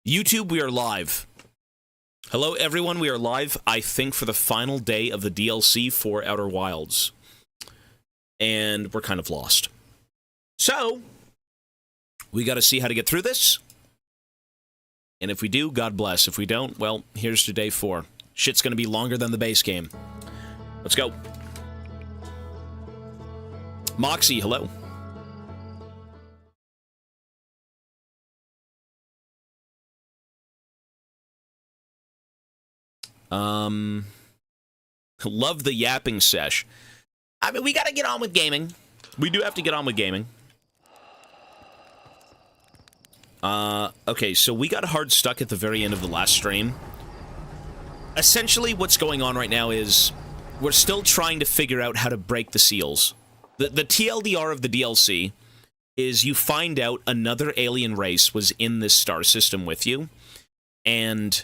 YouTube, we are live. Hello, everyone. We are live, I think, for the final day of the DLC for Outer Wilds. And we're kind of lost. So, we got to see how to get through this. And if we do, God bless. If we don't, well, here's to day 4. Shit's going to be longer than the base game. Let's go. Moxie, hello. Love the yapping sesh. I mean, we gotta get on with gaming. We do have to get on with gaming. Okay, so we got hard stuck at the very end of the last stream. Essentially, what's going on right now is we're still trying to figure out how to break the seals. The TLDR of the DLC is you find out another alien race was in this star system with you, and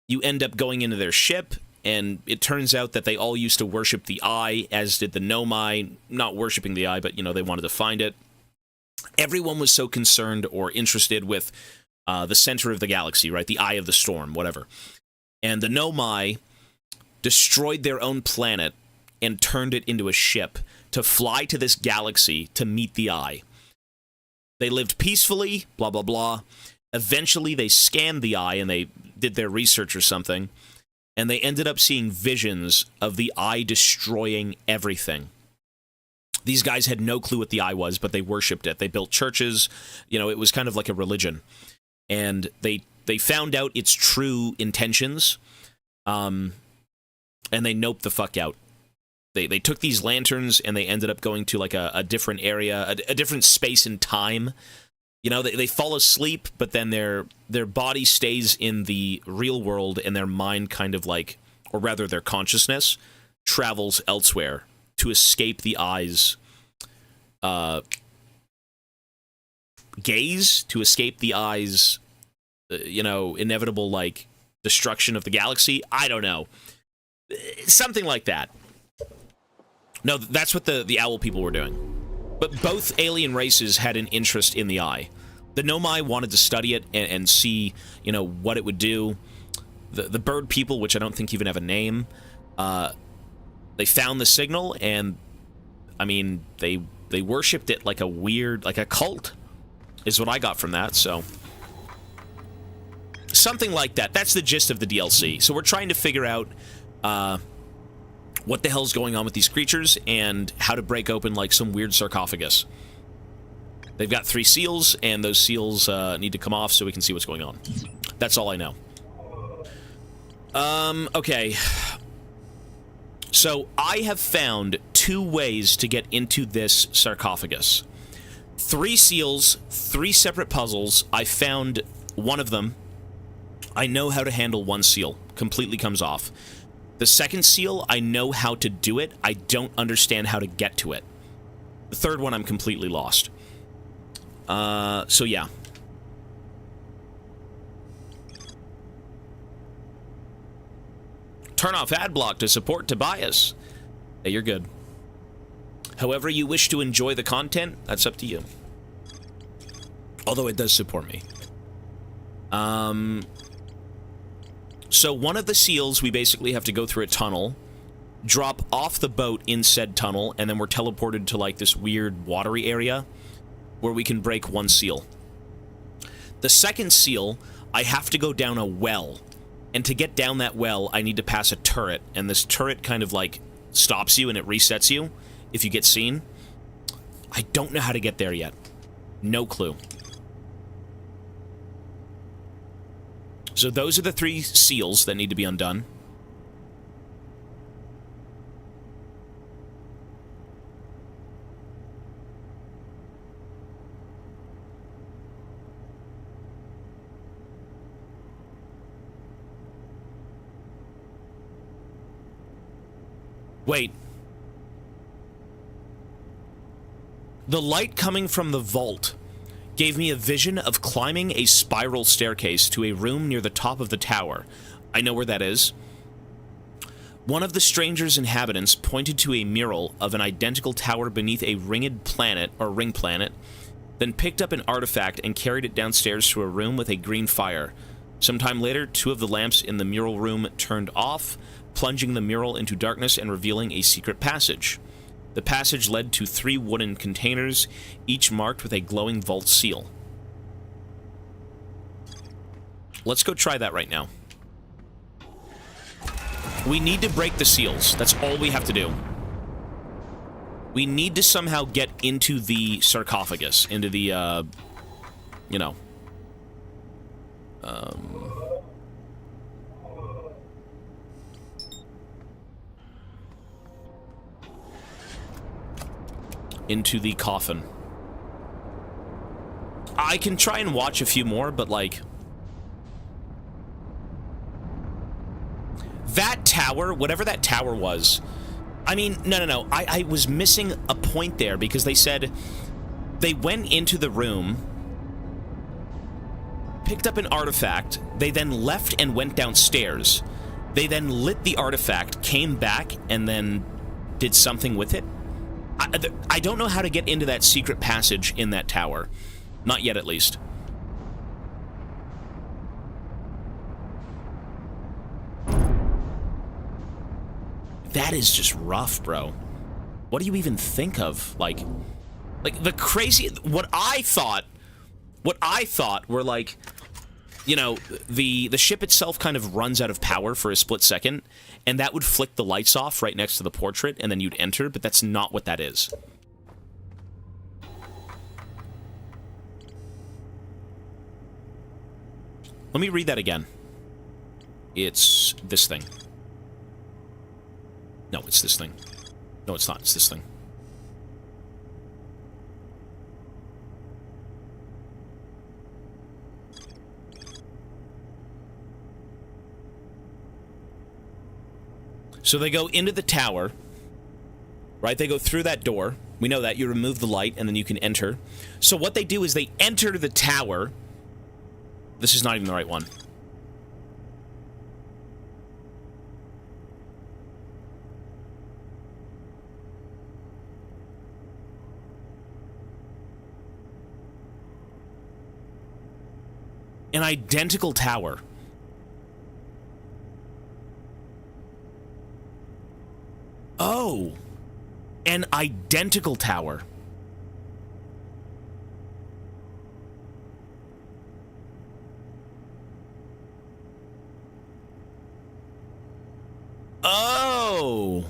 you end up going into their ship, and it turns out that they all used to worship the Eye, as did the Nomai. Not worshiping the Eye, but, you know, they wanted to find it. Everyone was so concerned or interested with the center of the galaxy, right? The Eye of the Storm, whatever. And the Nomai destroyed their own planet and turned it into a ship to fly to this galaxy to meet the Eye. They lived peacefully, blah, blah, blah. Eventually, they scanned the Eye, and they did their research or something, and they ended up seeing visions of the Eye destroying everything. These guys had no clue what the Eye was, but they worshipped it. They built churches. You know, it was kind of like a religion. And they found out its true intentions, and they noped the fuck out. They took these lanterns, and they ended up going to, like, a different area, a different space and time. You know, they fall asleep, but then their body stays in the real world, and their mind kind of like, or rather their consciousness, travels elsewhere to escape the Eye's gaze, to escape the Eye's, you know, inevitable, like, destruction of the galaxy. I don't know. Something like that. No, that's what the Owl people were doing. But both alien races had an interest in the Eye. The Nomai wanted to study it and see, you know, what it would do. The bird people, which I don't think even have a name, they found the signal, and, I mean, they worshipped it like a weird, like a cult, is what I got from that, so. Something like that. That's the gist of the DLC. So we're trying to figure out, what the hell's going on with these creatures, and how to break open, like, some weird sarcophagus. They've got 3 seals, and those seals need to come off so we can see what's going on. That's all I know. Okay. So, I have found 2 ways to get into this sarcophagus. 3 seals, 3 separate puzzles. I found one of them. I know how to handle 1 seal. Completely comes off. The second seal, I know how to do it. I don't understand how to get to it. The third one, I'm completely lost. So yeah. Turn off ad block to support Tobias. Hey, you're good. However you wish to enjoy the content, that's up to you. Although it does support me. So one of the seals, we basically have to go through a tunnel, drop off the boat in said tunnel, and then we're teleported to, like, this weird watery area where we can break 1 seal. The second seal, I have to go down a well, and to get down that well, I need to pass a turret, and this turret kind of, like, stops you and it resets you if you get seen. I don't know how to get there yet. No clue. So those are the 3 seals that need to be undone. Wait. The light coming from the vault gave me a vision of climbing a spiral staircase to a room near the top of the tower. I know where that is. One of the stranger's inhabitants pointed to a mural of an identical tower beneath a ringed planet, or ring planet, then picked up an artifact and carried it downstairs to a room with a green fire. Sometime later, 2 of the lamps in the mural room turned off, plunging the mural into darkness and revealing a secret passage. The passage led to 3 wooden containers, each marked with a glowing vault seal. Let's go try that right now. We need to break the seals. That's all we have to do. We need to somehow get into the sarcophagus, into the, you know... into the coffin. I can try and watch a few more, but, like... that tower, whatever that tower was... I mean, no. I was missing a point there, because they said... they went into the room... picked up an artifact, they then left and went downstairs. They then lit the artifact, came back, and then did something with it. I don't know how to get into that secret passage in that tower. Not yet, at least. That is just rough, bro. What do you even think of? Like the crazy... What I thought were, like... You know, the ship itself kind of runs out of power for a split second, and that would flick the lights off right next to the portrait, and then you'd enter, but that's not what that is. Let me read that again. It's this thing. No, it's this thing. No, it's not. It's this thing. So they go into the tower, right? They go through that door. We know that. You remove the light, and then you can enter. So what they do is they enter the tower. This is not even the right one. An identical tower. Oh, an identical tower. Oh.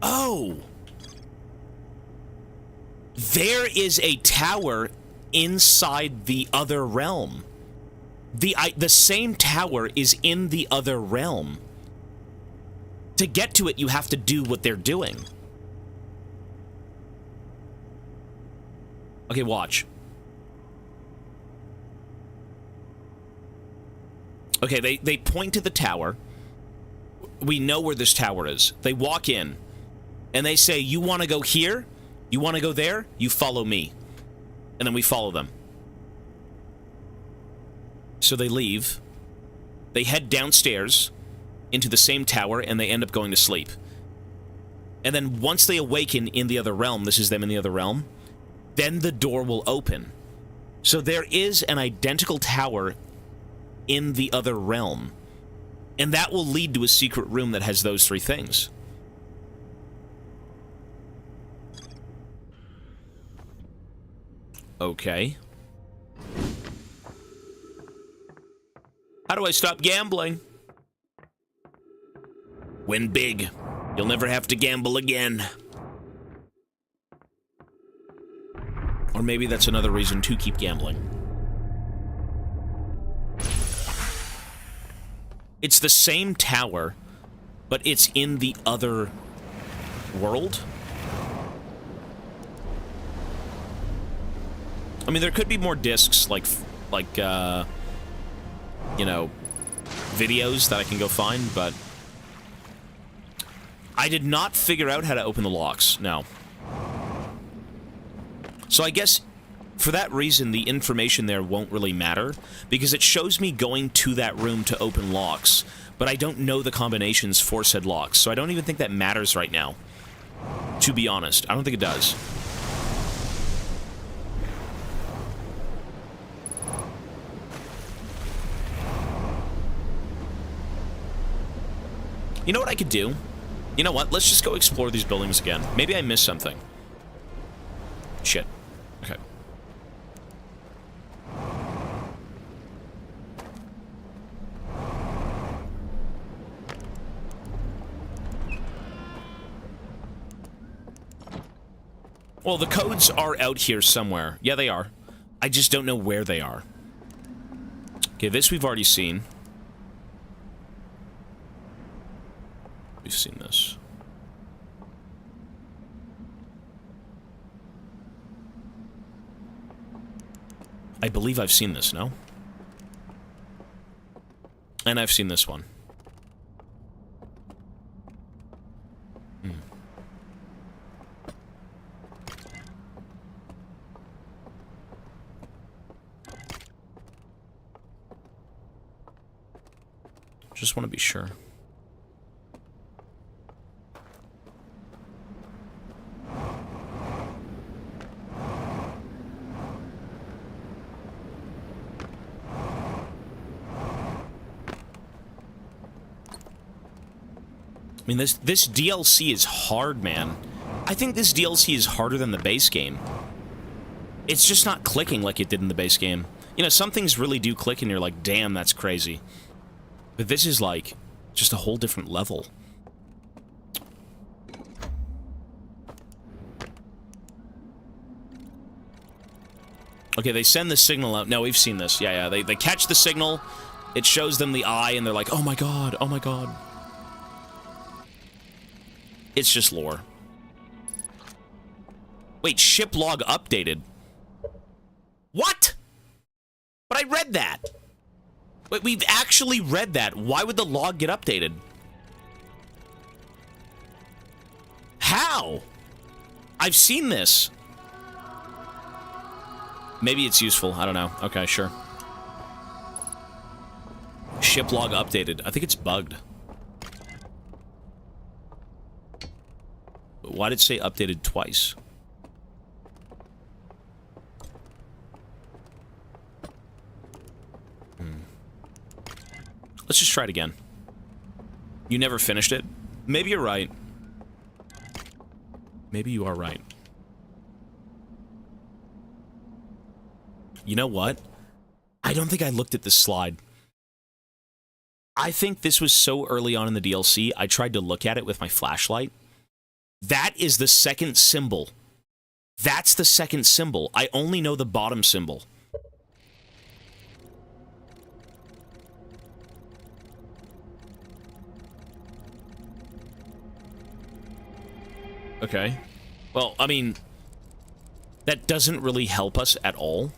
Oh. There is a tower inside the other realm. The same tower is in the other realm. To get to it, you have to do what they're doing. Okay, watch. Okay, they point to the tower. We know where this tower is. They walk in, and they say, you want to go here? You want to go there? You follow me. And then we follow them. So they leave. They head downstairs into the same tower, and they end up going to sleep. And then once they awaken in the other realm, this is them in the other realm, then the door will open. So there is an identical tower in the other realm. And that will lead to a secret room that has those 3 things. Okay. How do I stop gambling? Win big. You'll never have to gamble again. Or maybe that's another reason to keep gambling. It's the same tower, but it's in the other world? I mean, there could be more discs, like, you know, videos that I can go find, but I did not figure out how to open the locks, no. So I guess, for that reason, the information there won't really matter, because it shows me going to that room to open locks, but I don't know the combinations for said locks, so I don't even think that matters right now. to be honest. I don't think it does. You know what I could do? You know what? Let's just go explore these buildings again. Maybe I missed something. Shit. Okay. Well, the codes are out here somewhere. Yeah, they are. I just don't know where they are. Okay, this we've already seen. We've seen this. I believe I've seen this, no? And I've seen this one. Just want to be sure. I mean, this DLC is hard, man. I think this DLC is harder than the base game. It's just not clicking like it did in the base game. You know, some things really do click and you're like, damn, that's crazy. But this is like, just a whole different level. Okay, they send the signal out. No, we've seen this. Yeah, yeah. They catch the signal. It shows them the eye and they're like, oh my god, oh my god. It's just lore. Wait, ship log updated. What? But I read that. Wait, we've actually read that. Why would the log get updated? How? I've seen this. Maybe it's useful. I don't know. Okay, sure. Ship log updated. I think it's bugged. Why did it say updated twice? Let's just try it again. You never finished it? Maybe you're right. Maybe you are right. You know what? I don't think I looked at this slide. I think this was so early on in the DLC, I tried to look at it with my flashlight. That is the second symbol. That's the second symbol. I only know the bottom symbol. Okay. Well, I mean, that doesn't really help us at all.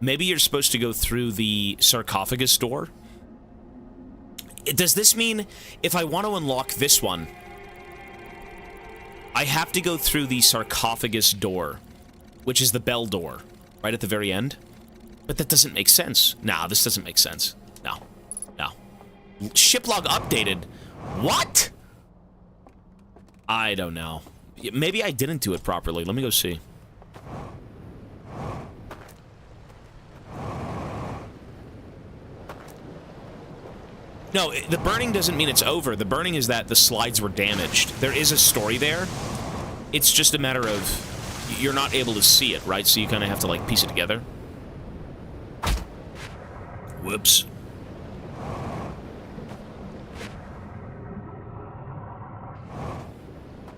Maybe you're supposed to go through the sarcophagus door? Does this mean if I want to unlock this one, I have to go through the sarcophagus door, which is the bell door, right at the very end? But that doesn't make sense. Nah, this doesn't make sense. No. No. Shiplog updated. What? I don't know. Maybe I didn't do it properly. Let me go see. No, the burning doesn't mean it's over. The burning is that the slides were damaged. There is a story there. It's just a matter of you're not able to see it, right? So you kind of have to, like, piece it together. Whoops.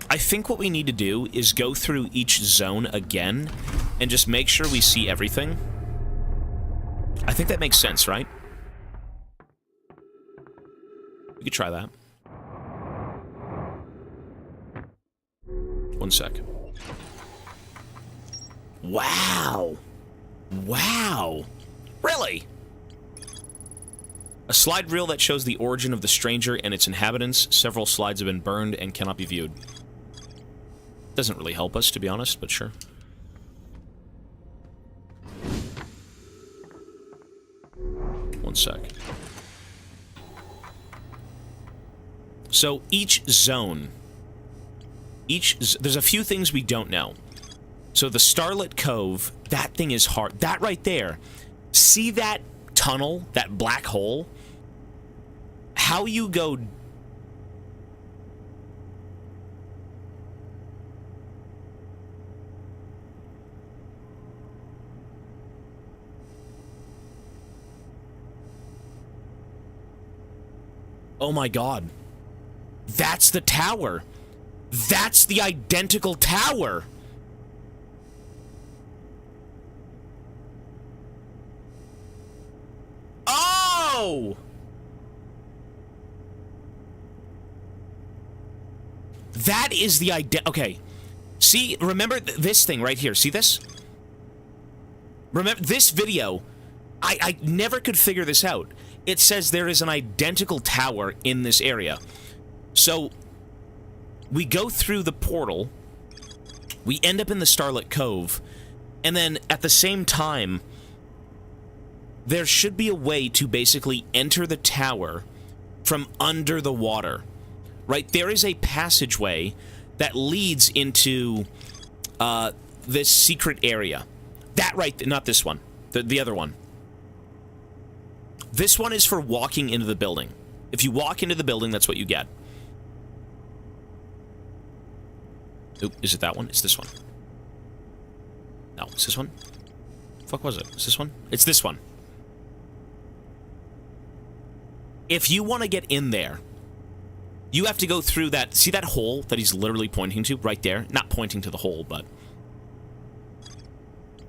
I think what we need to do is go through each zone again and just make sure we see everything. I think that makes sense, right? We could try that. One sec. Wow. Wow. Really? A slide reel that shows the origin of the stranger and its inhabitants. Several slides have been burned and cannot be viewed. Doesn't really help us, to be honest, but sure. One sec. So each zone, there's a few things we don't know. So the Starlit Cove, that thing is hard. That right there, see that tunnel, that black hole? How you go... Oh my god. That's the tower. That's the identical tower. Oh! That is the okay. See, remember this thing right here. See this? Remember this video. I never could figure this out. It says there is an identical tower in this area. So, we go through the portal, we end up in the Starlit Cove, and then at the same time, there should be a way to basically enter the tower from under the water. Right? There is a passageway that leads into this secret area. That right, not this one, the other one. This one is for walking into the building. If you walk into the building, that's what you get. Oop, is it that one? It's this one. No, it's this one? The fuck was it? Is this one? It's this one. If you want to get in there, you have to go through that... See that hole that he's literally pointing to? Right there? Not pointing to the hole, but...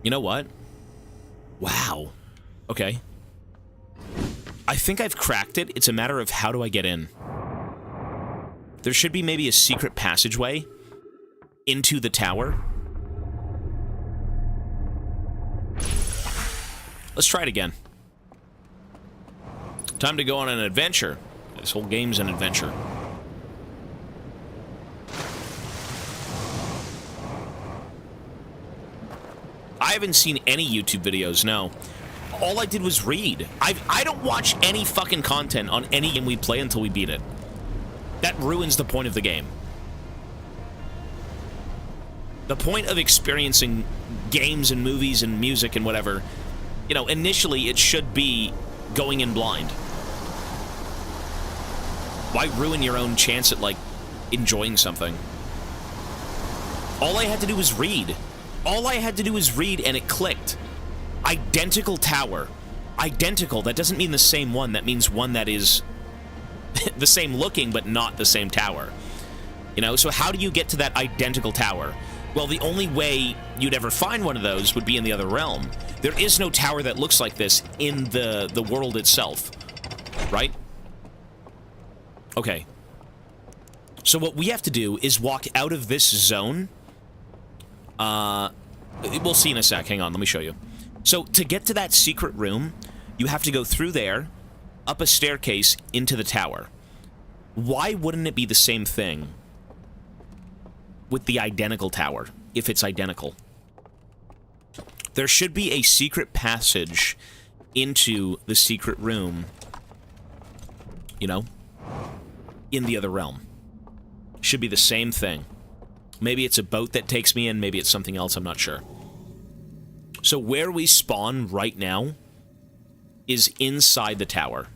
You know what? Wow. Okay. I think I've cracked it. It's a matter of how do I get in. There should be maybe a secret passageway into the tower. Let's try it again. Time to go on an adventure. This whole game's an adventure. I haven't seen any YouTube videos, no. All I did was read. I don't watch any fucking content on any game we play until we beat it. That ruins the point of the game. The point of experiencing games and movies and music and whatever, you know, initially it should be going in blind. Why ruin your own chance at, like, enjoying something? All I had to do was read. All I had to do was read and it clicked. Identical tower. Identical. That doesn't mean the same one. That means one that is the same looking, but not the same tower. You know, so how do you get to that identical tower? Well, the only way you'd ever find one of those would be in the other realm. There is no tower that looks like this in the world itself. Right? Okay. So what we have to do is walk out of this zone. We'll see in a sec. Hang on, let me show you. So, to get to that secret room, you have to go through there, up a staircase, into the tower. Why wouldn't it be the same thing with the identical tower, if it's identical? There should be a secret passage into the secret room, you know, in the other realm. Should be the same thing. Maybe it's a boat that takes me in, maybe it's something else, I'm not sure. So where we spawn right now is inside the tower.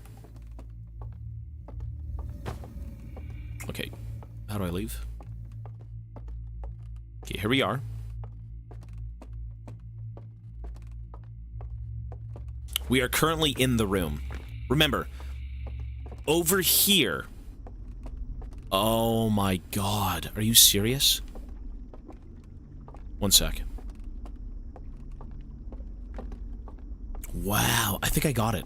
Okay, how do I leave? Okay, here we are. We are currently in the room. Remember, over here... Oh my god, are you serious? One sec. Wow, I think I got it.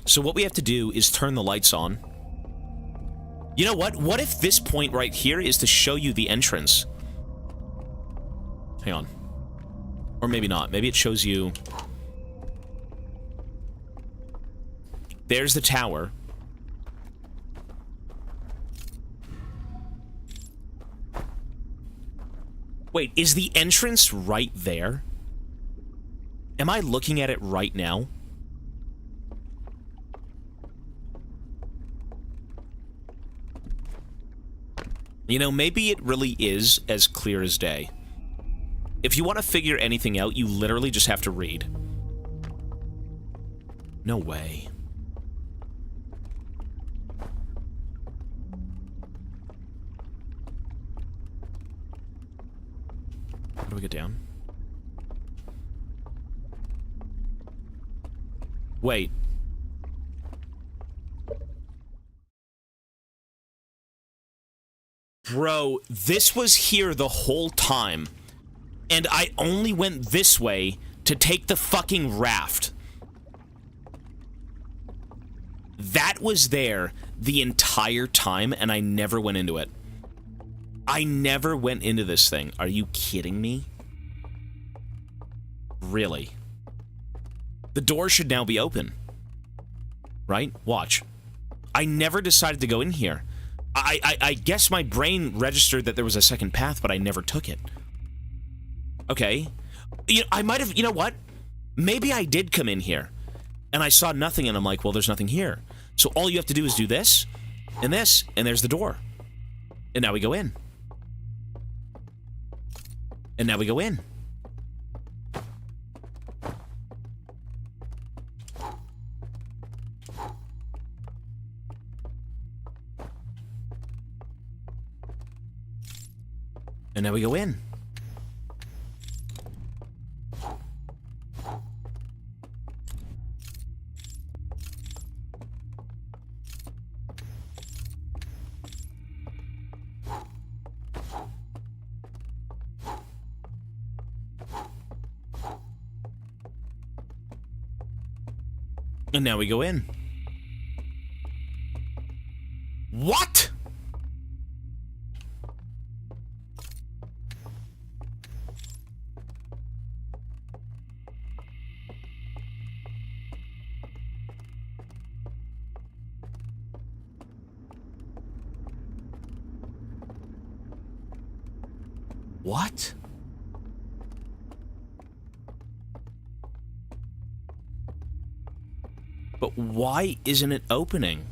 So what we have to do is turn the lights on. You know what? What if this point right here is to show you the entrance? Hang on. Or maybe not. Maybe it shows you... There's the tower. Wait, is the entrance right there? Am I looking at it right now? You know, maybe it really is as clear as day. If you want to figure anything out, you literally just have to read. No way. How do we get down? Wait. Bro, this was here the whole time. And I only went this way to take the fucking raft. That was there the entire time, and I never went into it. I never went into this thing. Are you kidding me? Really? The door should now be open. Right? Watch. I never decided to go in here. I guess my brain registered that there was a second path, but I never took it. Okay. You know, I might have... You know what? Maybe I did come in here, and I saw nothing, and I'm like, well, there's nothing here. So all you have to do is do this, and there's the door. And now we go in. And now we go in. And now we go in. And now we go in. What? What? But why isn't it opening?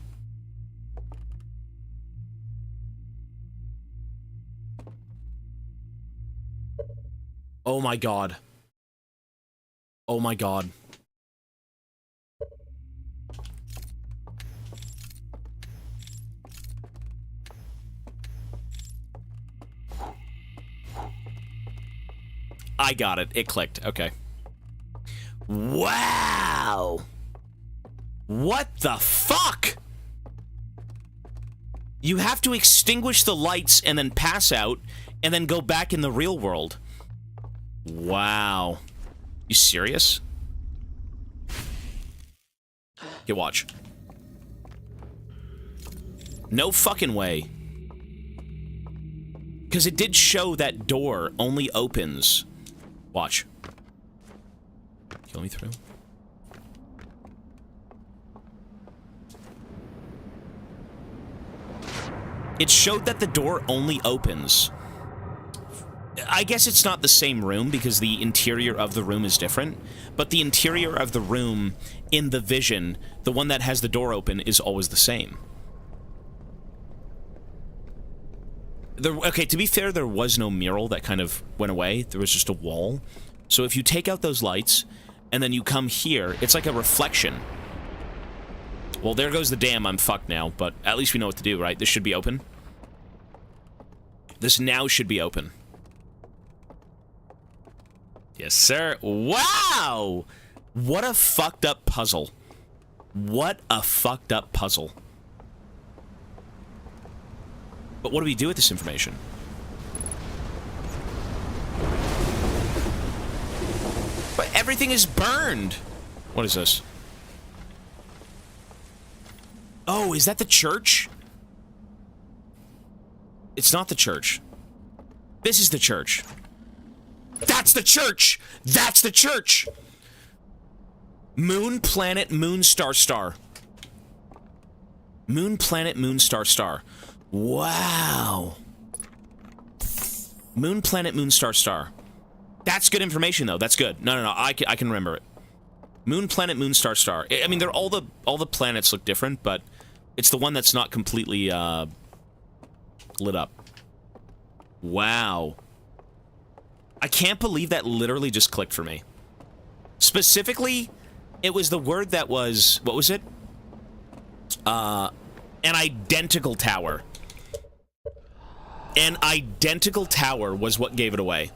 Oh my god. Oh my god. I got it. It clicked. Okay. Wow! What the fuck? You have to extinguish the lights and then pass out and then go back in the real world. Wow. You serious? Okay, watch. No fucking way. Because it did show that door only opens. Watch. Kill me through. It showed that the door only opens. I guess it's not the same room because the interior of the room is different, but the interior of the room in the vision, the one that has the door open, is always the same. Okay, to be fair, there was no mural that kind of went away. There was just a wall. So if you take out those lights, and then you come here, it's like a reflection. Well, there goes the dam. I'm fucked now, but at least we know what to do, right? This should be open. This now should be open. Yes, sir. Wow! What a fucked up puzzle. What a fucked up puzzle. But what do we do with this information? But everything is burned. What is this? Oh, is that the church? It's not the church. This is the church. That's the church! That's the church! Moon, planet, moon, star, star. Moon, planet, moon, star, star. Wow. Moon, planet, moon, star, star. That's good information, though. That's good. No. I can remember it. Moon, planet, moon, star, star. I mean, they're all the planets look different, but it's the one that's not completely lit up. Wow. I can't believe that literally just clicked for me. Specifically, it was the word that was, what was it? An identical tower. An identical tower was what gave it away.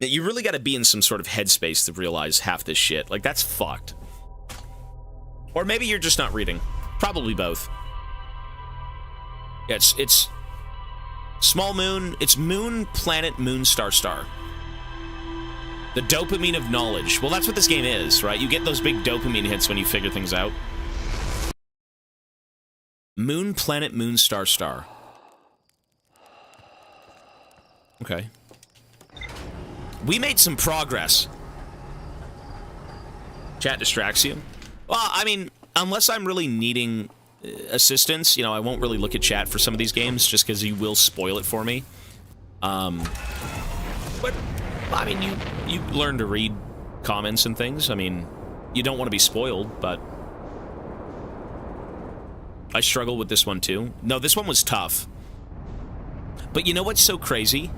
You really gotta be in some sort of headspace to realize half this shit. Like, that's fucked. Or maybe you're just not reading. Probably both. Yeah, it's small moon, it's moon, planet, moon, star, star. The dopamine of knowledge. Well, that's what this game is, right? You get those big dopamine hits when you figure things out. Moon, planet, moon, star, star. Okay. We made some progress. Chat distracts you? Well, I mean, unless I'm really needing assistance, you know, I won't really look at chat for some of these games, just because you will spoil it for me. But, I mean, you learn to read comments and things. I mean, you don't want to be spoiled, but I struggle with this one, too. No, this one was tough. But you know what's so crazy?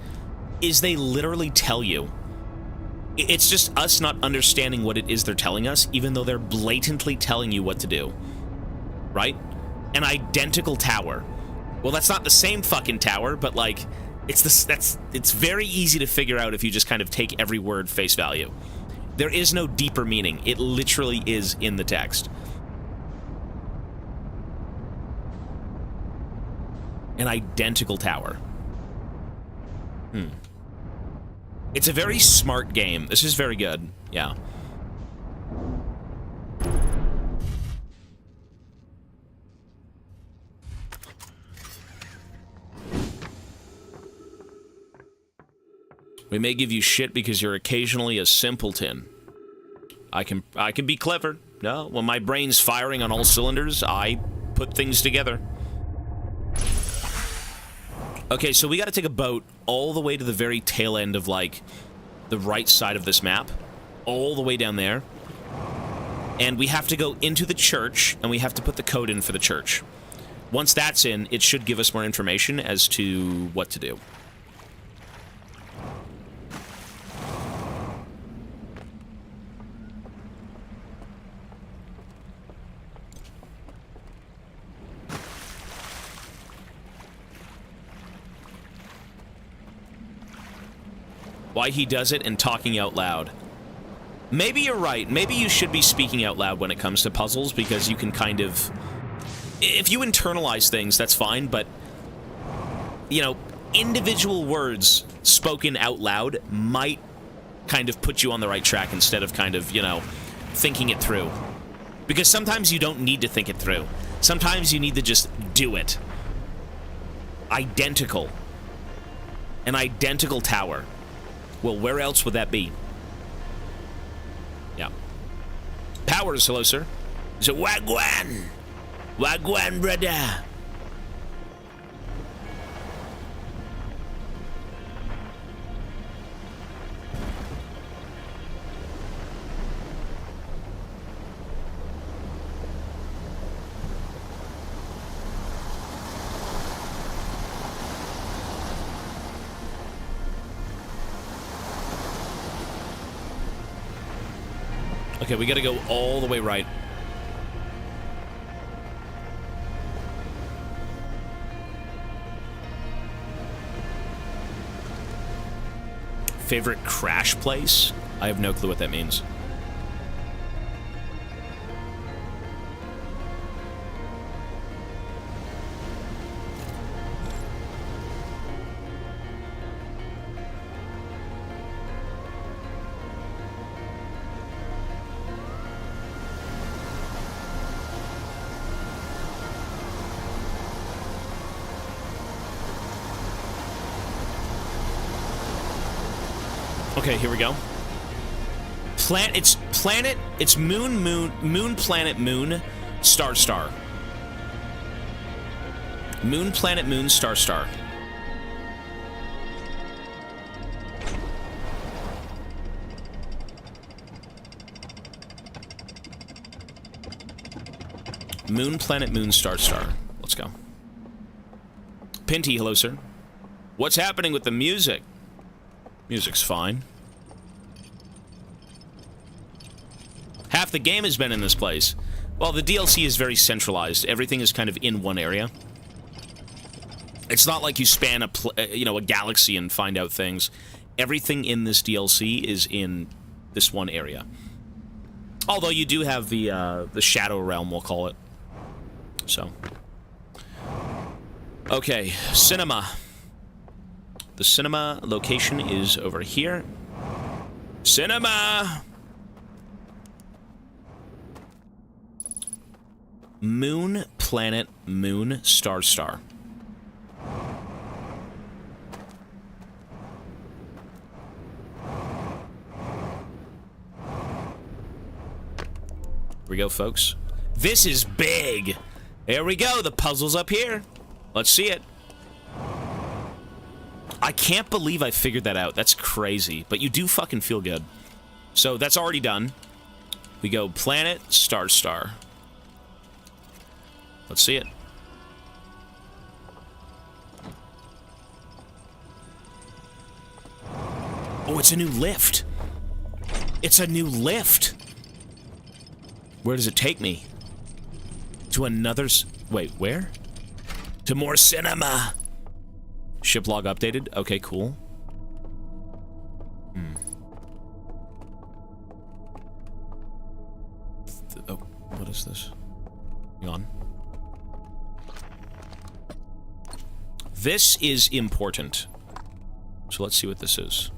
Is they literally tell you. It's just us not understanding what it is they're telling us, even though they're blatantly telling you what to do. Right? An identical tower. Well, that's not the same fucking tower, but, like, it's very easy to figure out if you just kind of take every word face value. There is no deeper meaning. It literally is in the text. An identical tower. It's a very smart game. This is very good. Yeah. We may give you shit because you're occasionally a simpleton. I can be clever. No, when my brain's firing on all cylinders, I put things together. Okay, so we gotta take a boat all the way to the very tail end of, like, the right side of this map. All the way down there. And we have to go into the church, and we have to put the code in for the church. Once that's in, it should give us more information as to what to do. Why he does it and talking out loud. Maybe you're right. Maybe you should be speaking out loud when it comes to puzzles, because you can kind of... If you internalize things, that's fine, but... You know, individual words spoken out loud might kind of put you on the right track instead of kind of, you know, thinking it through. Because sometimes you don't need to think it through. Sometimes you need to just do it. Identical. An identical tower. Well, where else would that be? Yeah. Powers, hello, sir. Is it Wagwan? Wagwan, brother. Okay, we gotta go all the way right. Favorite crash place? I have no clue what that means. Okay, here we go. It's moon, planet, moon, star, star. Moon, planet, moon, star, star. Moon, planet, moon, star, star. Let's go. Pinty, hello, sir. What's happening with the music? Music's fine. Half the game has been in this place. Well, the DLC is very centralized. Everything is kind of in one area. It's not like you span a galaxy and find out things. Everything in this DLC is in this one area. Although you do have the Shadow Realm, we'll call it. So. Okay, cinema. The cinema location is over here. Cinema! Moon, planet, moon, star, star. Here we go, folks. This is big! There we go, the puzzle's up here. Let's see it. I can't believe I figured that out. That's crazy. But you do fucking feel good. So that's already done. We go planet, star, star. Let's see it. Oh, it's a new lift. It's a new lift. Where does it take me? To another... Wait, where? To more cinema. Ship log updated? Okay, cool. Oh, what is this? Hang on. This is important. So let's see what this is.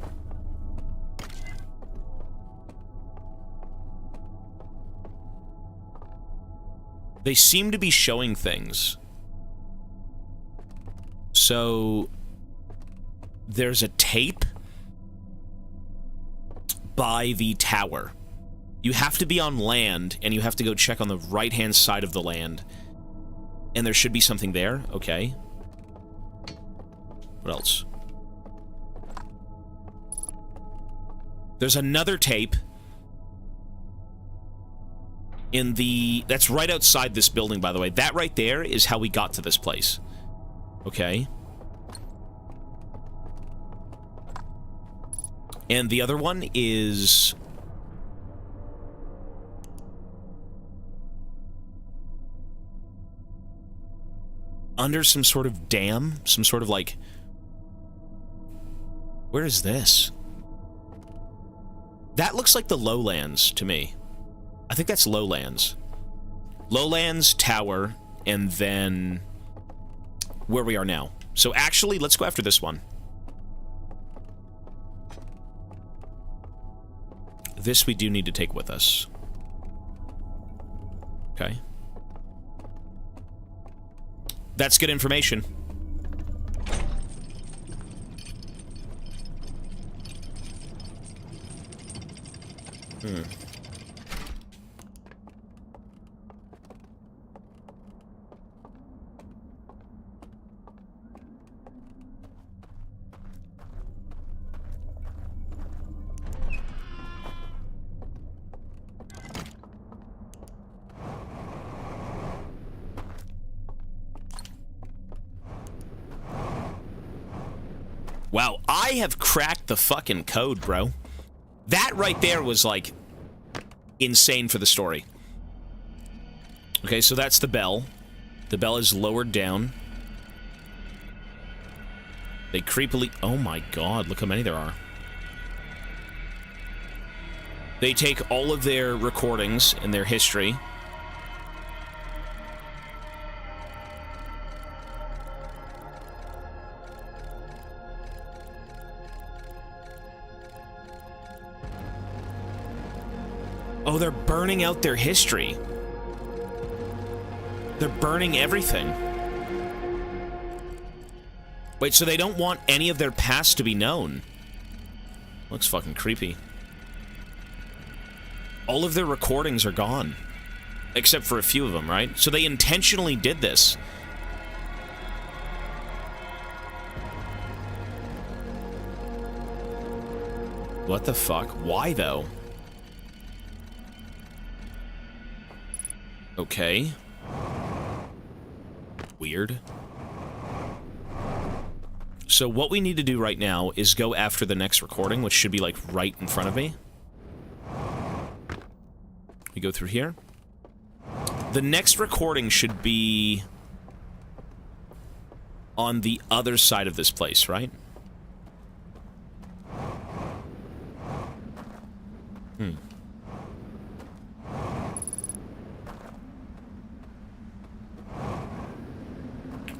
They seem to be showing things. So, there's a tape by the tower. You have to be on land, and you have to go check on the right-hand side of the land. And there should be something there. Okay. What else? There's another tape in the... That's right outside this building, by the way. That right there is how we got to this place. Okay. And the other one is... under some sort of dam? Some sort of, like... Where is this? That looks like the lowlands to me. I think that's lowlands. Lowlands, tower, and then... where we are now. So actually, let's go after this one. This we do need to take with us. Okay. That's good information. Wow, I have cracked the fucking code, bro. That right there was, like, insane for the story. Okay, so that's the bell. The bell is lowered down. They creepily... Oh my god, look how many there are. They take all of their recordings and their history. Oh, they're burning out their history. They're burning everything. Wait, so they don't want any of their past to be known? Looks fucking creepy. All of their recordings are gone. Except for a few of them, right? So they intentionally did this. What the fuck? Why, though? Okay. Weird. So what we need to do right now is go after the next recording, which should be, like, right in front of me. We go through here. The next recording should be on the other side of this place, right?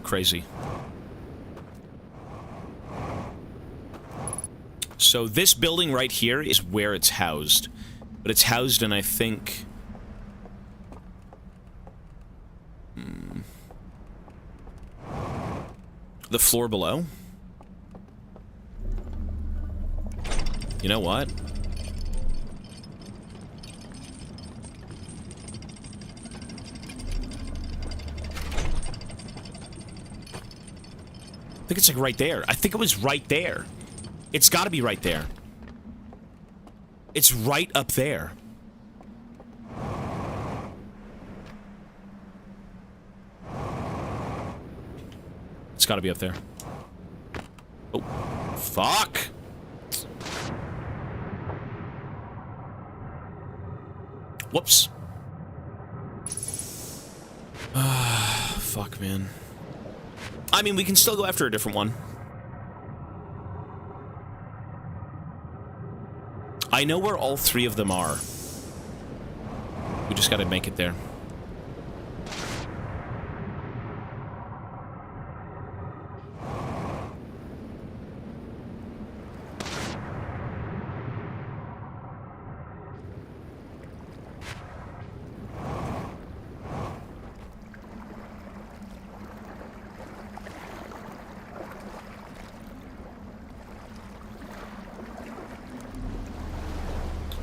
Crazy. So this building right here is where it's housed. But it's housed in, I think... the floor below? You know what? I think it's like right there. I think it was right there. It's gotta be right there. It's right up there. It's gotta be up there. Oh, fuck! Whoops. Fuck, man. I mean, we can still go after a different one. I know where all three of them are. We just gotta make it there.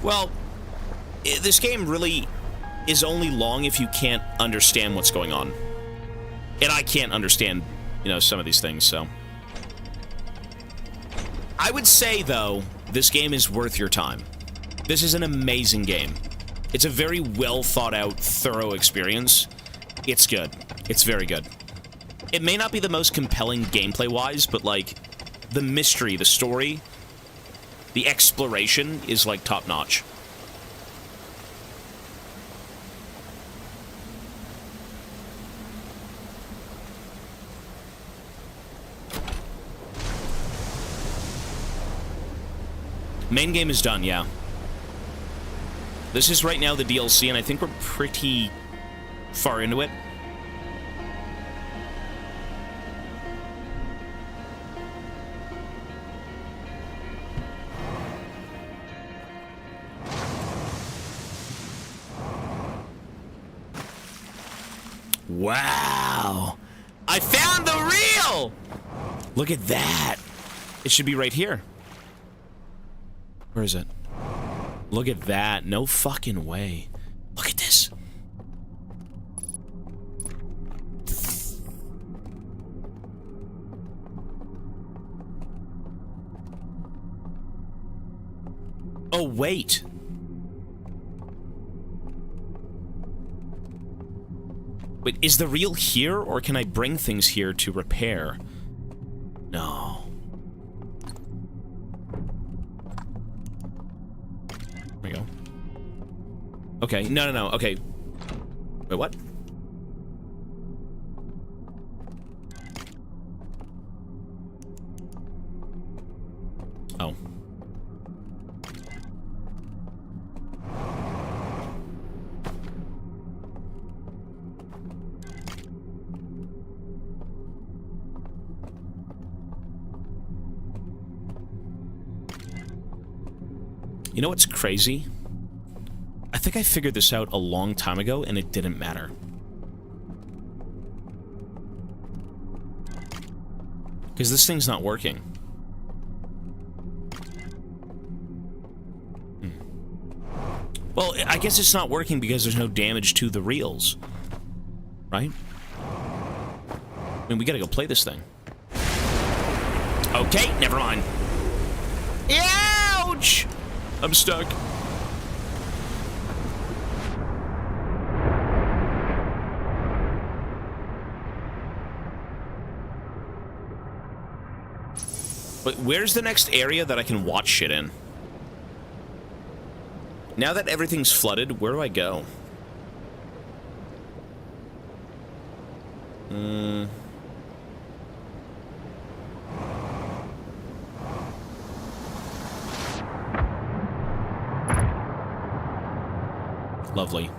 Well, this game really is only long if you can't understand what's going on. And I can't understand, you know, some of these things, so. I would say, though, this game is worth your time. This is an amazing game. It's a very well thought out, thorough experience. It's good. It's very good. It may not be the most compelling gameplay-wise, but, like, the mystery, the story, the exploration is, like, top-notch. Main game is done, yeah. This is right now the DLC, and I think we're pretty far into it. Wow! I found the reel! Look at that! It should be right here. Where is it? Look at that. No fucking way. Look at this. Oh, wait. Wait, is the reel here, or can I bring things here to repair? No. There we go. Okay, no. Okay. Wait, what? Oh. You know what's crazy? I think I figured this out a long time ago, and it didn't matter. Because this thing's not working. Well, I guess it's not working because there's no damage to the reels. Right? I mean, we gotta go play this thing. Okay, never mind. Ouch! I'm stuck. But where's the next area that I can watch shit in? Now that everything's flooded, where do I go? Lovely.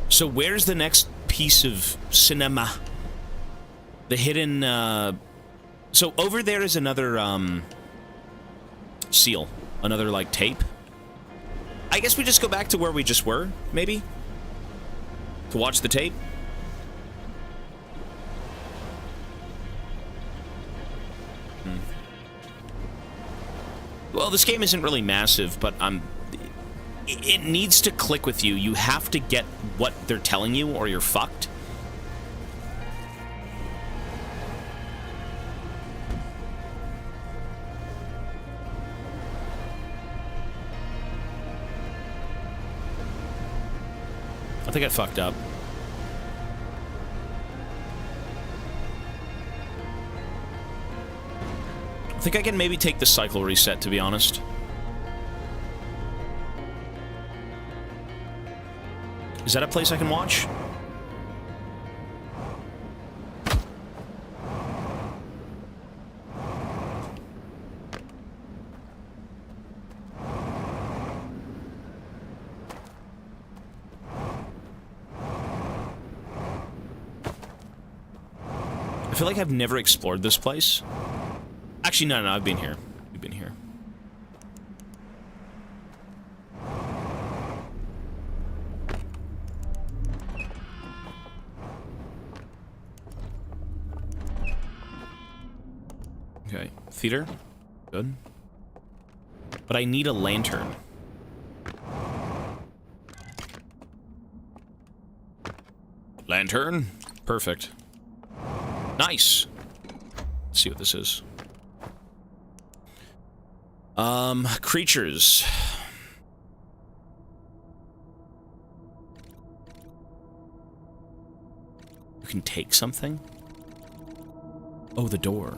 So where's the next piece of cinema? The hidden, So over there is another, seal. Another, like, tape. I guess we just go back to where we just were, maybe? To watch the tape? Well, this game isn't really massive, but it needs to click with you. You have to get what they're telling you, or you're fucked. I think I fucked up. I think I can maybe take the cycle reset, to be honest. Is that a place I can watch? I feel like I've never explored this place. Actually, no, I've been here. We've been here. Okay, theater. Good. But I need a lantern. Lantern? Perfect. Nice. Let's see what this is. Creatures. You can take something? Oh, the door.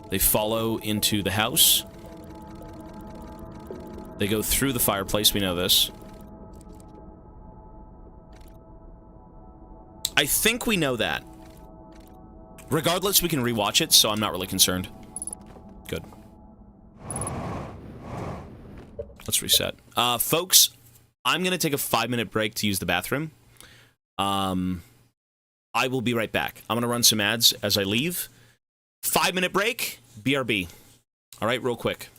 They follow into the house. They go through the fireplace, we know this. I think we know that. Regardless, we can rewatch it, so I'm not really concerned. Good. Let's reset. Folks, I'm gonna take a 5-minute break to use the bathroom. I will be right back. I'm gonna run some ads as I leave. 5-minute break, BRB. All right, real quick.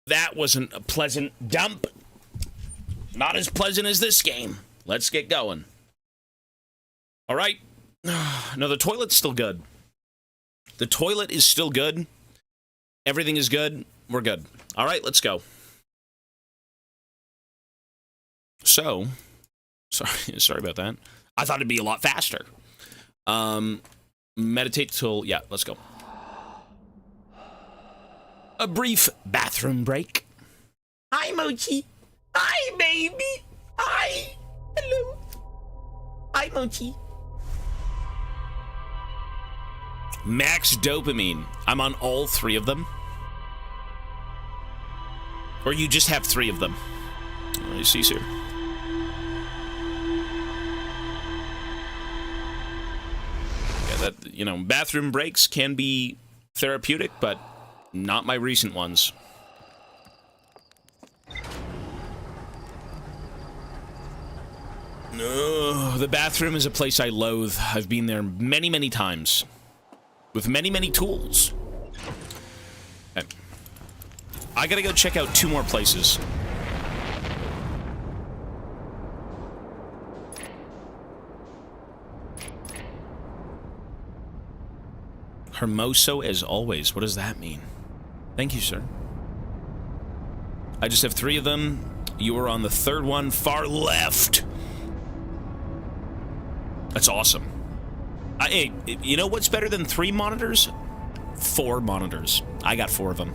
That wasn't a pleasant dump. Not as pleasant as this game. Let's get going. All right. No, the toilet's still good. The toilet is still good. Everything is good. We're good. All right, let's go. So, sorry about that. I thought it'd be a lot faster. Meditate till, yeah, let's go. A brief bathroom break. Hi, Mochi. Hi, baby. Hi. Hello. Hi, Mochi. Max dopamine. I'm on all 3 of them. Or you just have 3 of them. Let me see here. Yeah, that, you know, bathroom breaks can be therapeutic, but not my recent ones. No, the bathroom is a place I loathe. I've been there many, many times. With many, many tools. Okay. I gotta go check out 2 more places. Hermoso as always. What does that mean? Thank you, sir. I just have 3 of them. You are on the 3rd one, far left. That's awesome. Hey, you know what's better than 3 monitors? 4 monitors. I got 4 of them.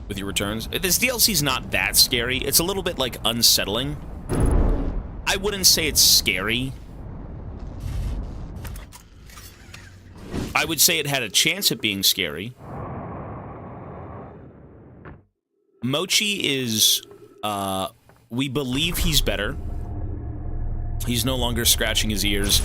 With your returns. This DLC's not that scary. It's a little bit, like, unsettling. I wouldn't say it's scary. I would say it had a chance at being scary. Mochi is, we believe he's better. He's no longer scratching his ears.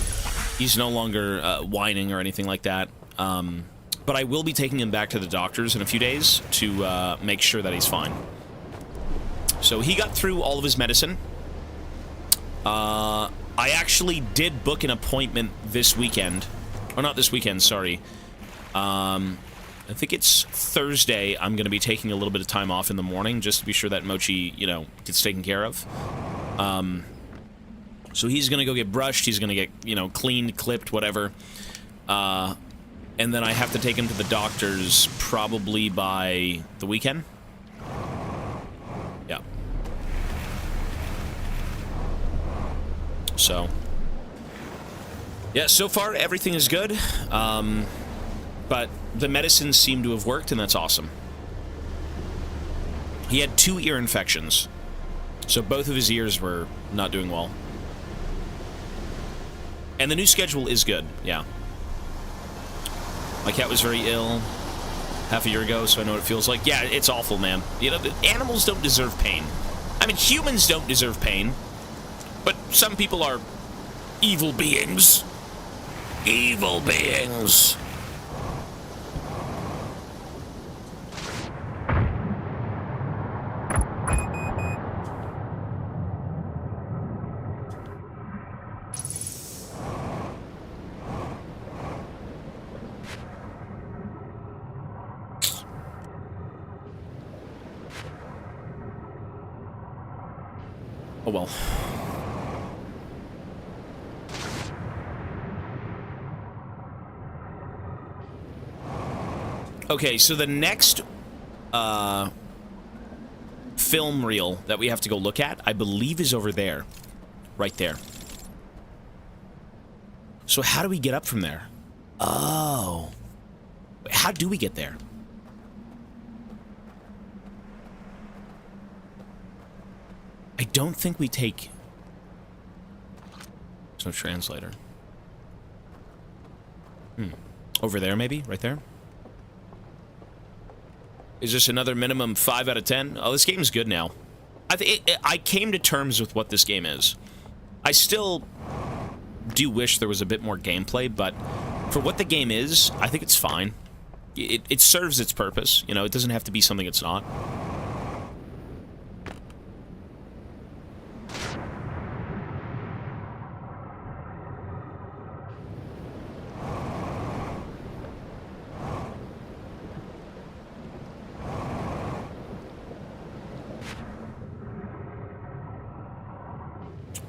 He's no longer whining or anything like that. But I will be taking him back to the doctors in a few days to make sure that he's fine. So he got through all of his medicine. I actually did book an appointment this weekend. Or not this weekend, sorry. I think it's Thursday. I'm going to be taking a little bit of time off in the morning just to be sure that Mochi, you know, gets taken care of. So he's going to go get brushed. He's going to get, you know, cleaned, clipped, whatever. And then I have to take him to the doctor's probably by the weekend. Yeah. So. Yeah, so far everything is good. But the medicines seem to have worked, and that's awesome. He had 2 ear infections. So both of his ears were not doing well. And the new schedule is good, yeah. My cat was very ill half a year ago, so I know what it feels like. Yeah, it's awful, man. You know, the animals don't deserve pain. I mean, humans don't deserve pain. But some people are evil beings. Evil beings. Oh well. Okay, so the next film reel that we have to go look at, I believe is over there. Right there. So how do we get up from there? Oh. How do we get there? I don't think we take... There's no translator. Over there, maybe? Right there? Is this another minimum 5 out of 10? Oh, this game's good now. I came to terms with what this game is. I still do wish there was a bit more gameplay, but for what the game is, I think it's fine. It serves its purpose. You know, it doesn't have to be something it's not.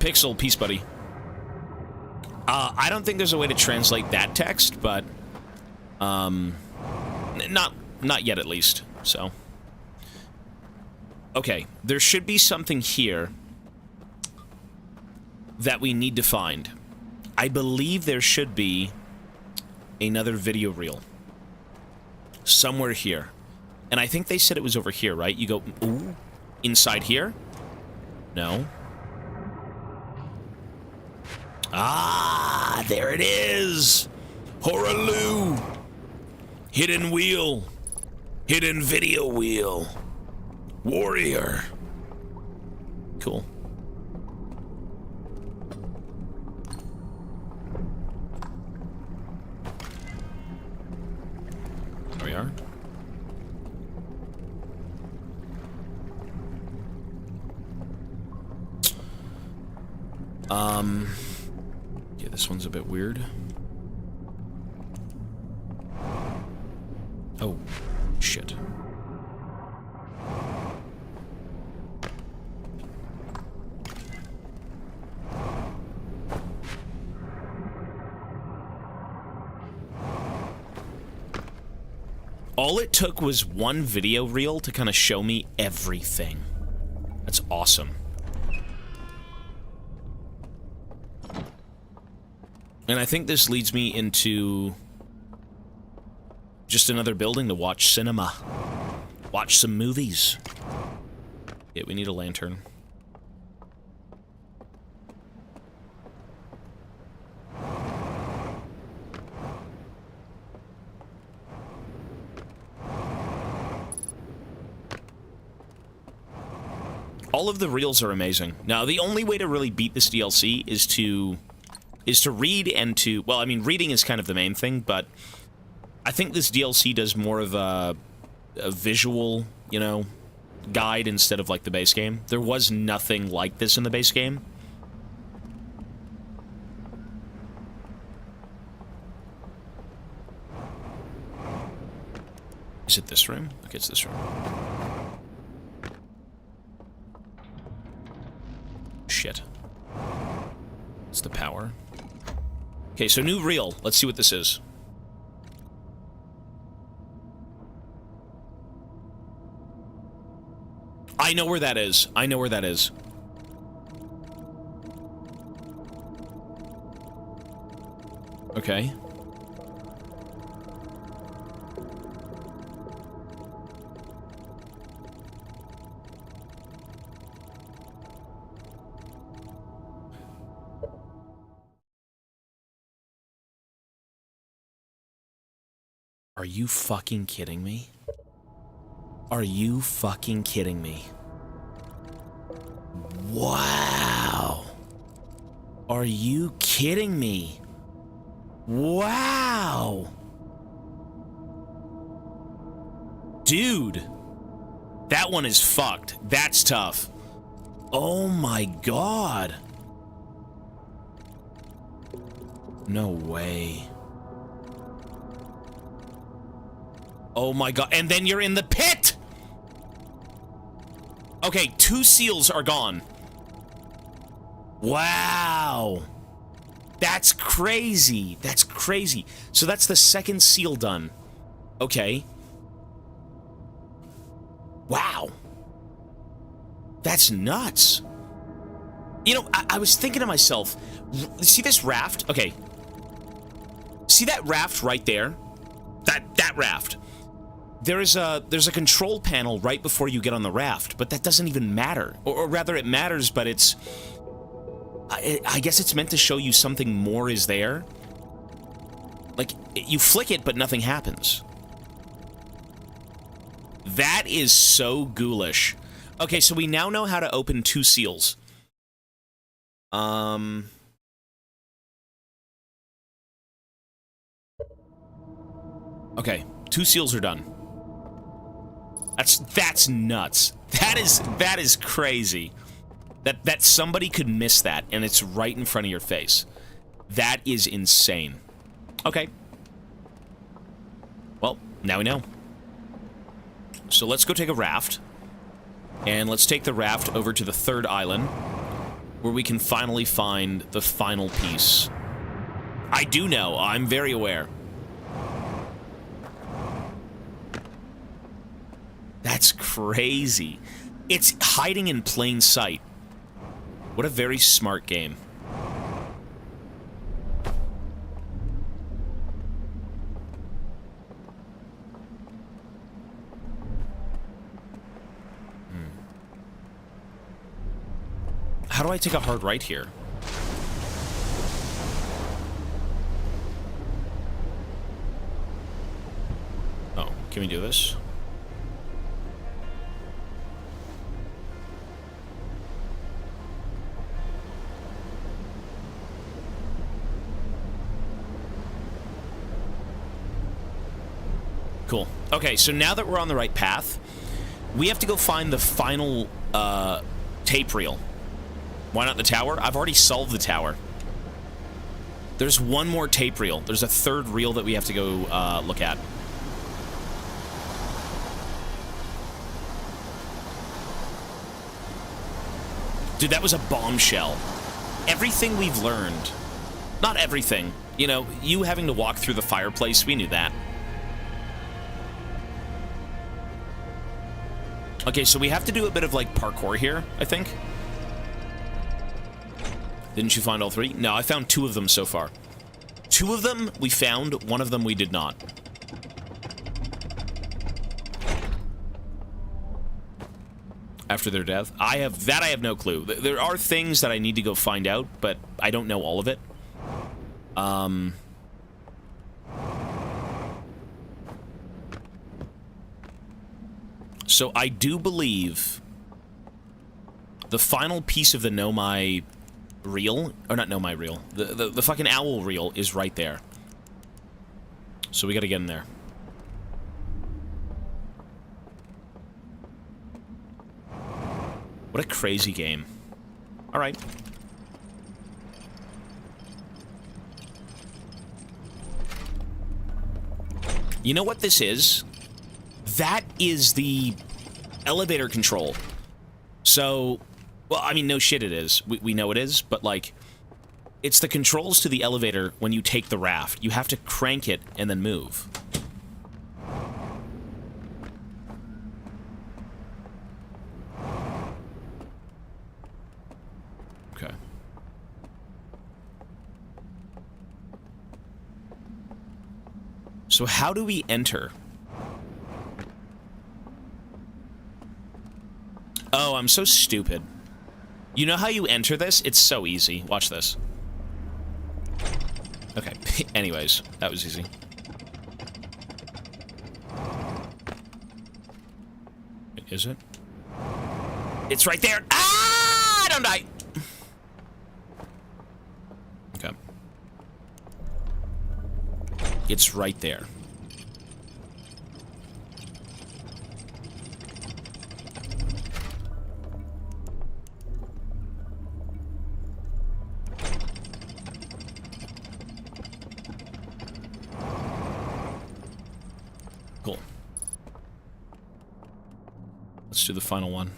Pixel, peace, buddy. I don't think there's a way to translate that text, but not yet at least. So, okay, there should be something here that we need to find. I believe there should be another video reel somewhere here, and I think they said it was over here, right? You go, ooh, inside here? No. Ah, there it is! Horaloo! Hidden wheel. Hidden video wheel. Warrior. Cool. There we are. Yeah, this one's a bit weird. Oh, shit. All it took was one video reel to kind of show me everything. That's awesome. And I think this leads me into just another building to watch cinema. Watch some movies. Yeah, we need a lantern. All of the reels are amazing. Now, the only way to really beat this DLC is to read and to... Well, I mean, reading is kind of the main thing, but I think this DLC does more of a visual, you know, guide instead of, like, the base game. There was nothing like this in the base game. Is it this room? Okay, it's this room. Shit. It's the power. Okay, so new reel. Let's see what this is. I know where that is. I know where that is. Okay. Are you fucking kidding me? Are you fucking kidding me? Wow. Are you kidding me? Wow. Dude. That one is fucked. That's tough. Oh my god. No way. Oh my god, and then you're in the pit! Okay, 2 seals are gone. Wow. That's crazy. That's crazy. So that's the second seal done. Okay. Wow. That's nuts. You know, I was thinking to myself, see this raft? Okay. See that raft right there? That raft. There's a control panel right before you get on the raft, but that doesn't even matter. Or rather, it matters, but it's... I guess it's meant to show you something more is there. Like, you flick it, but nothing happens. That is so ghoulish. Okay, so we now know how to open 2 seals. Okay, 2 seals are done. That's nuts. That is crazy. That somebody could miss that, and it's right in front of your face. That is insane. Okay. Well, now we know. So let's go take a raft. And let's take the raft over to the 3rd island. where we can finally find the final piece. I do know. I'm very aware. That's crazy. It's hiding in plain sight. What a very smart game. How do I take a hard right here? Oh, can we do this? Cool. Okay, so now that we're on the right path, we have to go find the final tape reel. Why not the tower? I've already solved the tower. There's one more tape reel. There's a third reel that we have to go look at. Dude, that was a bombshell. Everything we've learned. Not everything. You know, you having to walk through the fireplace, we knew that. Okay, so we have to do a bit of, like, parkour here, I think. Didn't you find all three? No, I found 2 of them so far. 2 of them we found, 1 of them we did not. After their death? I have no clue. There are things that I need to go find out, but I don't know all of it. So I do believe the final piece of the Nomai reel, or not Nomai reel, the fucking owl reel is right there. So we gotta get in there. What a crazy game. Alright. You know what this is? That is the elevator control. So, well, I mean, no shit it is. We know it is, but, like, it's the controls to the elevator when you take the raft. You have to crank it and then move. Okay. So how do we enter? Oh, I'm so stupid. You know how you enter this? It's so easy. Watch this. Okay, anyways, that was easy. Is it? It's right there! Ah! Don't die! Okay. It's right there. Cool. Let's do the final one.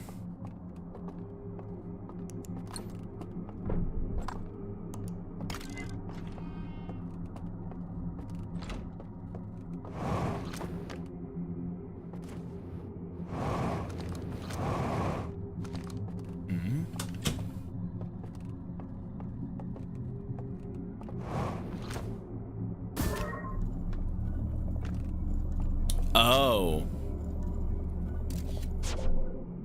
Oh.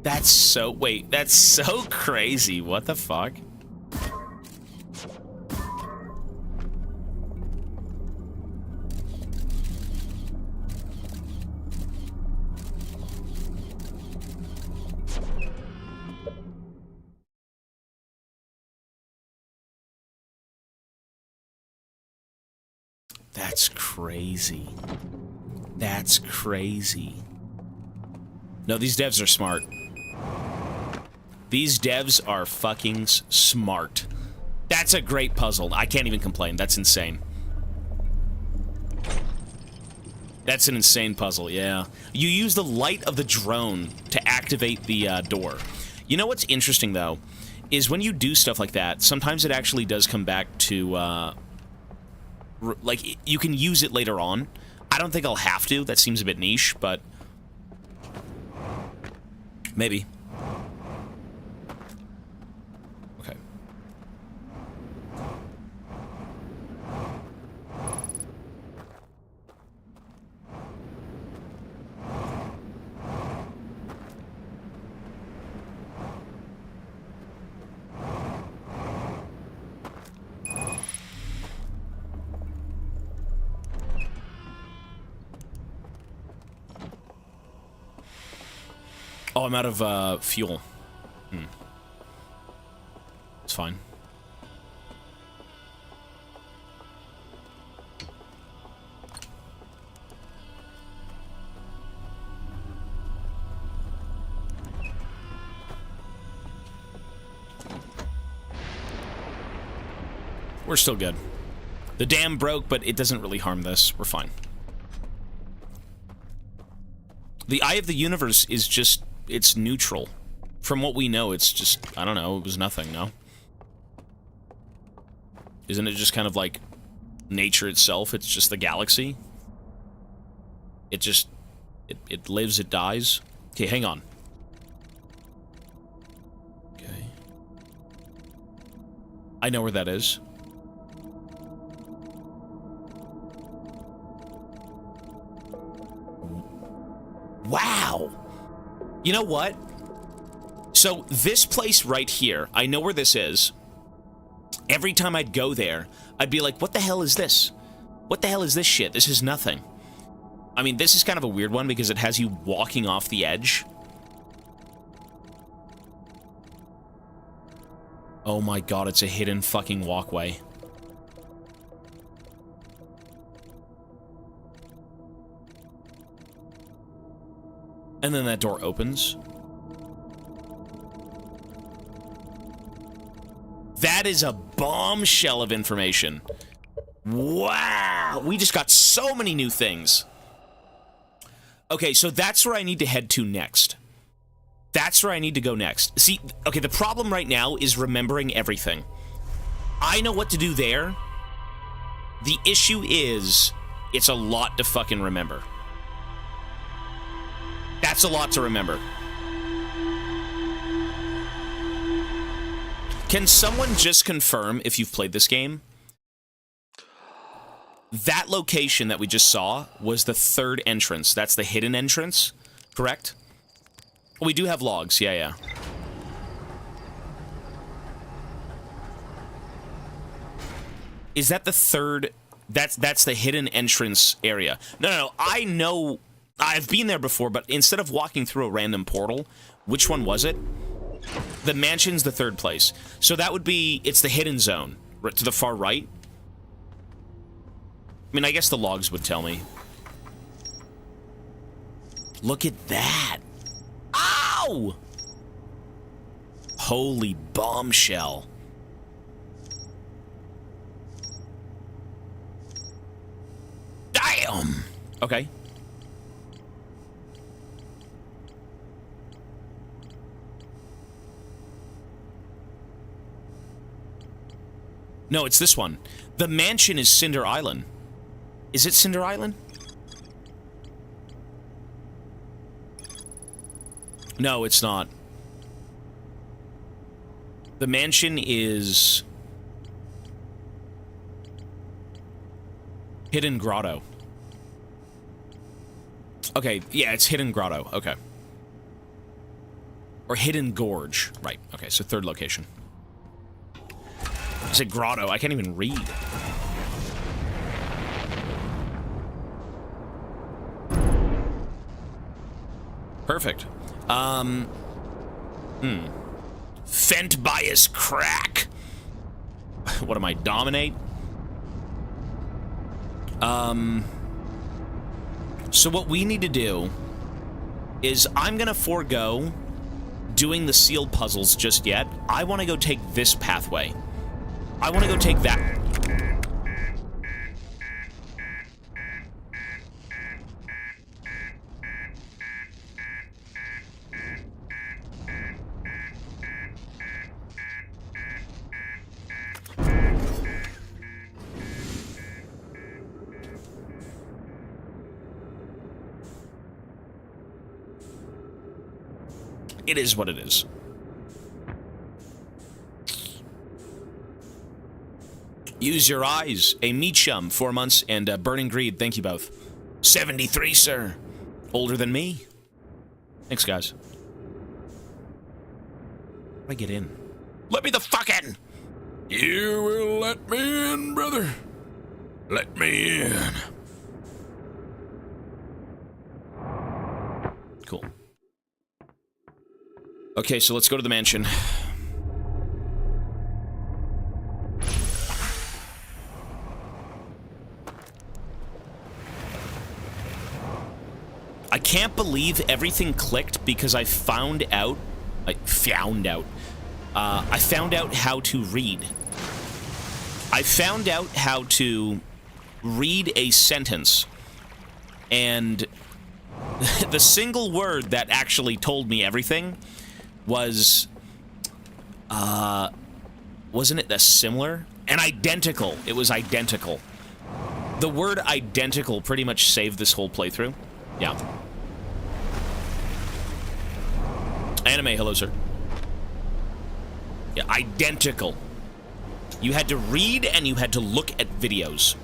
That's so... Wait, that's so crazy. What the fuck? That's crazy. That's crazy. No, these devs are smart. These devs are fucking smart. That's a great puzzle. I can't even complain. That's insane. That's an insane puzzle, yeah. You use the light of the drone to activate the door. You know what's interesting, though, is when you do stuff like that, sometimes it actually does come back to, like, you can use it later on. I don't think I'll have to. That seems a bit niche, but maybe. Okay. Oh, I'm out of fuel. It's fine. We're still good. The dam broke, but it doesn't really harm this. We're fine. The Eye of the Universe is just... it's neutral. From what we know, it's just... I don't know, it was nothing, no? Isn't it just kind of like nature itself? It's just the galaxy? It just... It lives, it dies? Okay, hang on. Okay. I know where that is. Wow! You know what? So, this place right here, I know where this is. Every time I'd go there, I'd be like, what the hell is this? What the hell is this shit? This is nothing. I mean, this is kind of a weird one because it has you walking off the edge. Oh my god, it's a hidden fucking walkway. And then that door opens. That is a bombshell of information. Wow! We just got so many new things. Okay, so that's where I need to head to next. That's where I need to go next. See, okay, the problem right now is remembering everything. I know what to do there. The issue is, it's a lot to fucking remember. That's a lot to remember. Can someone just confirm if you've played this game? That location that we just saw was the third entrance. That's the hidden entrance, correct? We do have logs, yeah. Is that the third? That's the hidden entrance area. No, I know... I've been there before, but instead of walking through a random portal, which one was it? The mansion's the third place. So that would be, it's the hidden zone, right to the far right. I mean, I guess the logs would tell me. Look at that. Ow! Holy bombshell. Damn! Okay. No, it's this one. The mansion is Cinder Island. Is it Cinder Island? No, it's not. The mansion is... Hidden Grotto. Okay, yeah, it's Hidden Grotto. Okay. Or Hidden Gorge. Right, okay, so third location. I said grotto. I can't even read. Perfect. Fent bias crack. What am I, dominate? So what we need to do is I'm gonna forego doing the sealed puzzles just yet. I want to go take this pathway. I want to go take that. it is what it is. Use your eyes. A meat chum, 4 months, and burning greed. Thank you both. 73, sir. Older than me. Thanks, guys. How do I get in? Let me the fuck in! You will let me in, brother. Let me in. Cool. Okay, so let's go to the mansion. I can't believe everything clicked because I found out how to read. I found out how to read a sentence, and the single word that actually told me everything was, wasn't it similar? And identical. It was identical. The word identical pretty much saved this whole playthrough. Yeah. Anime, hello, sir. Yeah, identical. You had to read and you had to look at videos.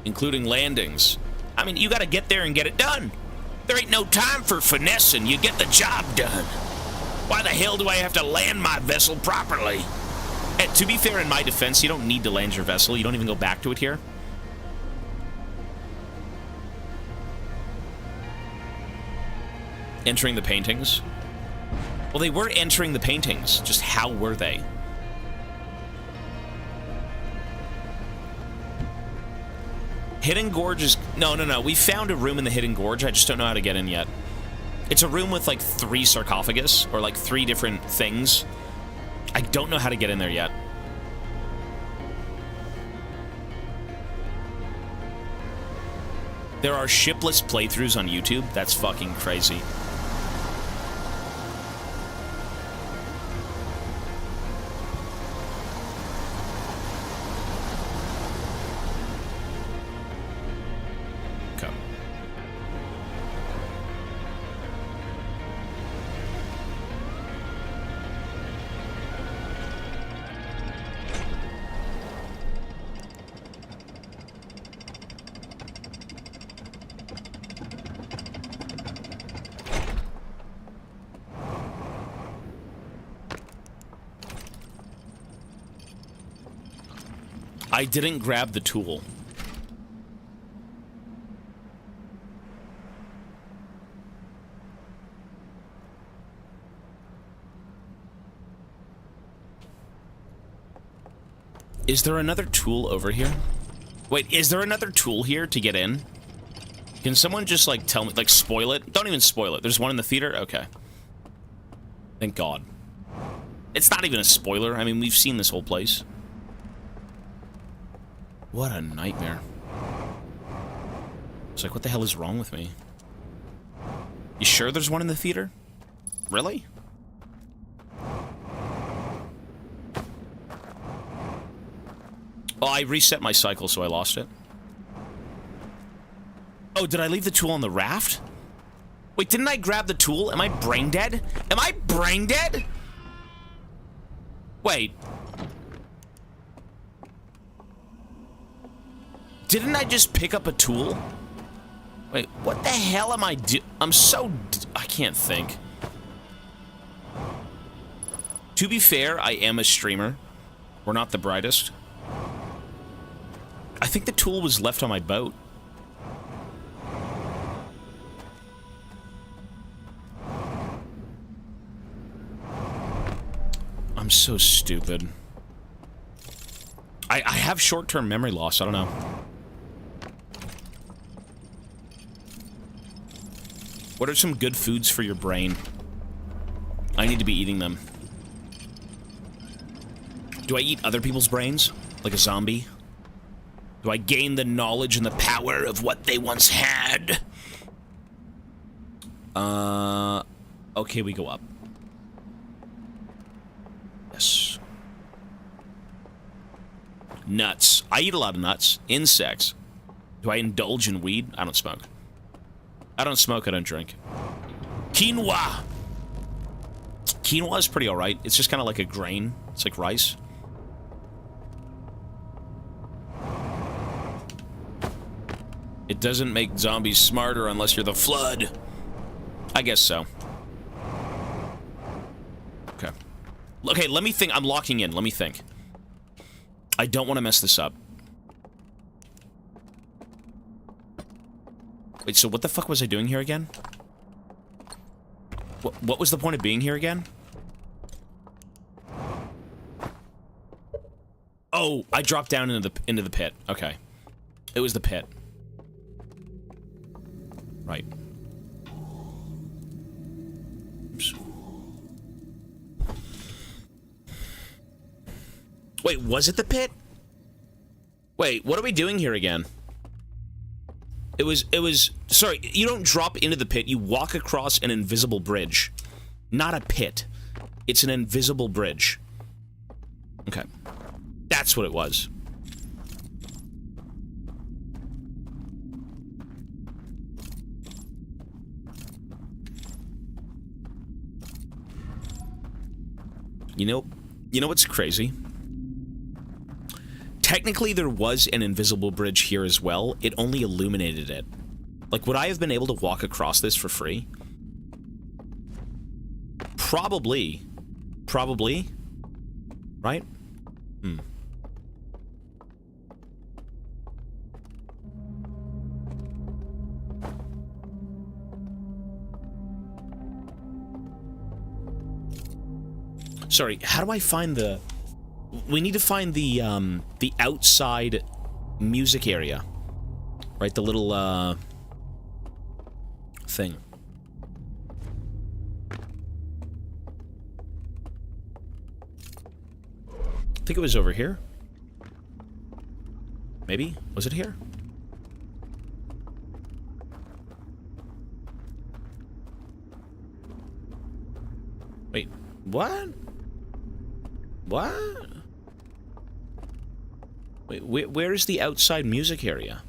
Including landings. I mean, you gotta get there and get it done. There ain't no time for finessing. You get the job done. Why the hell do I have to land my vessel properly? And to be fair, in my defense, you don't need to land your vessel. You don't even go back to it here. Entering the paintings. Well, they were entering the paintings. Just how were they? Hidden Gorge is... No. We found a room in the Hidden Gorge. I just don't know how to get in yet. It's a room with, like, 3 sarcophagus, or, like, 3 different things. I don't know how to get in there yet. There are shipless playthroughs on YouTube. That's fucking crazy. I didn't grab the tool. Is there another tool over here? Wait, is there another tool here to get in? Can someone just, like, tell me, like, spoil it? Don't even spoil it. There's one in the theater? Okay. Thank God. It's not even a spoiler. I mean, we've seen this whole place. What a nightmare. It's like, what the hell is wrong with me? You sure there's one in the theater? Really? Oh, I reset my cycle, so I lost it. Oh, did I leave the tool on the raft? Wait, didn't I grab the tool? Am I brain dead? Am I brain dead? Wait. Didn't I just pick up a tool? Wait, what the hell am I I'm so... I can't think. To be fair, I am a streamer. We're not the brightest. I think the tool was left on my boat. I'm so stupid. I have short-term memory loss. I don't know. What are some good foods for your brain? I need to be eating them. Do I eat other people's brains? Like a zombie? Do I gain the knowledge and the power of what they once had? Okay, we go up. Nuts. I eat a lot of nuts. Insects. Do I indulge in weed? I don't smoke. I don't smoke, I don't drink. Quinoa! Quinoa is pretty alright. It's just kind of like a grain. It's like rice. It doesn't make zombies smarter unless you're the Flood. I guess so. Okay. Okay, let me think. I'm locking in. Let me think. I don't want to mess this up. Wait, so what the fuck was I doing here again? What was the point of being here again? Oh, I dropped down into the pit. Okay. It was the pit. Right. Oops. Wait, was it the pit? Wait, what are we doing here again? It was, sorry, you don't drop into the pit, you walk across an invisible bridge. Not a pit. It's an invisible bridge. Okay. That's what it was. You know what's crazy? Technically, there was an invisible bridge here as well. It only illuminated it. Like, would I have been able to walk across this for free? Probably. Probably. Right? Hmm. Sorry, how do I find the... We need to find the outside music area. Right, the little, thing. I think it was over here. Maybe? Was it here? Wait, what? What? Wait, where is the outside music area?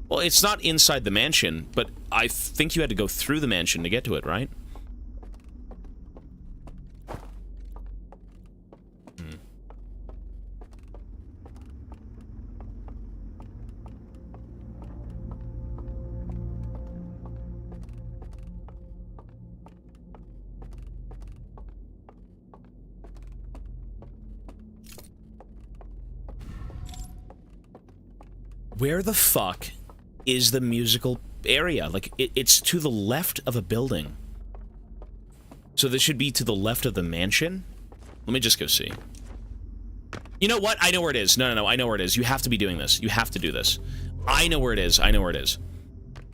Well, it's not inside the mansion, but I think you had to go through the mansion to get to it, right? Where the fuck is the musical area? Like, it's to the left of a building. So this should be to the left of the mansion? Let me just go see. You know what? I know where it is. No, I know where it is. You have to be doing this. You have to do this. I know where it is. I know where it is.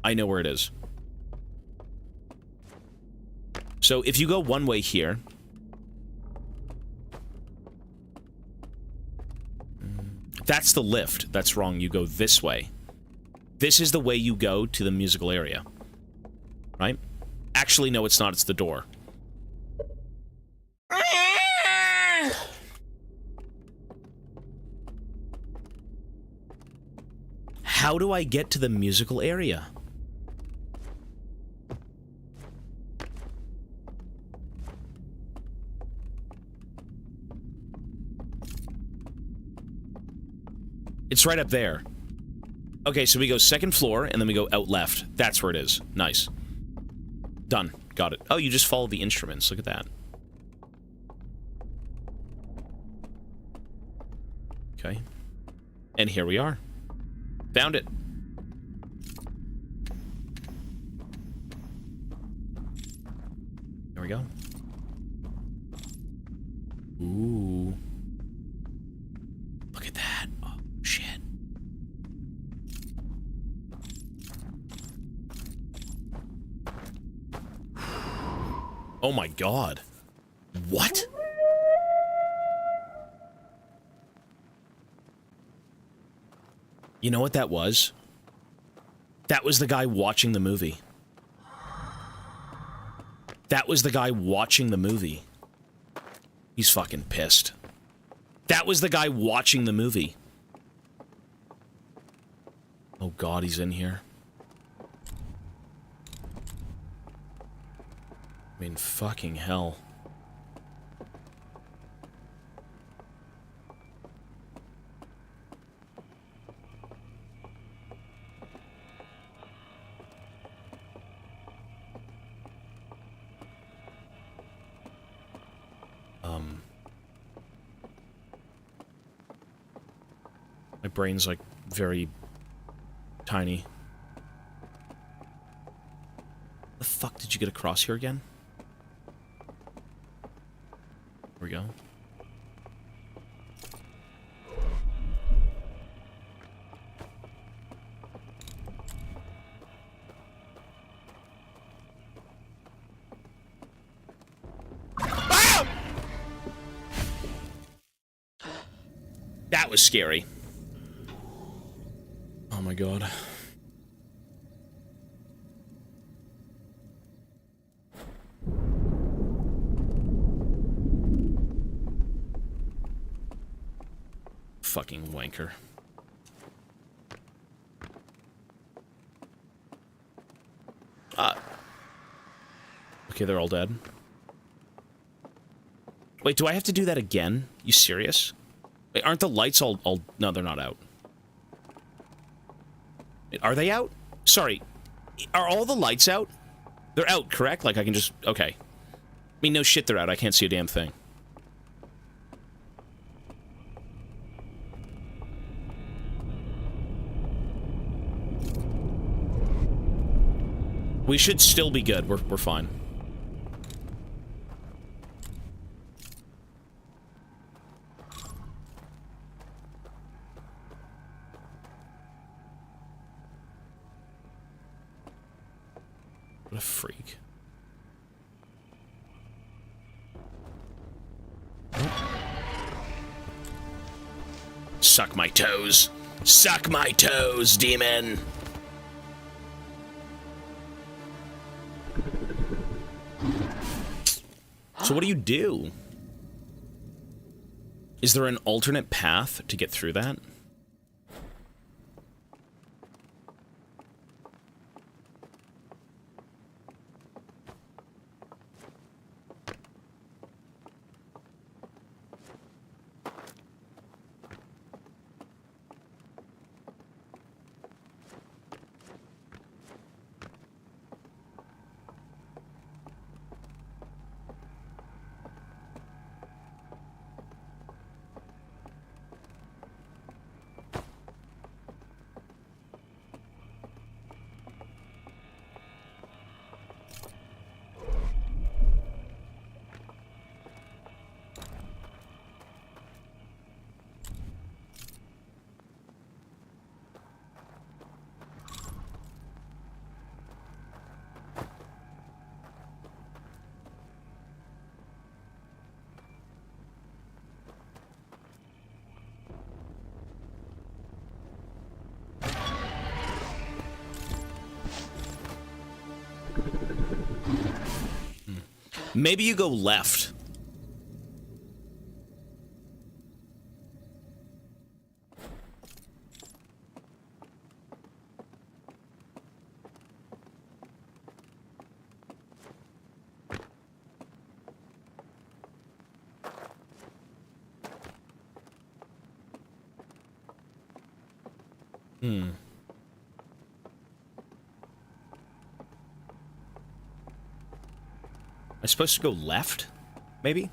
I know where it is. So if you go one way here... That's the lift. That's wrong. You go this way. This is the way you go to the musical area. Right? Actually, no, it's not. It's the door. How do I get to the musical area? It's right up there. Okay, so we go second floor, and then we go out left. That's where it is. Nice. Done. Got it. Oh, you just follow the instruments. Look at that. Okay. And here we are. Found it. There we go. Ooh. Look at that. Oh, shit. Oh my god. What? You know what that was? That was the guy watching the movie. That was the guy watching the movie. He's fucking pissed. That was the guy watching the movie. Oh god, he's in here. I mean, fucking hell. My brain's, like, very tiny. The fuck did you get across here again? Here we go. Ah! That was scary. Oh my god. Fucking wanker. Okay, they're all dead. Wait, do I have to do that again? You serious? Wait, aren't the lights all... No, they're not out. Wait, are they out? Sorry. Are all the lights out? They're out, correct? Like, I can just... Okay. I mean, no shit, they're out. I can't see a damn thing. We should still be good. We're fine. What a freak. Suck my toes. Suck my toes, demon. So what do you do? Is there an alternate path to get through that? Maybe you go left. Am I supposed to go left? Maybe?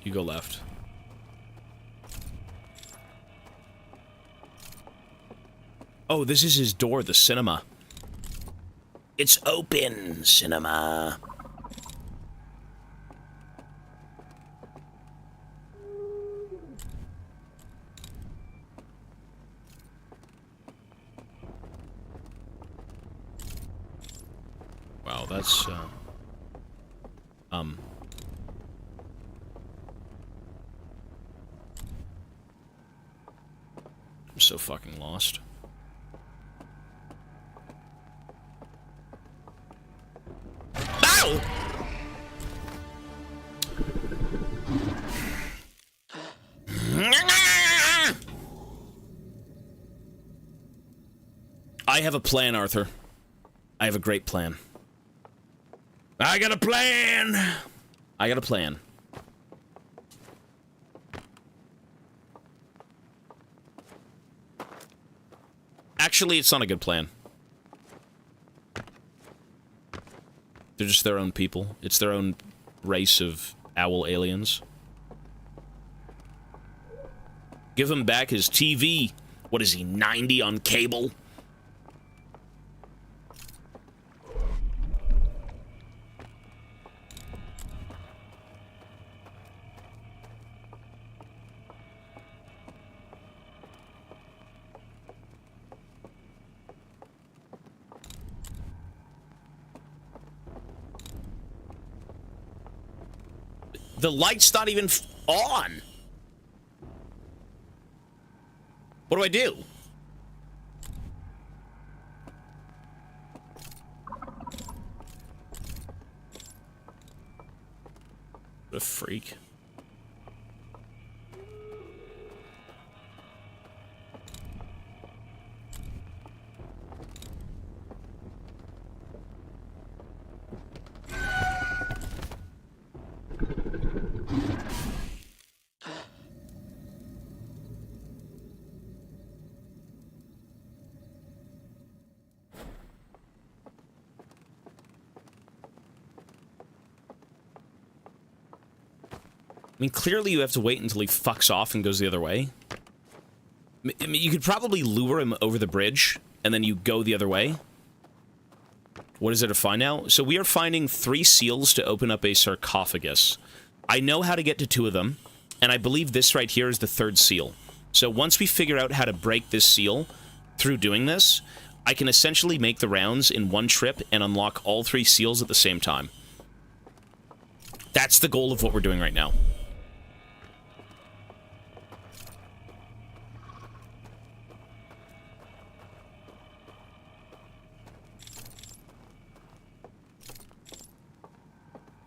You go left. Oh, this is his door, the cinema. It's open, cinema. Wow, that's, so fucking lost. Ow! I have a plan, Arthur. I have a great plan. I got a plan! I got a plan. Actually, it's not a good plan. They're just their own people. It's their own race of owl aliens. Give him back his TV. What is he, 90 on cable? The light's not even on. What do I do? What a freak. I mean, clearly you have to wait until he fucks off and goes the other way. I mean, you could probably lure him over the bridge, and then you go the other way. What is there to find now? So we are finding 3 seals to open up a sarcophagus. I know how to get to 2 of them, and I believe this right here is the 3rd seal. So once we figure out how to break this seal through doing this, I can essentially make the rounds in one trip and unlock all 3 seals at the same time. That's the goal of what we're doing right now.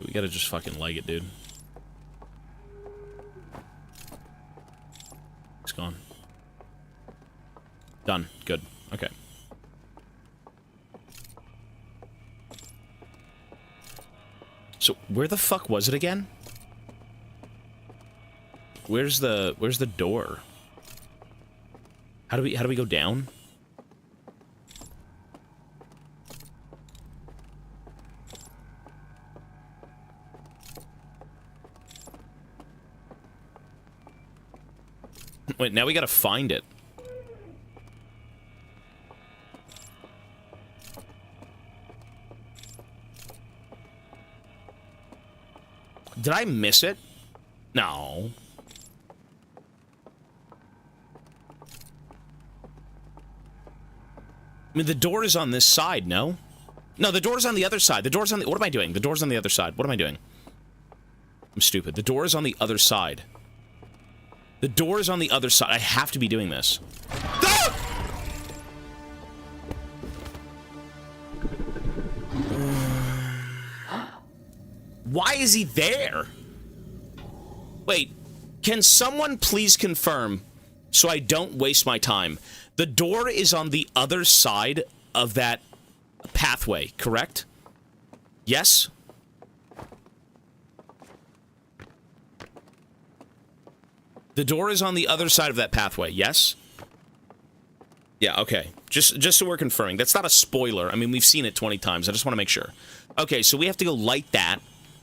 We gotta just fucking leg it, dude. It's gone. Done. Good. Okay. So, where the fuck was it again? Where's the door? How do we go down? Wait, now we gotta find it. Did I miss it? No. I mean, the door is on this side, no? No, the door's on the other side. The door's on the... What am I doing? The door's on the other side. What am I doing? I'm stupid. The door is on the other side. The door is on the other side. I have to be doing this. Ah! Why is he there? Wait, can someone please confirm so I don't waste my time? The door is on the other side of that pathway, correct? Yes? The door is on the other side of that pathway, yes? Yeah, okay. Just so we're confirming. That's not a spoiler. I mean, we've seen it 20 times. I just want to make sure. Okay, so we have to go light that.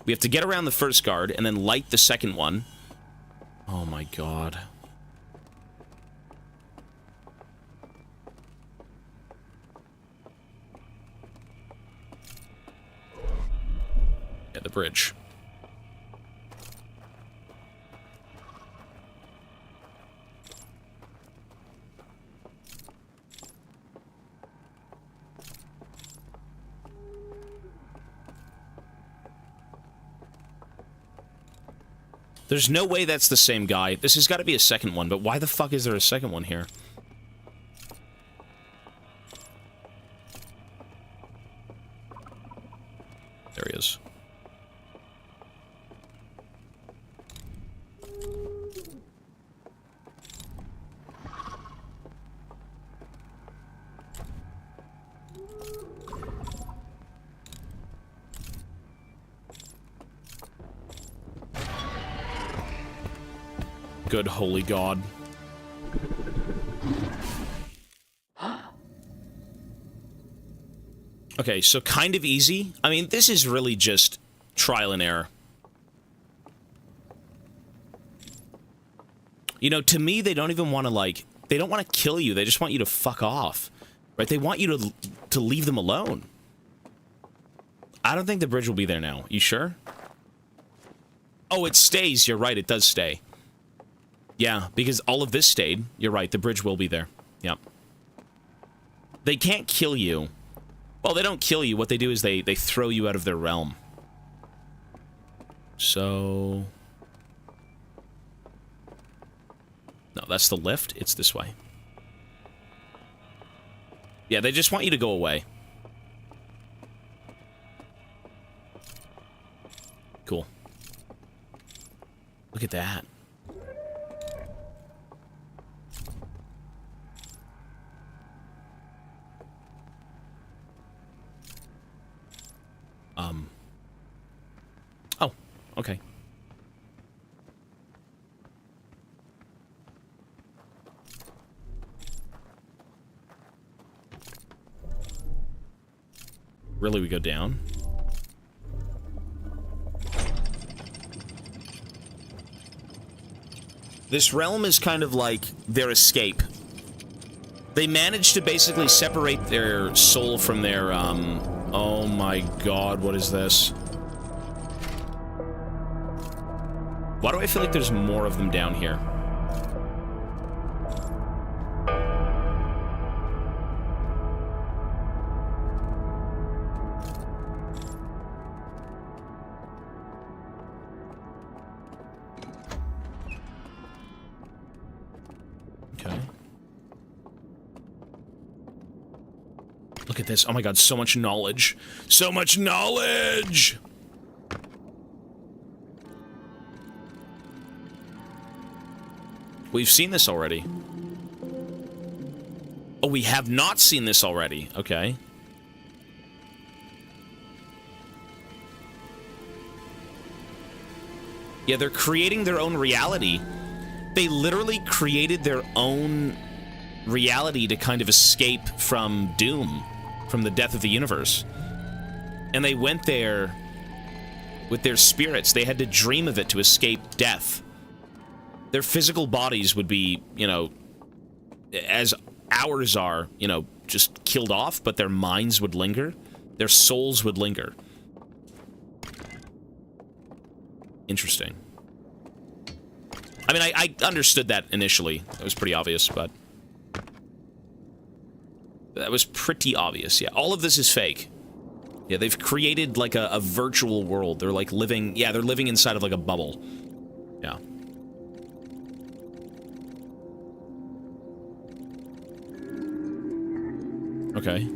We have to get around the first guard and then light the second one. Oh my god. At the bridge. There's no way that's the same guy. This has got to be a second one, but why the fuck is there a second one here? There he is. Good holy God. Okay, so kind of easy. I mean, this is really just trial and error. You know, to me, they don't even want to, like, they don't want to kill you. They just want you to fuck off. Right? They want you to leave them alone. I don't think the bridge will be there now. You sure? Oh, it stays. You're right. It does stay. Yeah, because all of this stayed. You're right. The bridge will be there. Yep. They can't kill you. Well, they don't kill you. What they do is they throw you out of their realm. So... No, that's the lift. It's this way. Yeah, they just want you to go away. Cool. Look at that. Oh, okay. Really, we go down? This realm is kind of like their escape. They managed to basically separate their soul from their, oh my god, what is this? Why do I feel like there's more of them down here? Okay. Look at this. Oh my god, so much knowledge. So much knowledge! We've seen this already. Oh, we have not seen this already. Okay. Yeah, they're creating their own reality. They literally created their own reality to kind of escape from doom, from the death of the universe. And they went there with their spirits. They had to dream of it to escape death. Their physical bodies would be, you know, as ours are, you know, just killed off, but their minds would linger. Their souls would linger. Interesting. I mean, I understood that initially. It was pretty obvious, but... That was pretty obvious, yeah. All of this is fake. Yeah, they've created, like, a virtual world. They're, like, living... Yeah, they're living inside of, like, a bubble. Yeah. Okay.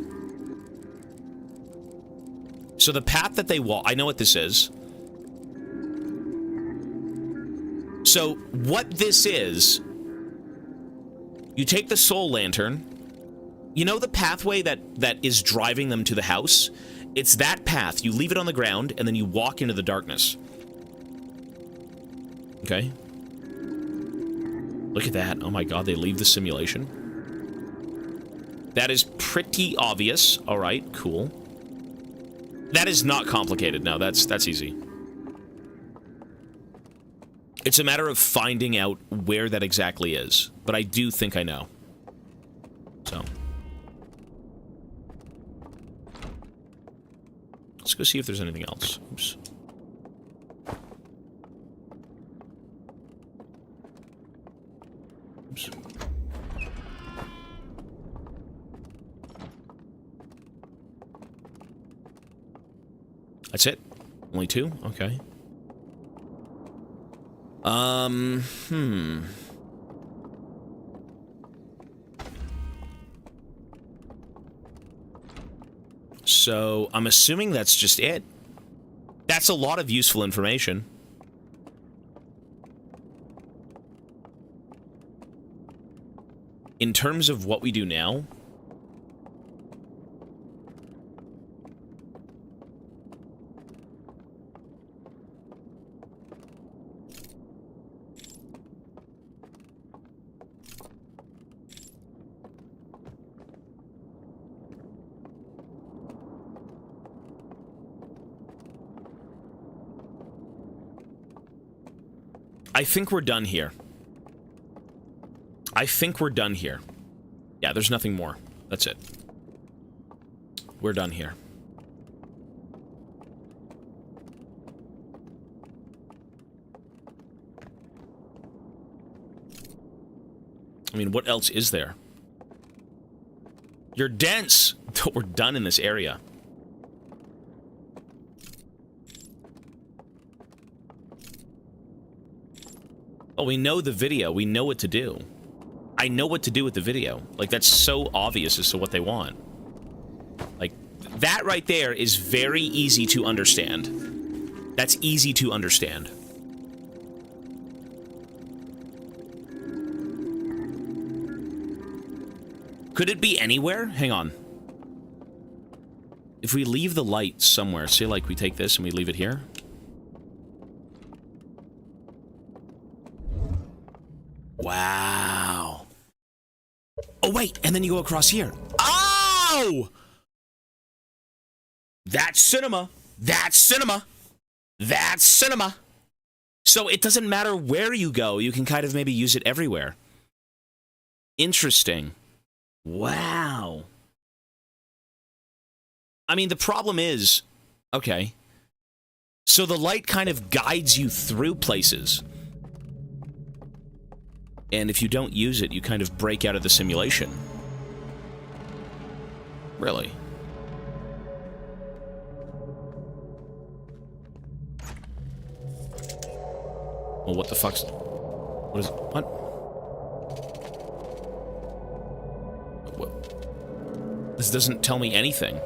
So the path that they walk... I know what this is. So, what this is... You take the soul lantern... You know the pathway that is driving them to the house? It's that path. You leave it on the ground, and then you walk into the darkness. Okay. Look at that. Oh my god, they leave the simulation. That is pretty obvious. Alright, cool. That is not complicated. No, that's easy. It's a matter of finding out where that exactly is. But I do think I know. So... Let's go see if there's anything else. Oops. Oops. That's it? Only two? Okay. So, I'm assuming that's just it. That's a lot of useful information. In terms of what we do now... I think we're done here. I think we're done here. Yeah, there's nothing more. That's it. We're done here. I mean, what else is there? You're dense! We're done in this area. Oh, we know the video. We know what to do. I know what to do with the video. Like, that's so obvious as to what they want. Like, that right there is very easy to understand. That's easy to understand. Could it be anywhere? Hang on. If we leave the light somewhere, say like we take this and we leave it here. Wow. Oh, wait, and then you go across here. Oh! That's cinema. That's cinema. That's cinema. So it doesn't matter where you go. You can kind of maybe use it everywhere. Interesting. Wow. I mean, the problem is... Okay. So the light kind of guides you through places. And if you don't use it, you kind of break out of the simulation. Really? Well, what the fuck's... What is... What? What? This doesn't tell me anything.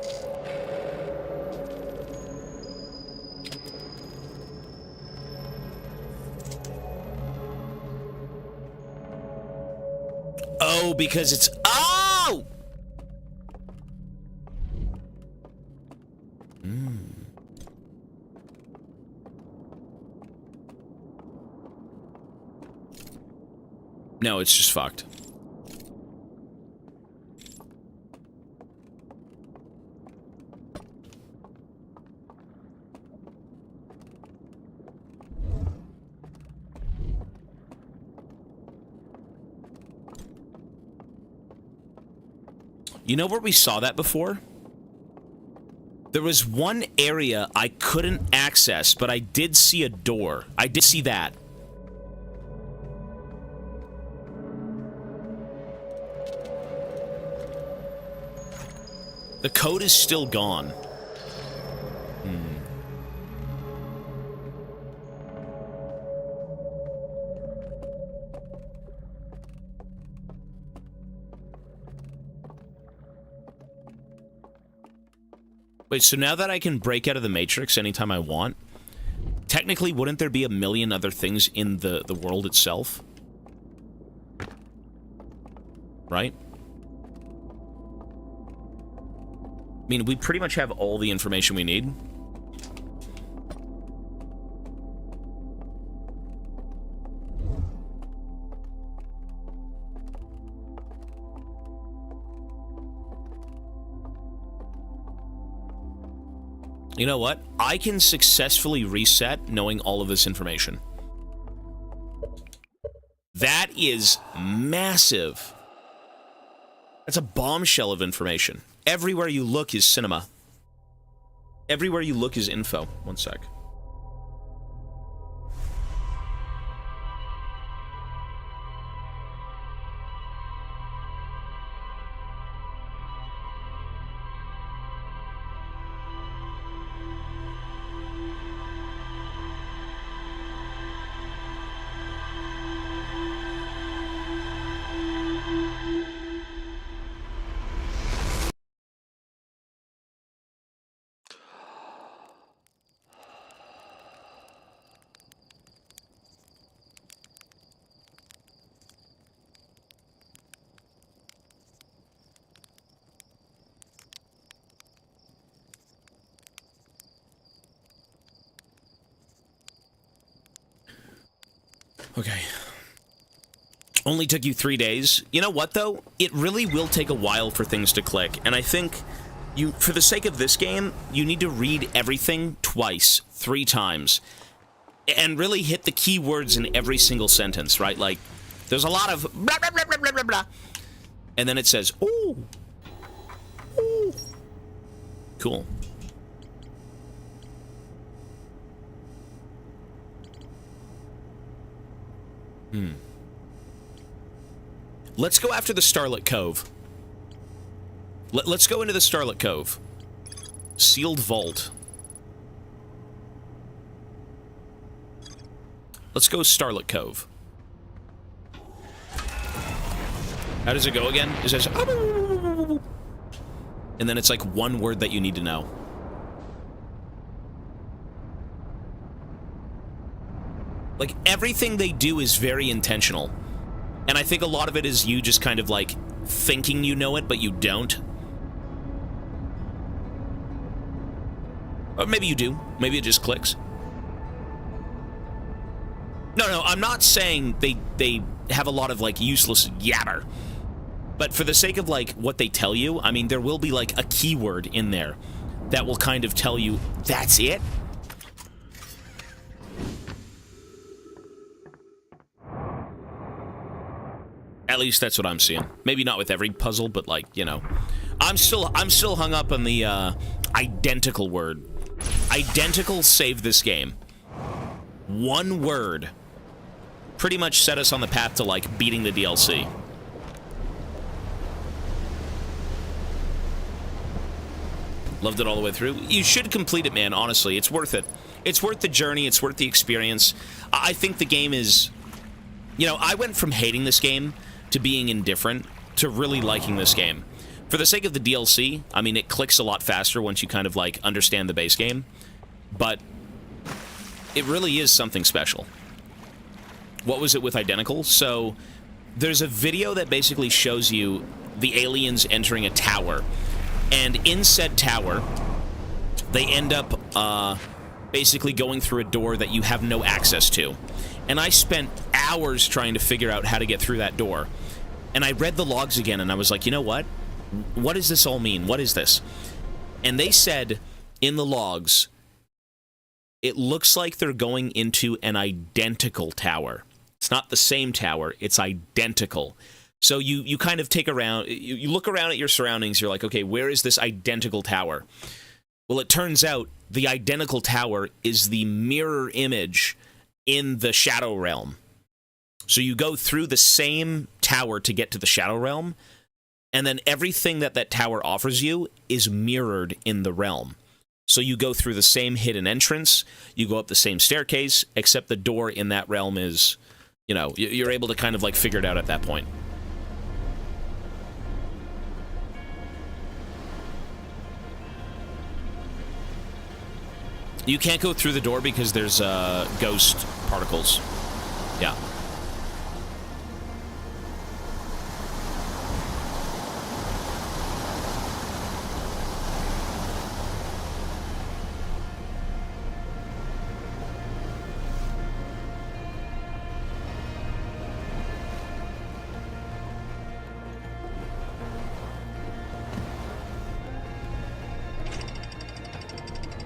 Oh, because it's... Oh! No, it's just fucked. You know where we saw that before? There was one area I couldn't access, but I did see a door. I did see that. The code is still gone. Wait, so now that I can break out of the Matrix anytime I want, technically, wouldn't there be a million other things in the world itself? Right? I mean, we pretty much have all the information we need. You know what? I can successfully reset knowing all of this information. That is massive. That's a bombshell of information. Everywhere you look is cinema. Everywhere you look is info. One sec. Okay. Only took you 3 days. You know what, though? It really will take a while for things to click, and I think you, for the sake of this game, you need to read everything twice, 3 times, and really hit the key words in every single sentence, right? Like, there's a lot of blah, blah, blah, blah, blah, blah, blah, and then it says, ooh, ooh. Cool. Let's go after the Starlit Cove. Let's go into the Starlit Cove. Sealed vault. Let's go Starlit Cove. How does it go again? It says... And then it's like one word that you need to know. Like, everything they do is very intentional. And I think a lot of it is you just kind of, like, thinking you know it, but you don't. Or maybe you do. Maybe it just clicks. No, I'm not saying they have a lot of, like, useless yabber. But for the sake of, like, what they tell you, I mean, there will be, like, a keyword in there that will kind of tell you, that's it? At least that's what I'm seeing. Maybe not with every puzzle, but, like, you know. I'm still hung up on the, identical word. Identical saved this game. One word pretty much set us on the path to, like, beating the DLC. Loved it all the way through. You should complete it, man, honestly. It's worth it. It's worth the journey. It's worth the experience. I think the game is... You know, I went from hating this game to being indifferent to really liking this game. For the sake of the DLC, I mean, it clicks a lot faster once you kind of, like, understand the base game. But it really is something special. What was it with Identical? So, there's a video that basically shows you the aliens entering a tower. And in said tower, they end up basically going through a door that you have no access to. And I spent hours trying to figure out how to get through that door. And I read the logs again, and I was like, you know what? What does this all mean? What is this? And they said in the logs, it looks like they're going into an identical tower. It's not the same tower, it's identical. So you kind of take around, you look around at your surroundings, you're like, okay, where is this identical tower? Well, it turns out the identical tower is the mirror image in the Shadow Realm. So you go through the same tower to get to the Shadow Realm, and then everything that that tower offers you is mirrored in the realm. So you go through the same hidden entrance, you go up the same staircase, except the door in that realm is, you know, you're able to kind of like figure it out at that point. You can't go through the door because there's ghost particles. Yeah.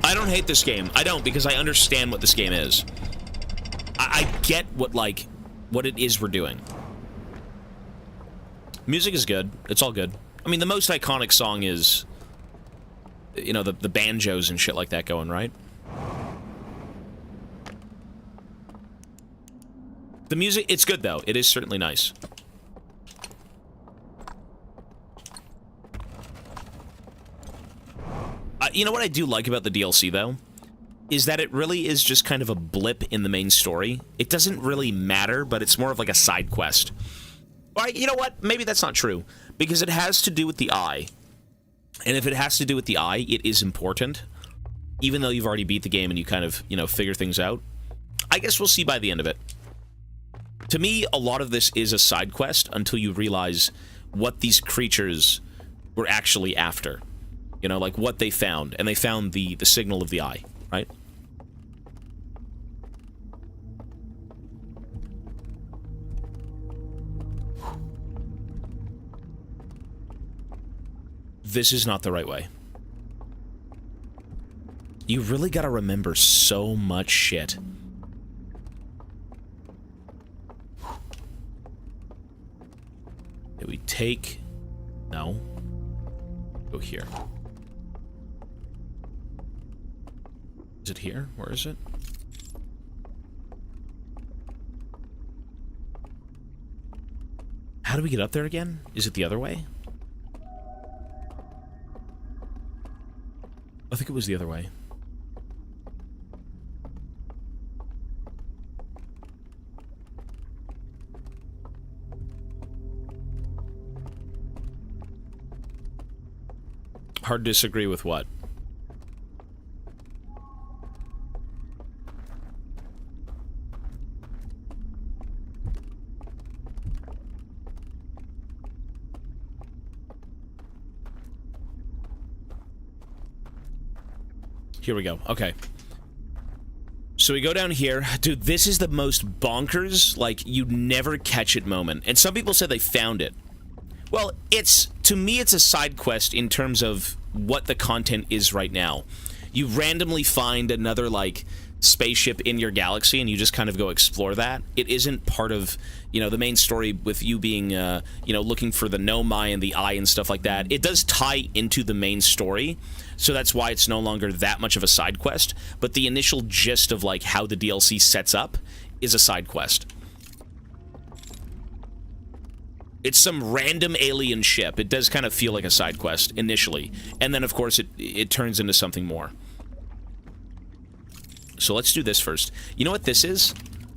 I don't hate this game. I don't, because I understand what this game is. I get what, like, what it is we're doing. Music is good. It's all good. I mean, the most iconic song is, you know, the banjos and shit like that going, right? The music, it's good, though. It is certainly nice. You know what I do like about the DLC, though? Is that it really is just kind of a blip in the main story. It doesn't really matter, but it's more of like a side quest. Or, you know what? Maybe that's not true. Because it has to do with the eye. And if it has to do with the eye, it is important. Even though you've already beat the game and you kind of, you know, figure things out. I guess we'll see by the end of it. To me, a lot of this is a side quest until you realize what these creatures were actually after. You know, like what they found. And they found the signal of the eye, right? This is not the right way. You really gotta remember so much shit. Okay, we take... No. Go here. Is it here? Where is it? How do we get up there again? Is it the other way? I think it was the other way. Hard to disagree with what? Here we go. Okay. So we go down here. Dude, this is the most bonkers, like, you never catch it moment. And some people said they found it. Well, to me, it's a side quest in terms of what the content is right now. You randomly find another, like, spaceship in your galaxy, and you just kind of go explore that. It isn't part of, you know, the main story with you being, you know, looking for the Nomai and the Eye and stuff like that. It does tie into the main story, so that's why it's no longer that much of a side quest, but the initial gist of, like, how the DLC sets up is a side quest. It's some random alien ship. It does kind of feel like a side quest initially, and then, of course, it turns into something more. So let's do this first. You know what this is?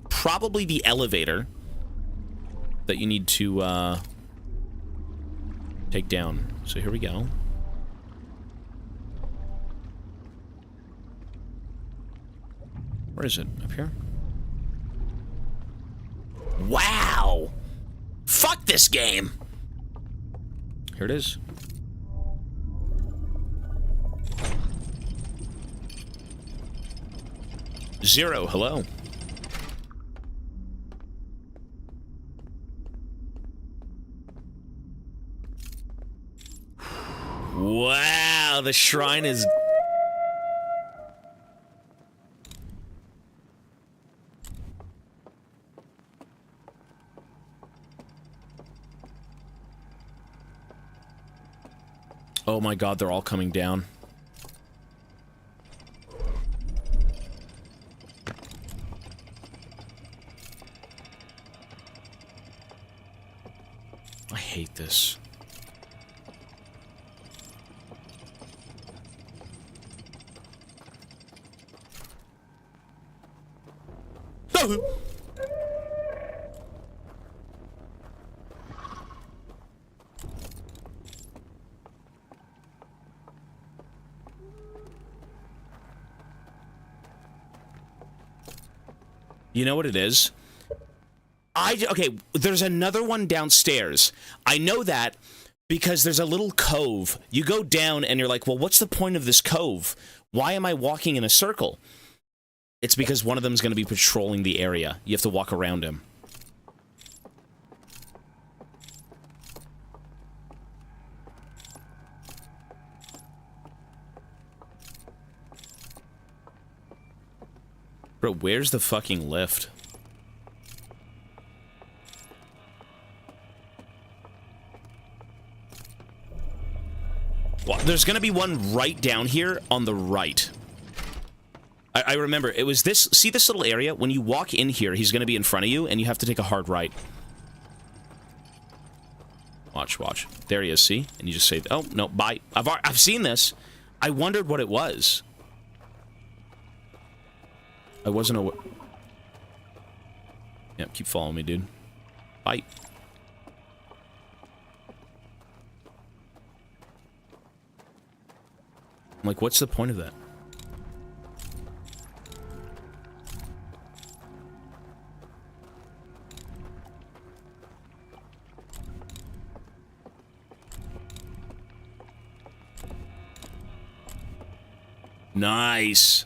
Probably the elevator that you need to take down. So here we go. Where is it? Up here? Wow! Fuck this game! Here it is. Zero, hello. Wow, the shrine is... Oh my god, they're all coming down. I hate this. Oh! You know what it is? Okay, there's another one downstairs. I know that because there's a little cove. You go down and you're like, well, what's the point of this cove? Why am I walking in a circle? It's because one of them is going to be patrolling the area. You have to walk around him. Bro, where's the fucking lift? Well, there's gonna be one right down here on the right. I remember, it was this... See this little area? When you walk in here, he's gonna be in front of you, and you have to take a hard right. Watch, watch. There he is, see? And you just say, oh, no, bye. I've seen this. I wondered what it was. I wasn't aware. Yep, keep following me, dude. Bye. I'm like, what's the point of that? Nice.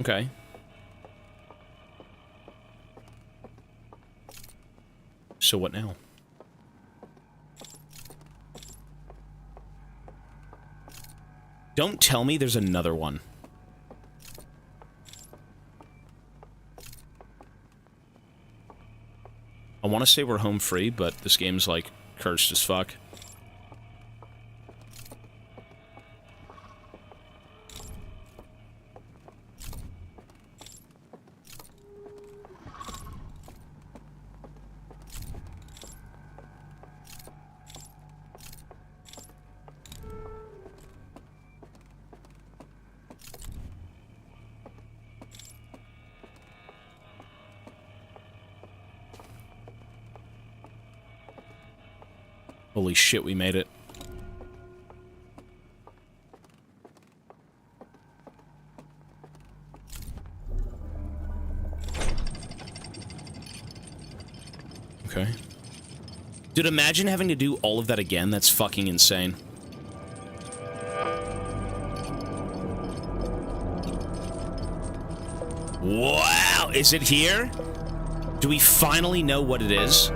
Okay. So what now? Don't tell me there's another one. I want to say we're home free, but this game's, like, cursed as fuck. Holy shit, we made it. Okay. Dude, imagine having to do all of that again. That's fucking insane. Wow, is it here? Do we finally know what it is?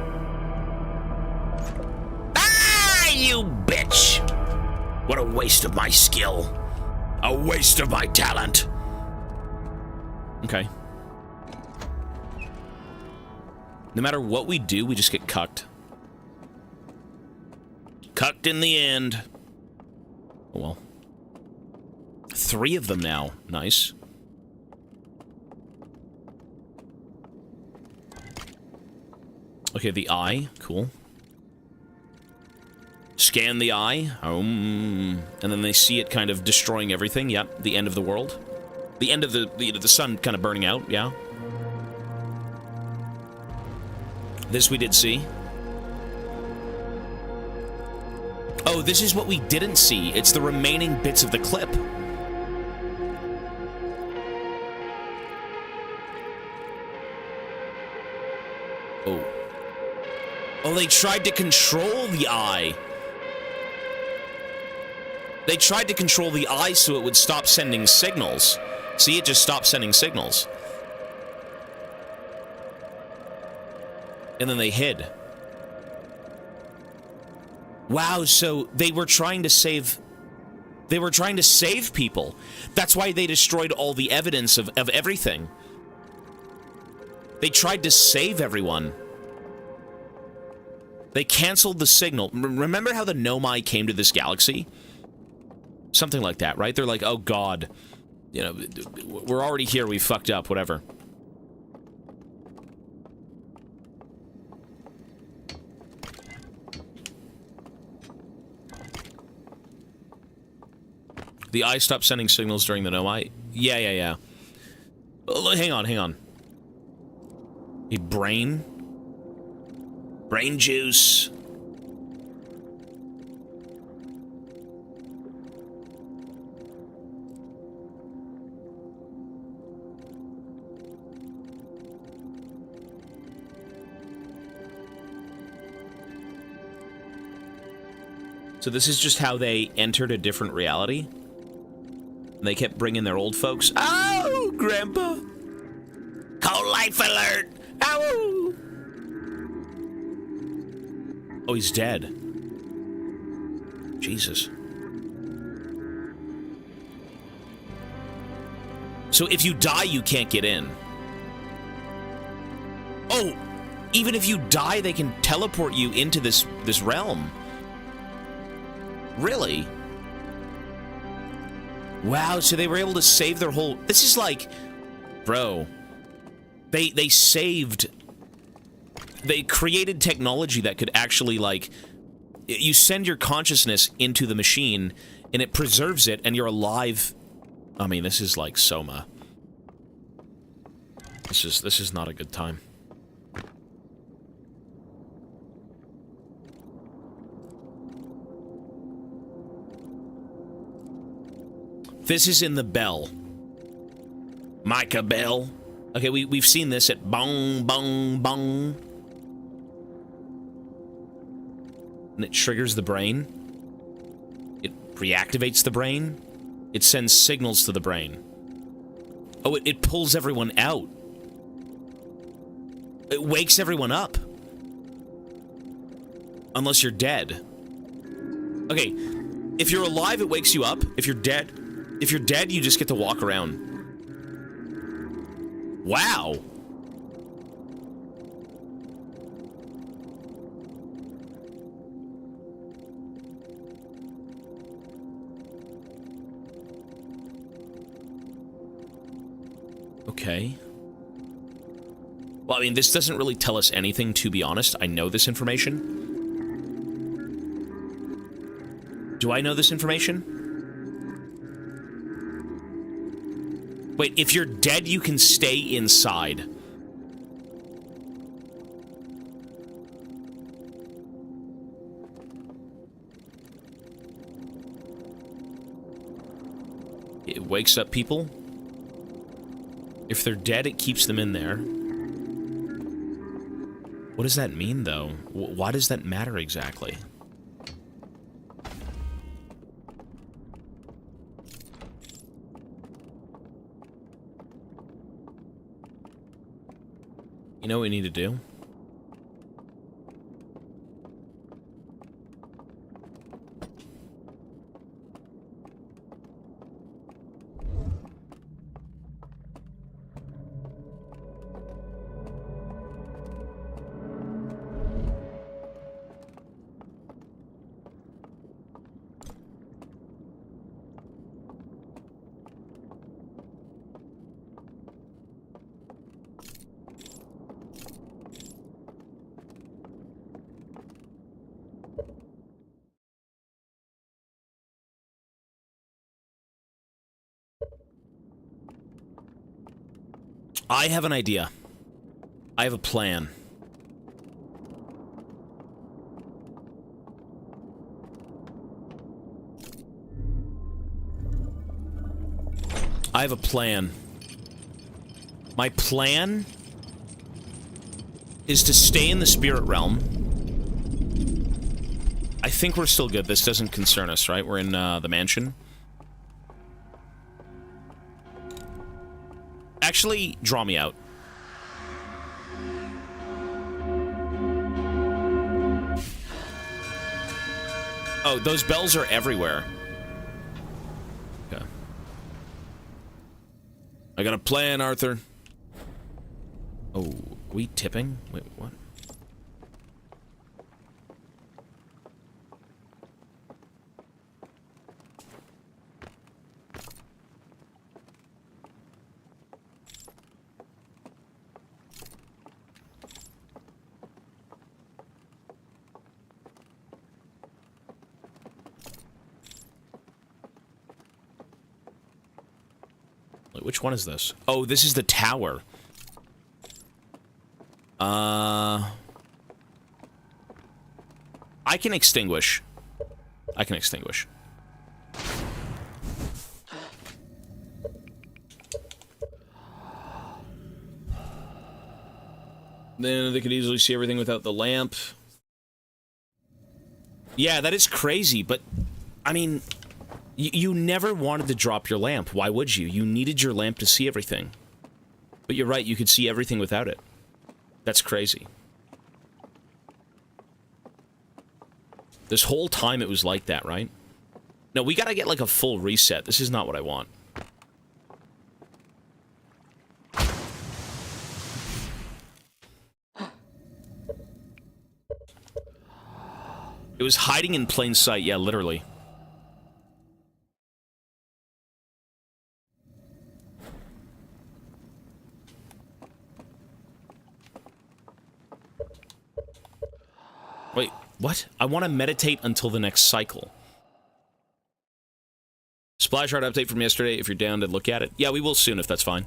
You bitch! What a waste of my skill. A waste of my talent. Okay. No matter what we do, we just get cucked. Cucked in the end. Oh well. 3 of them now. Nice. Okay, the eye. Cool. Scan the eye. And then they see it kind of destroying everything. Yep, the end of the world. The end of the sun kind of burning out, yeah. This we did see. Oh, this is what we didn't see. It's the remaining bits of the clip. Oh. Oh, they tried to control the eye. They tried to control the eye so it would stop sending signals. See, it just stopped sending signals. And then they hid. Wow, so they were trying to save... They were trying to save people. That's why they destroyed all the evidence of everything. They tried to save everyone. They canceled the signal. Remember how the Nomai came to this galaxy? Something like that, right? They're like, oh god, you know, we're already here, we fucked up, whatever. The eye stopped sending signals during the Nomai? Yeah. Oh, hang on. A brain? Brain juice. So this is just how they entered a different reality? And they kept bringing their old folks. Oh, Grandpa! Call life alert! Ow! Oh, he's dead. Jesus. So if you die, you can't get in. Oh! Even if you die, they can teleport you into this realm. Really? Wow, so they were able to save their whole... This is like... Bro. They saved... They created technology that could actually, like... You send your consciousness into the machine, and it preserves it, and you're alive. I mean, this is like Soma. This is not a good time. This is in the bell. Micah Bell. Okay, we've seen this at bong, bong, bong. And it triggers the brain. It reactivates the brain. It sends signals to the brain. Oh, it pulls everyone out. It wakes everyone up. Unless you're dead. Okay, If you're alive, it wakes you up. If you're dead, you just get to walk around. Wow. Okay. Well, I mean, this doesn't really tell us anything, to be honest. I know this information. Do I know this information? Wait, if you're dead, you can stay inside. It wakes up people. If they're dead, it keeps them in there. What does that mean, though? Why does that matter exactly? You know what we need to do? I have an idea. I have a plan. I have a plan. My plan is to stay in the spirit realm. I think we're still good. This doesn't concern us, right? We're in the mansion. Actually, draw me out. Oh, those bells are everywhere. Okay. I got a plan, Arthur. Oh, are we tipping? Wait, what? Which one is this? Oh, this is the tower. I can extinguish. I can extinguish. Then they could easily see everything without the lamp. Yeah, that is crazy, but I mean, you never wanted to drop your lamp. Why would you? You needed your lamp to see everything. But you're right, you could see everything without it. That's crazy. This whole time it was like that, right? No, we gotta get like a full reset. This is not what I want. It was hiding in plain sight, yeah, literally. Wait, what? I want to meditate until the next cycle. Splash art update from yesterday, if you're down to look at it. Yeah, we will soon, if that's fine.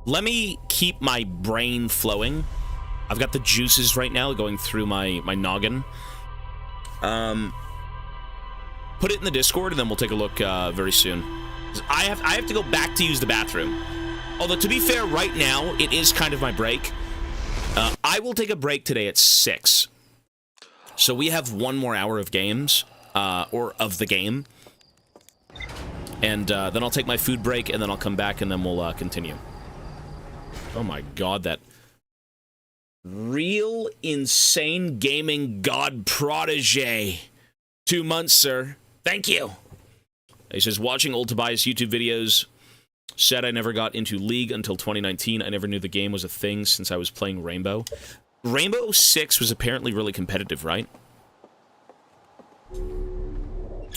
Let me keep my brain flowing. I've got the juices right now going through my noggin. Put it in the Discord, and then we'll take a look very soon. I have to go back to use the bathroom. Although, to be fair, right now, it is kind of my break. I will take a break today at 6. So we have 1 more hour of games, or of the game. And then I'll take my food break, and then I'll come back, and then we'll continue. Oh my god, that real insane gaming god protege. 2 months, sir. Thank you. He says, watching old Tobias YouTube videos, said I never got into League until 2019. I never knew the game was a thing since I was playing Rainbow. Rainbow Six was apparently really competitive, right?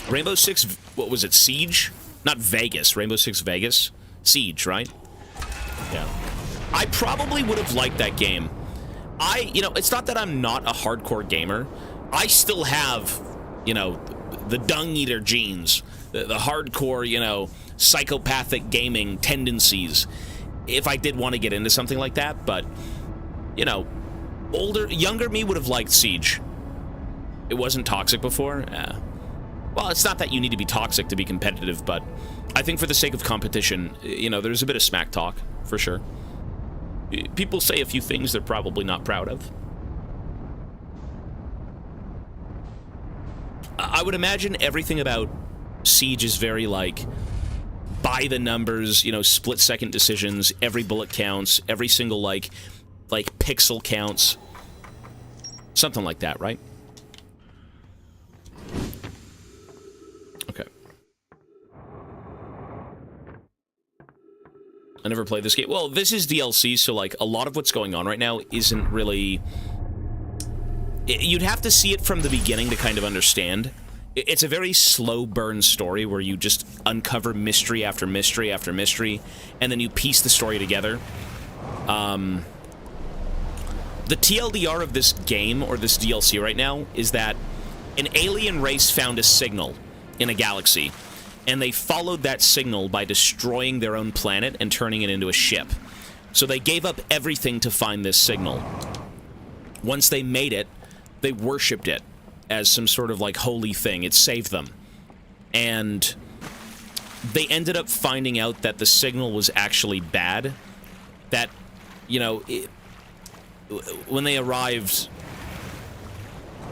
Rainbow Six, what was it, Siege? Not Vegas, Rainbow Six Vegas? Siege, right? Yeah. I probably would have liked that game. You know, it's not that I'm not a hardcore gamer. I still have, you know, the dung eater genes, the hardcore, you know, psychopathic gaming tendencies, if I did want to get into something like that, but, you know, younger me would have liked Siege. It wasn't toxic before. Well, it's not that you need to be toxic to be competitive, but I think for the sake of competition, you know, there's a bit of smack talk, for sure. People say a few things they're probably not proud of. I would imagine everything about Siege is very, like, by the numbers, you know, split-second decisions, every bullet counts, every single, like pixel counts. Something like that, right? Okay. I never played this game. Well, this is DLC, so, like, a lot of what's going on right now isn't really... You'd have to see it from the beginning to kind of understand. It's a very slow burn story where you just uncover mystery after mystery after mystery, and then you piece the story together. The TLDR of this game, or this DLC right now, is that an alien race found a signal in a galaxy, and they followed that signal by destroying their own planet and turning it into a ship. So they gave up everything to find this signal. Once they made it, they worshipped it as some sort of, like, holy thing. It saved them. And they ended up finding out that the signal was actually bad. That, you know, when they arrived,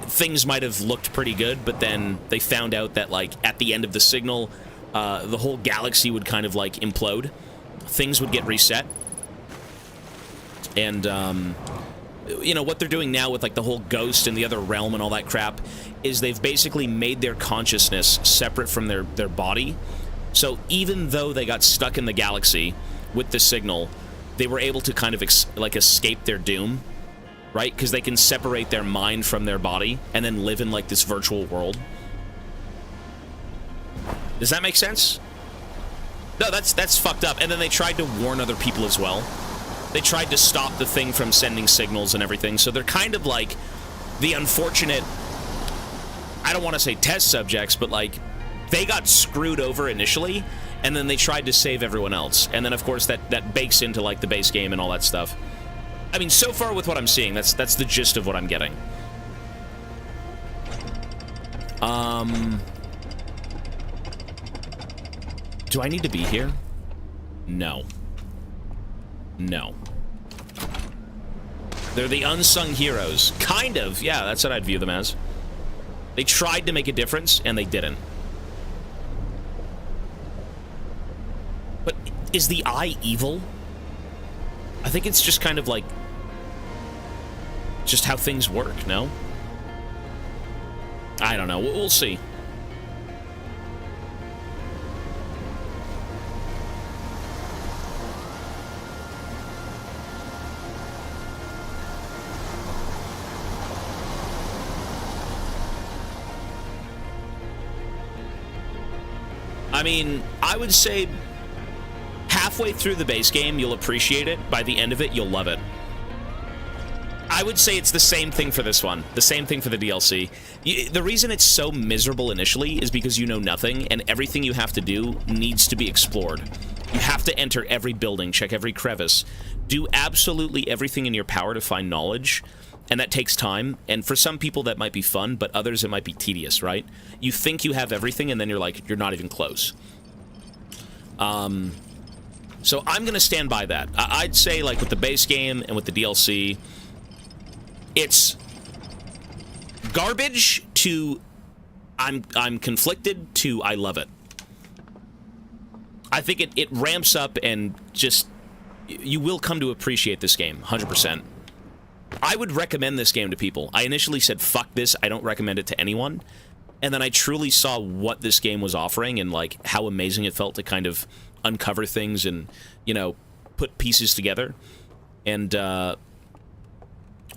things might have looked pretty good, but then they found out that, like, at the end of the signal, the whole galaxy would kind of, like, implode. Things would get reset. And, you know, what they're doing now with, like, the whole ghost and the other realm and all that crap is they've basically made their consciousness separate from their body. So even though they got stuck in the galaxy with the signal, they were able to kind of, like, escape their doom, right? Because they can separate their mind from their body and then live in, like, this virtual world. Does that make sense? No, that's fucked up. And then they tried to warn other people as well. They tried to stop the thing from sending signals and everything, so they're kind of like the unfortunate, I don't want to say test subjects, but, like, they got screwed over initially, and then they tried to save everyone else. And then, of course, that bakes into, like, the base game and all that stuff. I mean, so far with what I'm seeing, that's the gist of what I'm getting. Do I need to be here? No. No. They're the unsung heroes. Kind of. Yeah, that's what I'd view them as. They tried to make a difference, and they didn't. But is the eye evil? I think it's just kind of like... just how things work, no? I don't know. We'll see. I mean, I would say halfway through the base game, you'll appreciate it. By the end of it, you'll love it. I would say it's the same thing for this one. The same thing for the DLC. The reason it's so miserable initially is because you know nothing, and everything you have to do needs to be explored. You have to enter every building, check every crevice, do absolutely everything in your power to find knowledge, and that takes time. And for some people, that might be fun, but others, it might be tedious, right? You think you have everything, and then you're like, you're not even close. So I'm going to stand by that. I'd say, like, with the base game and with the DLC, it's garbage to I'm conflicted to I love it. I think it ramps up and just... you will come to appreciate this game, 100%. I would recommend this game to people. I initially said, fuck this, I don't recommend it to anyone. and then I truly saw what this game was offering and, like, how amazing it felt to kind of uncover things and, you know, put pieces together. And,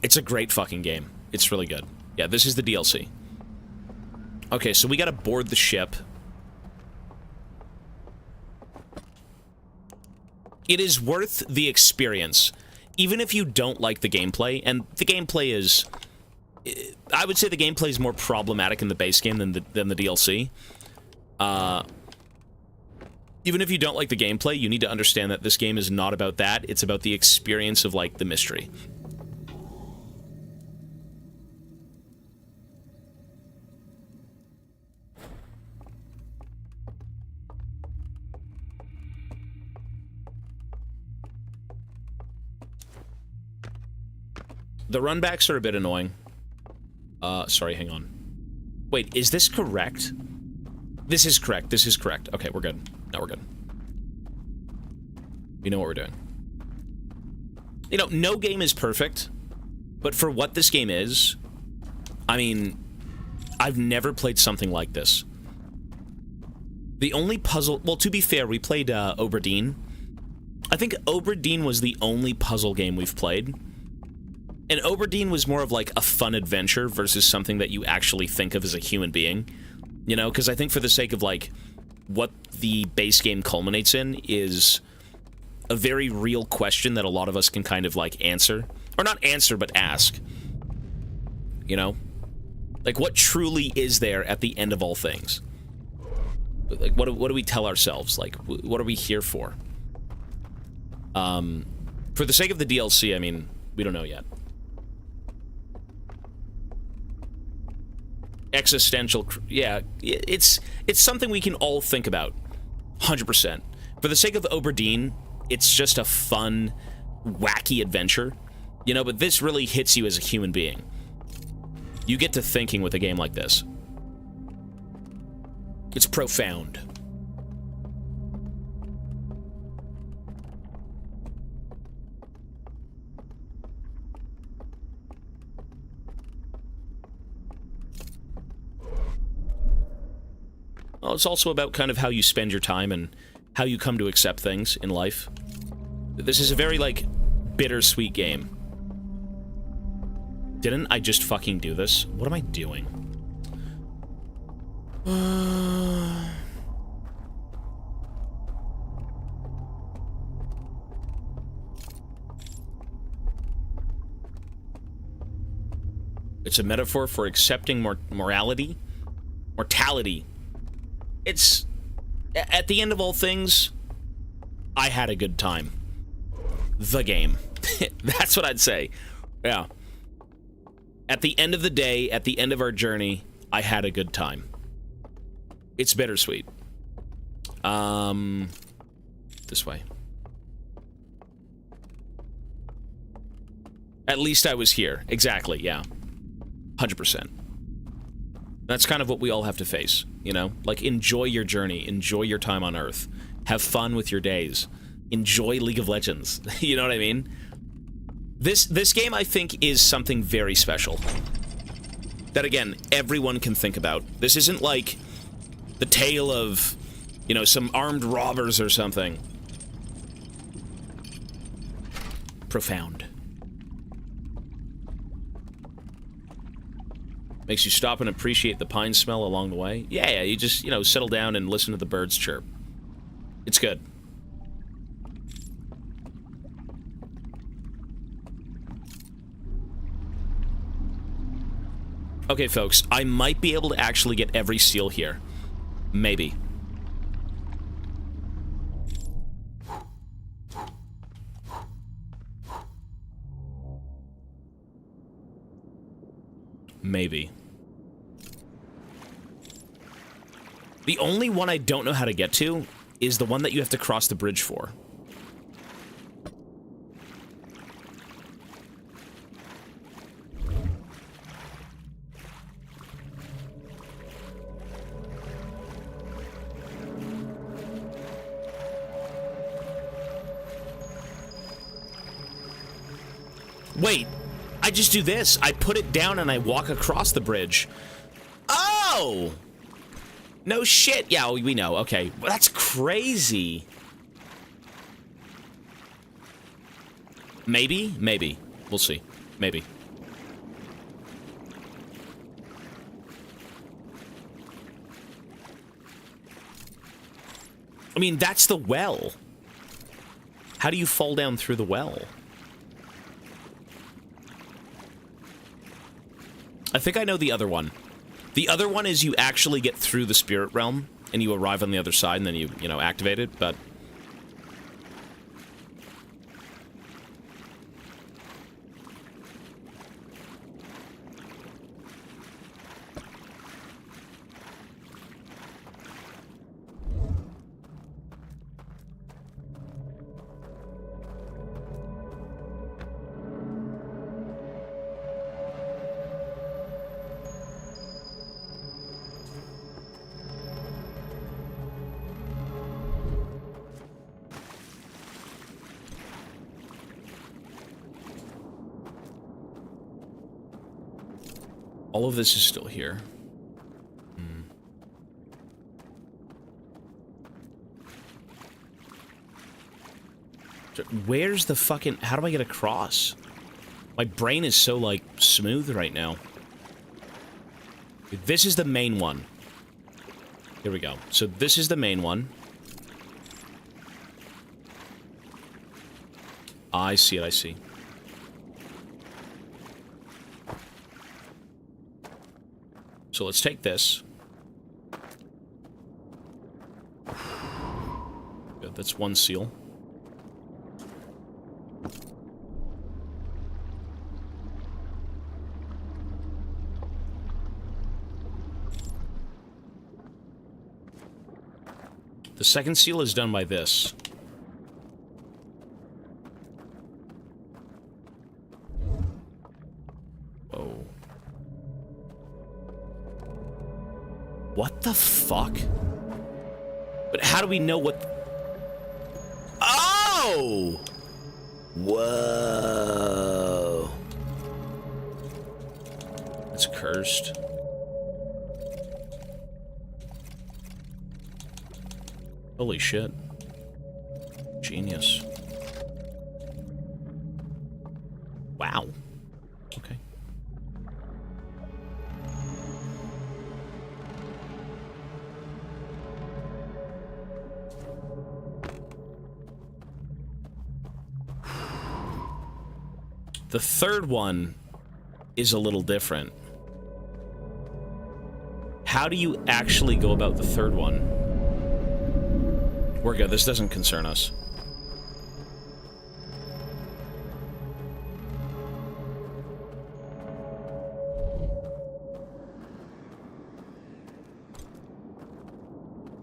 it's a great fucking game. It's really good. Yeah, this is the DLC. Okay, so we gotta board the ship. It is worth the experience, even if you don't like the gameplay, and the gameplay is... I would say the gameplay is more problematic in the base game than the DLC. Even if you don't like the gameplay, you need to understand that this game is not about that. It's about the experience of, like, the mystery. The runbacks are a bit annoying. Sorry, hang on. Wait, is this correct? This is correct. This is correct. Okay, we're good. Now we're good. We know what we're doing. You know, no game is perfect, but for what this game is, I mean, I've never played something like this. The only puzzle... Well, to be fair, we played, Oberdeen. I think Oberdeen was the only puzzle game we've played. And Oberdeen was more of, like, a fun adventure versus something that you actually think of as a human being. You know, because I think for the sake of, like, what the base game culminates in is a very real question that a lot of us can kind of, like, answer. Or not answer, but ask. You know? Like, what truly is there at the end of all things? Like, what do we tell ourselves? Like, what are we here for? For the sake of the DLC, I mean, we don't know yet. Existential, yeah, it's something we can all think about, 100%. For the sake of Oberdeen, it's just a fun, wacky adventure, you know, but this really hits you as a human being. You get to thinking with a game like this. It's profound. Well, it's also about kind of how you spend your time and how you come to accept things in life. This is a very, like, bittersweet game. Didn't I just fucking do this? What am I doing? It's a metaphor for accepting mortality. It's, at the end of all things, I had a good time. The game. That's what I'd say. Yeah. At the end of the day, at the end of our journey, I had a good time. It's bittersweet. This way. At least I was here. Exactly, yeah. 100%. That's kind of what we all have to face, you know? Like, enjoy your journey. Enjoy your time on Earth. Have fun with your days. Enjoy League of Legends. You know what I mean? This game, I think, is something very special. That, again, everyone can think about. This isn't like the tale of, you know, some armed robbers or something. Profound. Makes you stop and appreciate the pine smell along the way. Yeah, you just, you know, settle down and listen to the birds chirp. It's good. Okay, folks, I might be able to actually get every seal here. Maybe. Maybe. The only one I don't know how to get to is the one that you have to cross the bridge for. Wait, I just do this. I put it down and I walk across the bridge. Oh! Oh! No shit. Yeah, we know. Okay. Well, that's crazy. Maybe? Maybe. We'll see. Maybe. I mean, that's the well. How do you fall down through the well? I think I know the other one. The other one is you actually get through the spirit realm, and you arrive on the other side, and then you know, activate it, but... all of this is still here. Where's the fucking... How do I get across? My brain is so, like, smooth right now. This is the main one. Here we go. So this is the main one. I see it, I see. So let's take this. Good, that's one seal. The second seal is done by this. Whoa. What the fuck? But how do we know what... Oh! Whoa. It's cursed. Holy shit. Genius. Wow. Okay. The third one is a little different. How do you actually go about the third one? We're good. This doesn't concern us.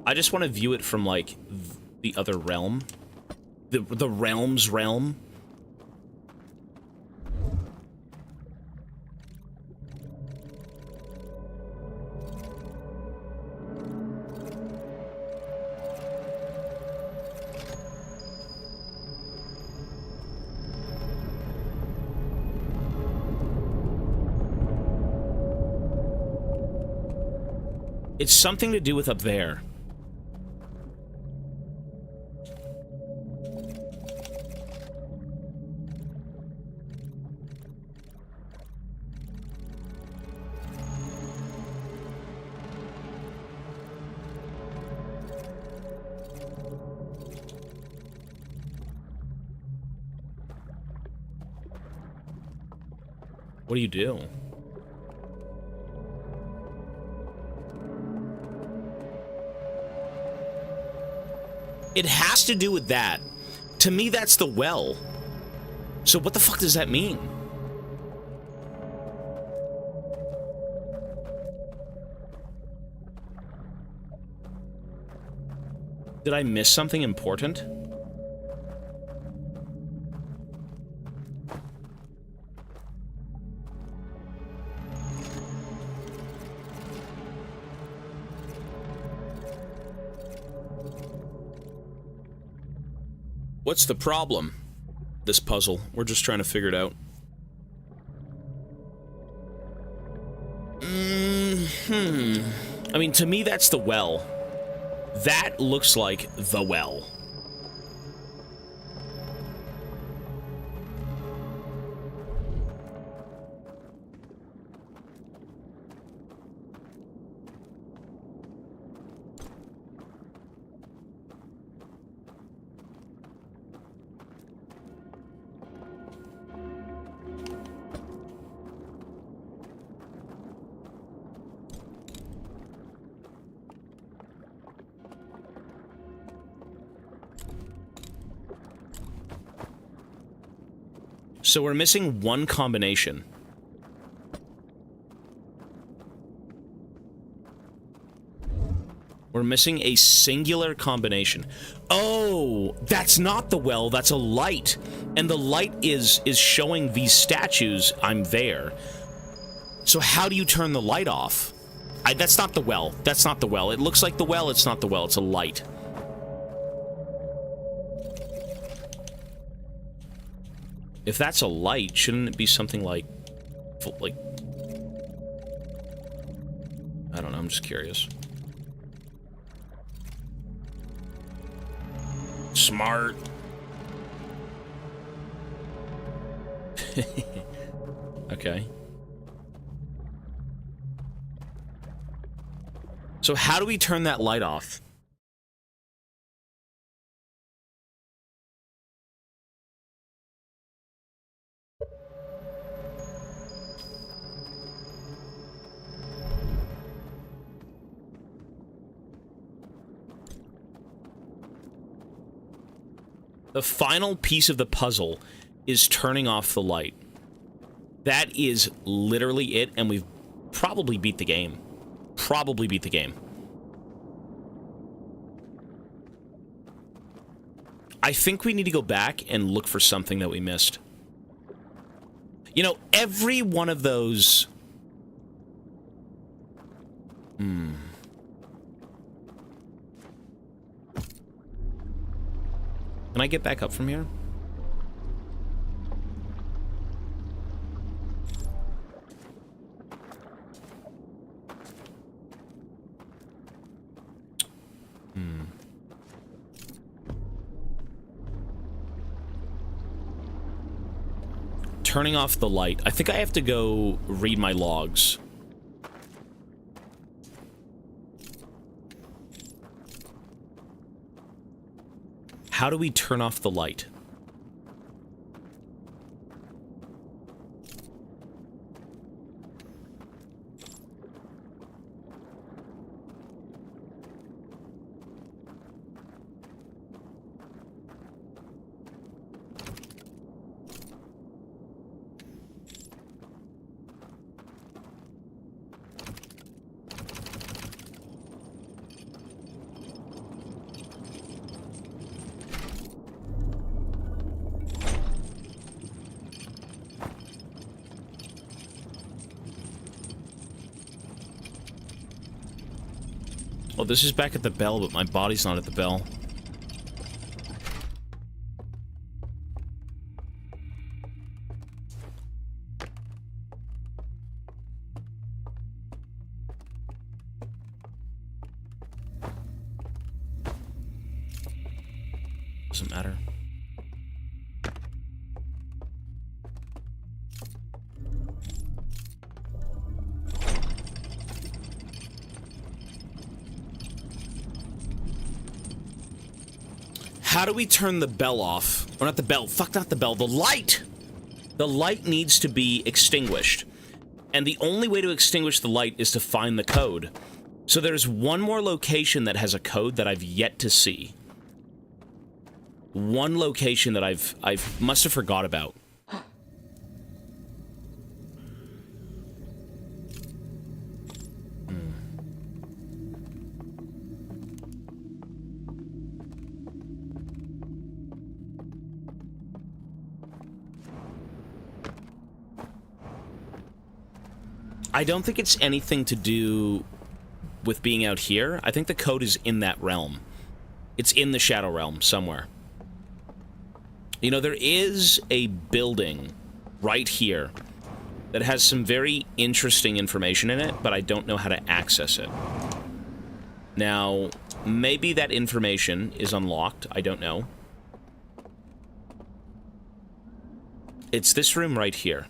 I just want to view it from, like, the other realm. The realm's realm. It's something to do with up there. What do you do? It has to do with that. To me, that's the well. So what the fuck does that mean? Did I miss something important? What's the problem? This puzzle. We're just trying to figure it out. I mean, to me, that's the well. That looks like the well. So we're missing one combination. We're missing a singular combination. Oh, that's not the well, that's a light. And the light is showing these statues I'm there. So how do you turn the light off? That's not the well. That's not the well. It looks like the well, it's not the well, it's a light. If that's a light, shouldn't it be something like... I don't know, I'm just curious. Smart. Okay. So how do we turn that light off? The final piece of the puzzle is turning off the light. That is literally it, and we've probably beat the game. Probably beat the game. I think we need to go back and look for something that we missed. You know, every one of those... Can I get back up from here? Turning off the light. I think I have to go read my logs. How do we turn off the light? Oh, this is back at the bell, but my body's not at the bell. Doesn't matter. How do we turn the bell off? Or not the bell. Fuck, not the bell. The light! The light needs to be extinguished. And the only way to extinguish the light is to find the code. So there's one more location that has a code that I've yet to see. One location that I've must have forgot about. I don't think it's anything to do with being out here. I think the code is in that realm. It's in the Shadow Realm somewhere. You know, there is a building right here that has some very interesting information in it, but I don't know how to access it. Now, maybe that information is unlocked. I don't know. It's this room right here.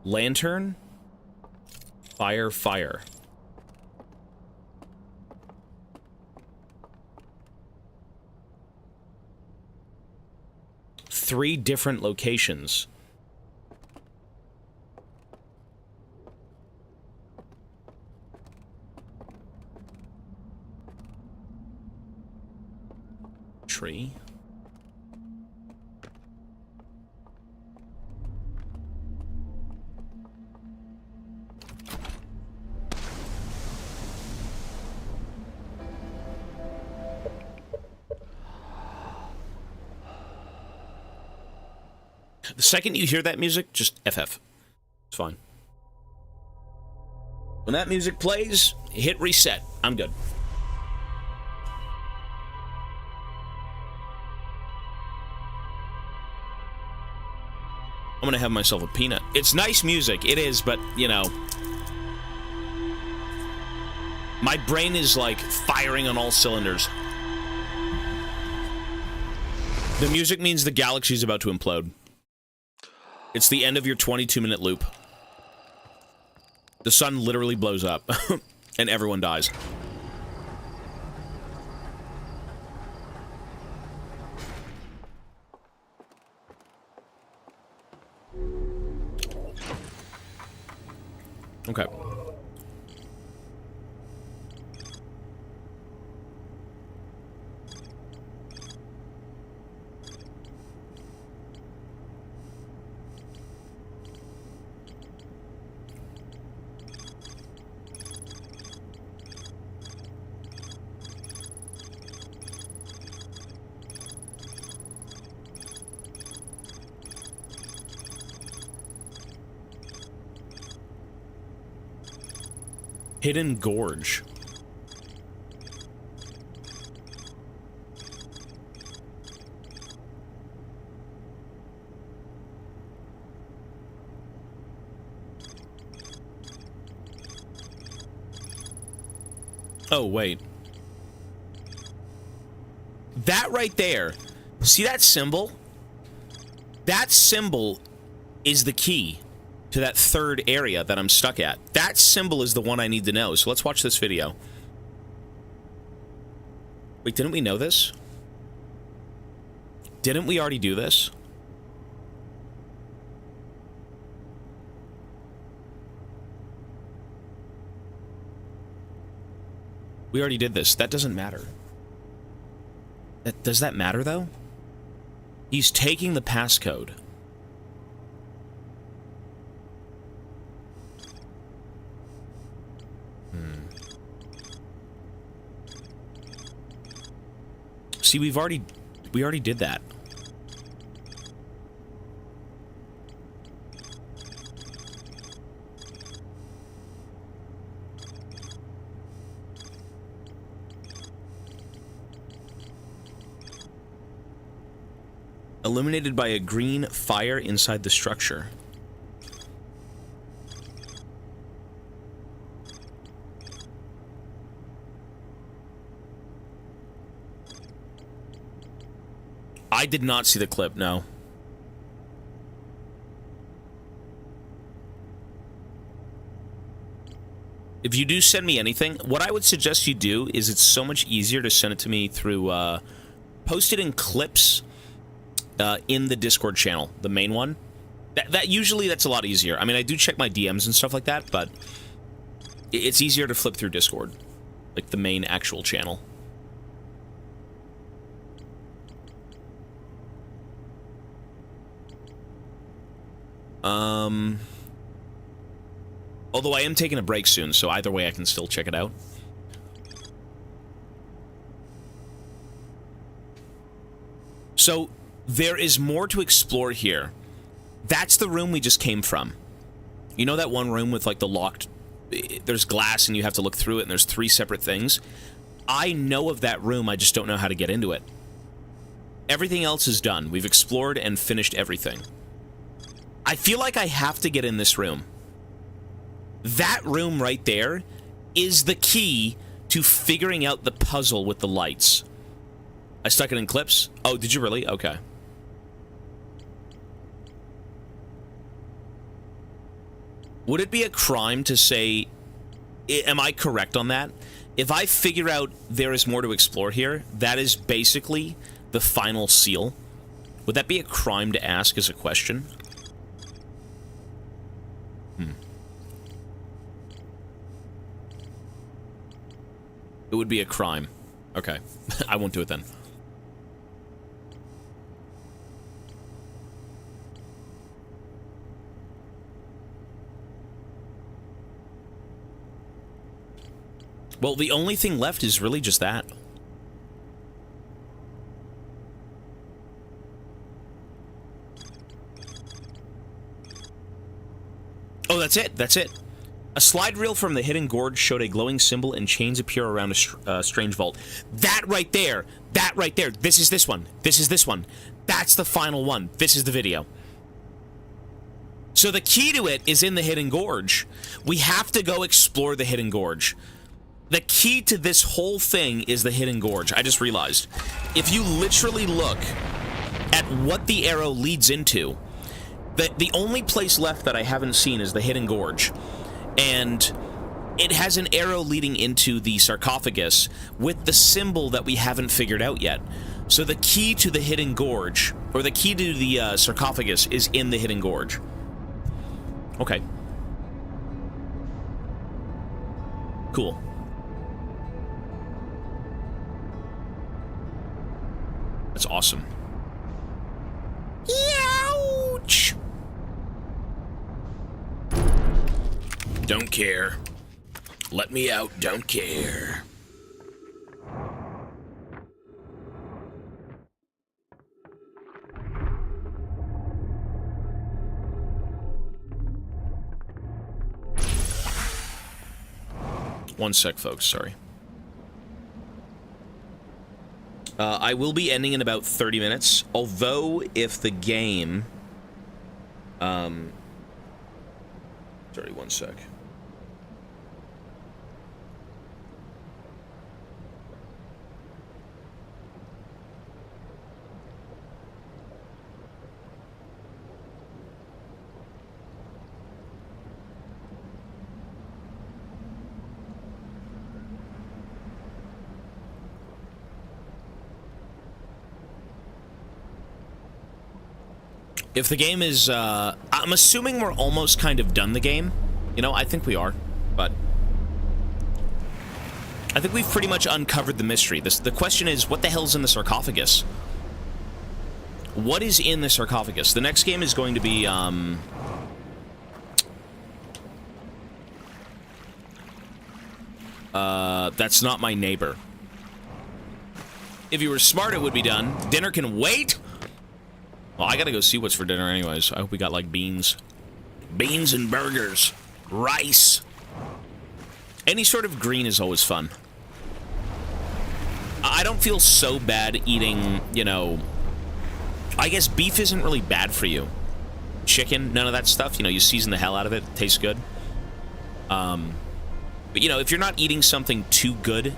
Lantern? Fire, fire. Three different locations. Tree. The second you hear that music, just FF. It's fine. When that music plays, hit reset. I'm good. I'm gonna have myself a peanut. It's nice music, it is, but, you know... my brain is, like, firing on all cylinders. The music means the galaxy's about to implode. It's the end of your 22-minute loop. The sun literally blows up, and everyone dies. Okay. Hidden Gorge. Oh, wait. That right there. See that symbol? That symbol is the key to that third area that I'm stuck at. That symbol is the one I need to know. So let's watch this video. Wait, didn't we know this? Didn't we already do this? We already did this. That doesn't matter. Does that matter, though? He's taking the passcode. See, we already did that. Illuminated by a green fire inside the structure. I did not see the clip, no. If you do send me anything, what I would suggest you do is it's so much easier to send it to me through, post it in clips in the Discord channel, the main one. Usually that's a lot easier. I mean, I do check my DMs and stuff like that, but it's easier to flip through Discord, like the main actual channel. Although I am taking a break soon, so either way I can still check it out. So, there is more to explore here. That's the room we just came from. You know that one room with, like, the locked... There's glass and you have to look through it and there's 3 separate things? I know of that room, I just don't know how to get into it. Everything else is done. We've explored and finished everything. I feel like I have to get in this room. That room right there is the key to figuring out the puzzle with the lights. I stuck it in clips? Oh, did you really? Okay. Would it be a crime to say... Am I correct on that? If I figure out there is more to explore here, that is basically the final seal. Would that be a crime to ask as a question? It would be a crime. Okay. I won't do it then. Well, the only thing left is really just that. Oh, that's it. That's it. A slide reel from the hidden gorge showed a glowing symbol and chains appear around a strange vault. That right there. That right there. This is this one. This is this one. That's the final one. This is the video. So the key to it is in the hidden gorge. We have to go explore the hidden gorge. The key to this whole thing is the hidden gorge. I just realized. If you literally look at what the arrow leads into, the only place left that I haven't seen is the hidden gorge. And it has an arrow leading into the sarcophagus with the symbol that we haven't figured out yet. So the key to the hidden gorge, or the key to the sarcophagus, is in the hidden gorge. Okay. Cool. That's awesome. Ouch! Don't care. Let me out, don't care. One sec, folks, sorry. I will be ending in about 30 minutes, although if the game... Sorry, one sec. If the game is, I'm assuming we're almost kind of done the game. You know, I think we are, but... I think we've pretty much uncovered the mystery. The question is, what the hell's in the sarcophagus? What is in the sarcophagus? The next game is going to be, That's Not My Neighbor. If you were smart, it would be done. Dinner can wait! Well, I gotta go see what's for dinner anyways. I hope we got, like, beans. Beans and burgers. Rice. Any sort of green is always fun. I don't feel so bad eating, you know... I guess beef isn't really bad for you. Chicken, none of that stuff. You know, you season the hell out of it. It tastes good. But, you know, if you're not eating something too good,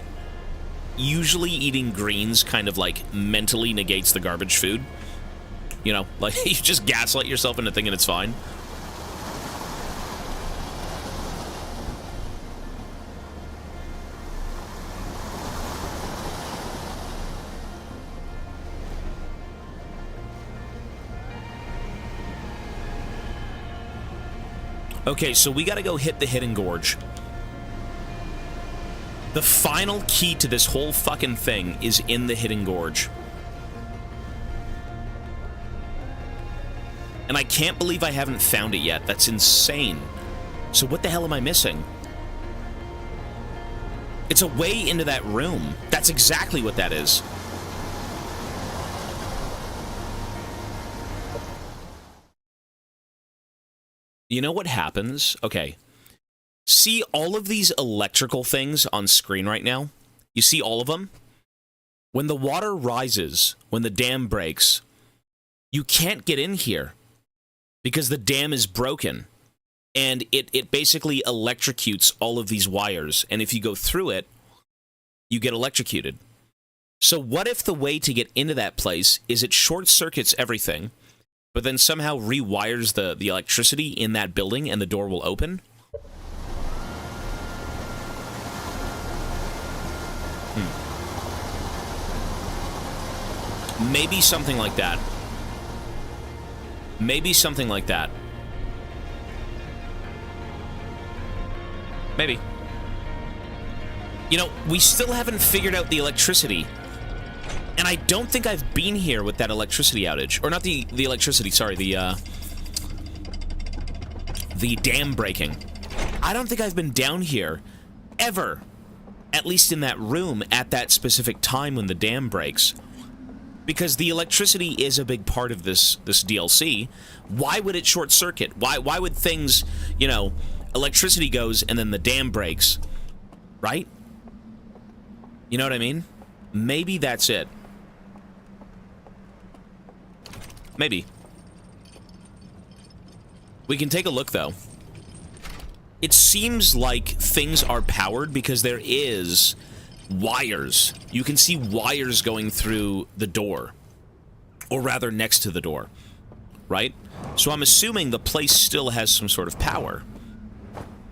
usually eating greens kind of, like, mentally negates the garbage food. You know, like, you just gaslight yourself into thinking it's fine. Okay, so we gotta go hit the hidden gorge. The final key to this whole fucking thing is in the hidden gorge. And I can't believe I haven't found it yet. That's insane. So what the hell am I missing? It's a way into that room. That's exactly what that is. You know what happens? Okay. See all of these electrical things on screen right now? You see all of them? When the water rises, when the dam breaks, you can't get in here because the dam is broken. And it basically electrocutes all of these wires. And if you go through it, you get electrocuted. So what if the way to get into that place is it short circuits everything, but then somehow rewires the electricity in that building and the door will open? Maybe something like that. Maybe something like that. Maybe. You know, we still haven't figured out the electricity. And I don't think I've been here with that electricity outage. Or not the electricity, sorry, the dam breaking. I don't think I've been down here ever. At least in that room at that specific time when the dam breaks. Because the electricity is a big part of this DLC. Why would it short circuit? Why would things, you know, electricity goes and then the dam breaks, right? You know what I mean? Maybe that's it. Maybe. We can take a look, though. It seems like things are powered because there is wires. You can see wires going through the door. Or rather, next to the door. Right? So I'm assuming the place still has some sort of power.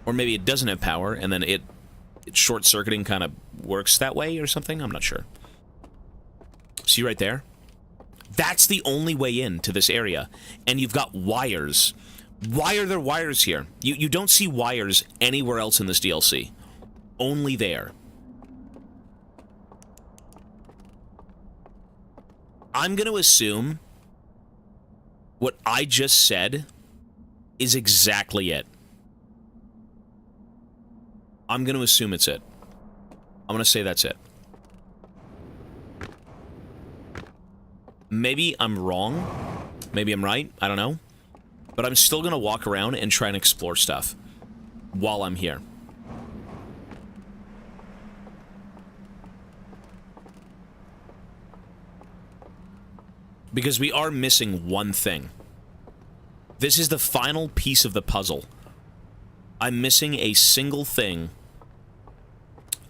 Or maybe it doesn't have power, and then it short-circuiting kind of works that way or something? I'm not sure. See right there? That's the only way in to this area. And you've got wires. Why are there wires here? You don't see wires anywhere else in this DLC. Only there. I'm going to assume what I just said is exactly it. I'm going to assume it's it. I'm going to say that's it. Maybe I'm wrong. Maybe I'm right. I don't know. But I'm still going to walk around and try and explore stuff while I'm here. Because we are missing one thing. This is the final piece of the puzzle. I'm missing a single thing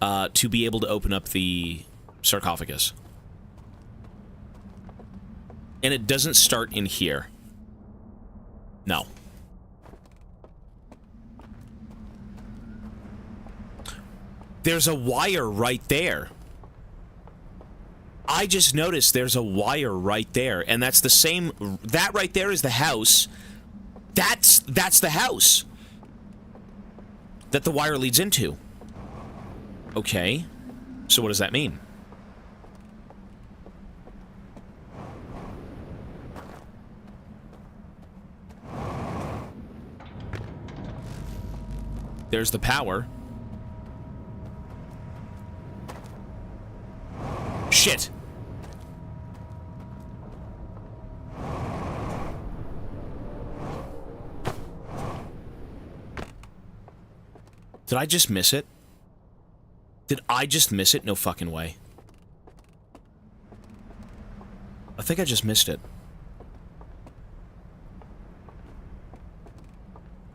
to be able to open up the sarcophagus. And it doesn't start in here. No. There's a wire right there. I just noticed there's a wire right there, and that's the same... That right there is the house. That's the house that the wire leads into. Okay. So what does that mean? There's the power. Shit. Did I just miss it? Did I just miss it? No fucking way. I think I just missed it.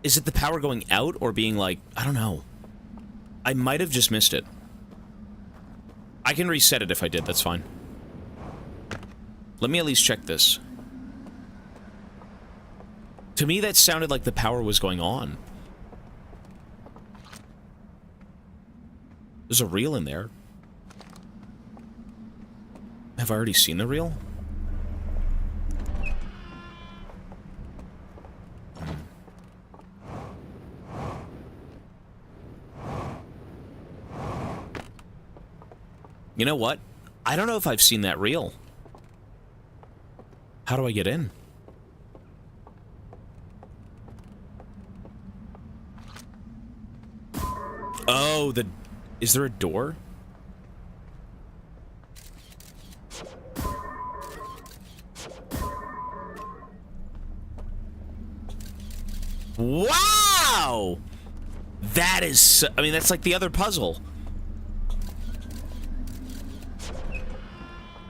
Is it the power going out or being like... I don't know. I might have just missed it. I can reset it if I did, that's fine. Let me at least check this. To me, that sounded like the power was going on. There's a reel in there. Have I already seen the reel? You know what? I don't know if I've seen that reel. How do I get in? Oh, is there a door? Wow! That is... I mean, that's like the other puzzle.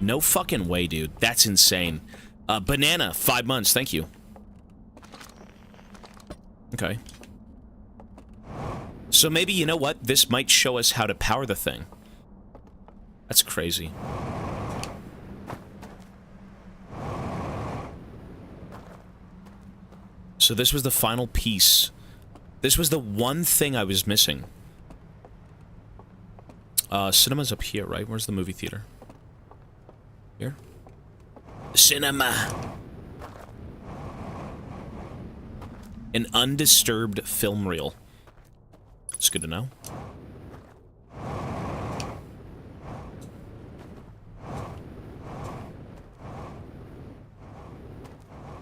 No fucking way, dude. That's insane. Banana, 5 months. Thank you. Okay. So maybe, you know what? This might show us how to power the thing. That's crazy. So this was the final piece. This was the one thing I was missing. Cinema's up here, right? Where's the movie theater? Here? Cinema! An undisturbed film reel. It's good to know.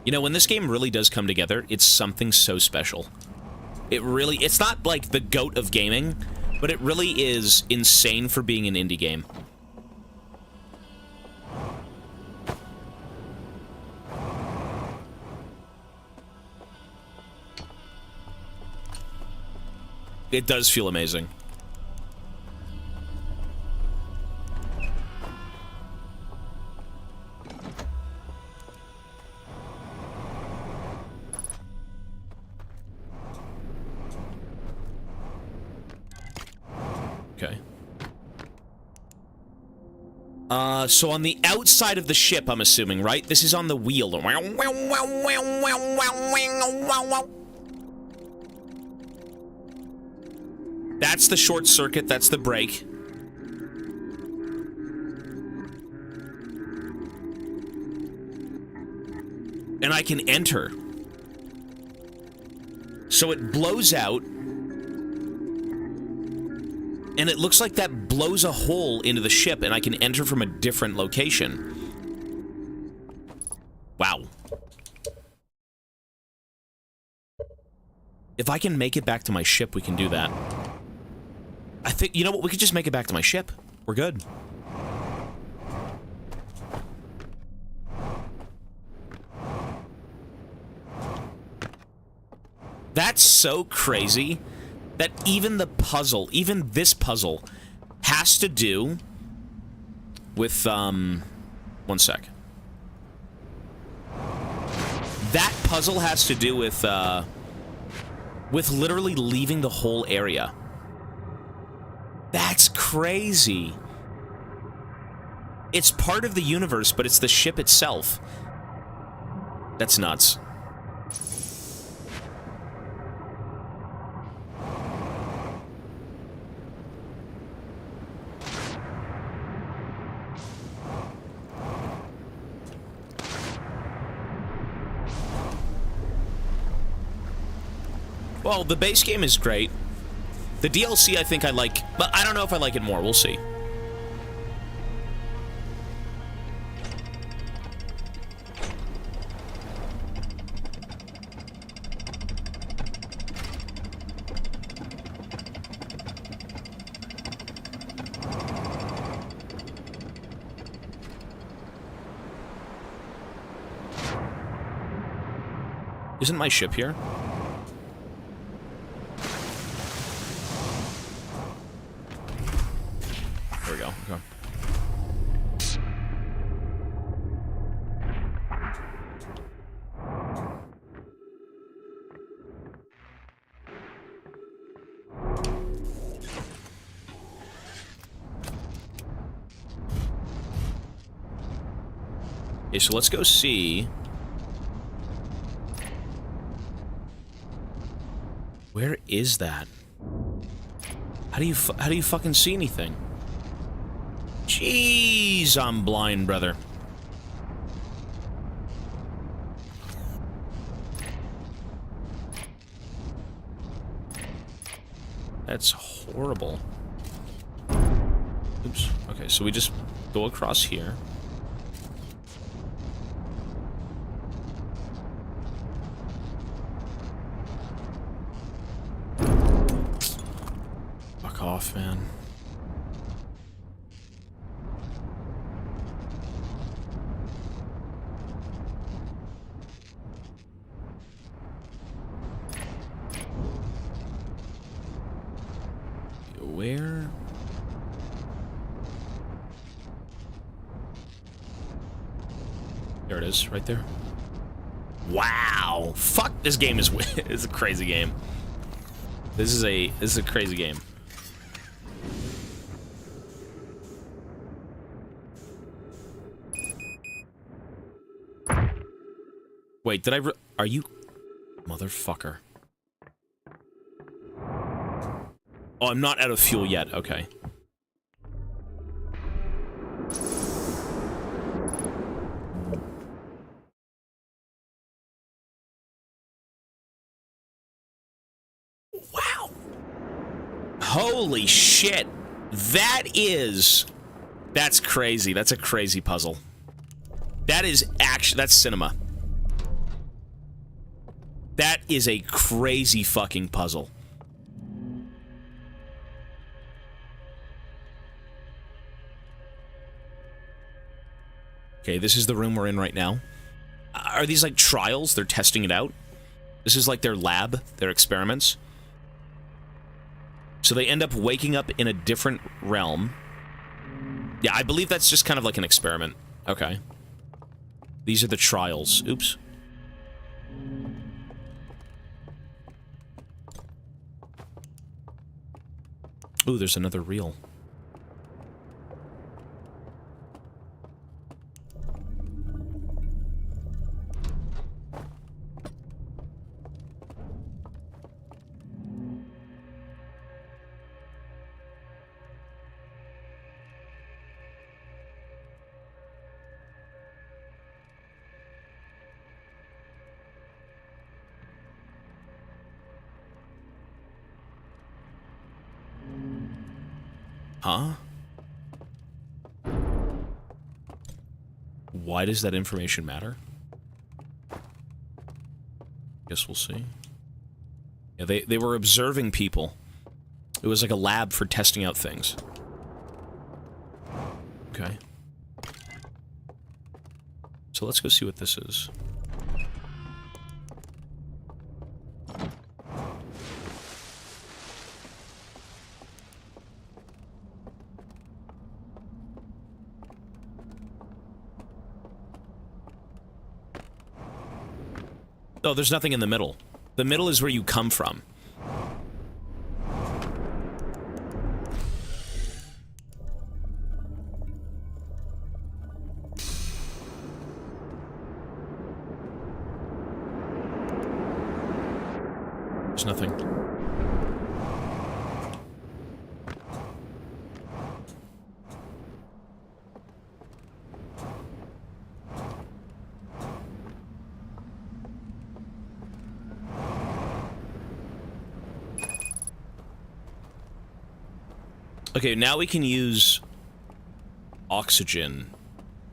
You know, when this game really does come together, it's something so special. It really... It's not like the GOAT of gaming, but it really is insane for being an indie game. It does feel amazing. Okay. So on the outside of the ship, I'm assuming, right? This is on the wheel. That's the short circuit, that's the brake. And I can enter. So it blows out. And it looks like that blows a hole into the ship, and I can enter from a different location. Wow. If I can make it back to my ship, we can do that. I think, you know what, we could just make it back to my ship. We're good. That's so crazy that even the puzzle, even this puzzle, has to do with, one sec. That puzzle has to do with literally leaving the whole area. That's crazy. It's part of the universe, but it's the ship itself. That's nuts. Well, the base game is great. The DLC I think I like, but I don't know if I like it more. We'll see. Isn't my ship here? There we go. Okay. Okay, so let's go see. Where is that? How do you fucking see anything? Jeez, I'm blind, brother. That's horrible. Oops. Okay, so we just go across here. Fuck off, man. Where? There it is, right there. Wow. Fuck, this game is it's a crazy game. This is a crazy game. Wait, did I are you motherfucker? Oh, I'm not out of fuel yet. Okay. Wow. Holy shit. That's crazy. That's a crazy puzzle. That's cinema. That is a crazy fucking puzzle. Okay, this is the room we're in right now. Are these like trials? They're testing it out? This is like their lab, their experiments. So they end up waking up in a different realm. Yeah, I believe that's just kind of like an experiment. Okay. These are the trials. Oops. Ooh, there's another reel. Huh? Why does that information matter? Guess we'll see. Yeah, they were observing people. It was like a lab for testing out things. Okay. So let's go see what this is. Oh, there's nothing in the middle. The middle is where you come from. There's nothing. Okay, now we can use oxygen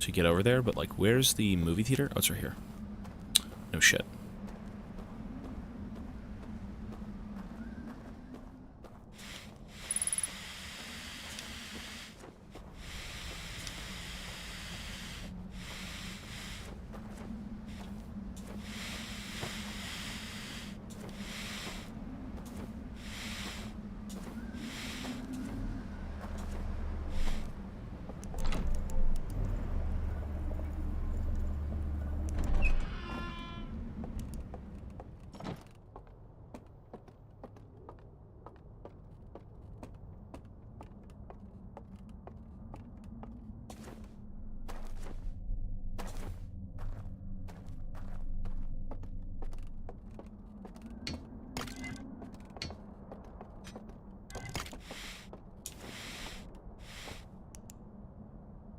to get over there, but, like, where's the movie theater? Oh, it's right here. No shit.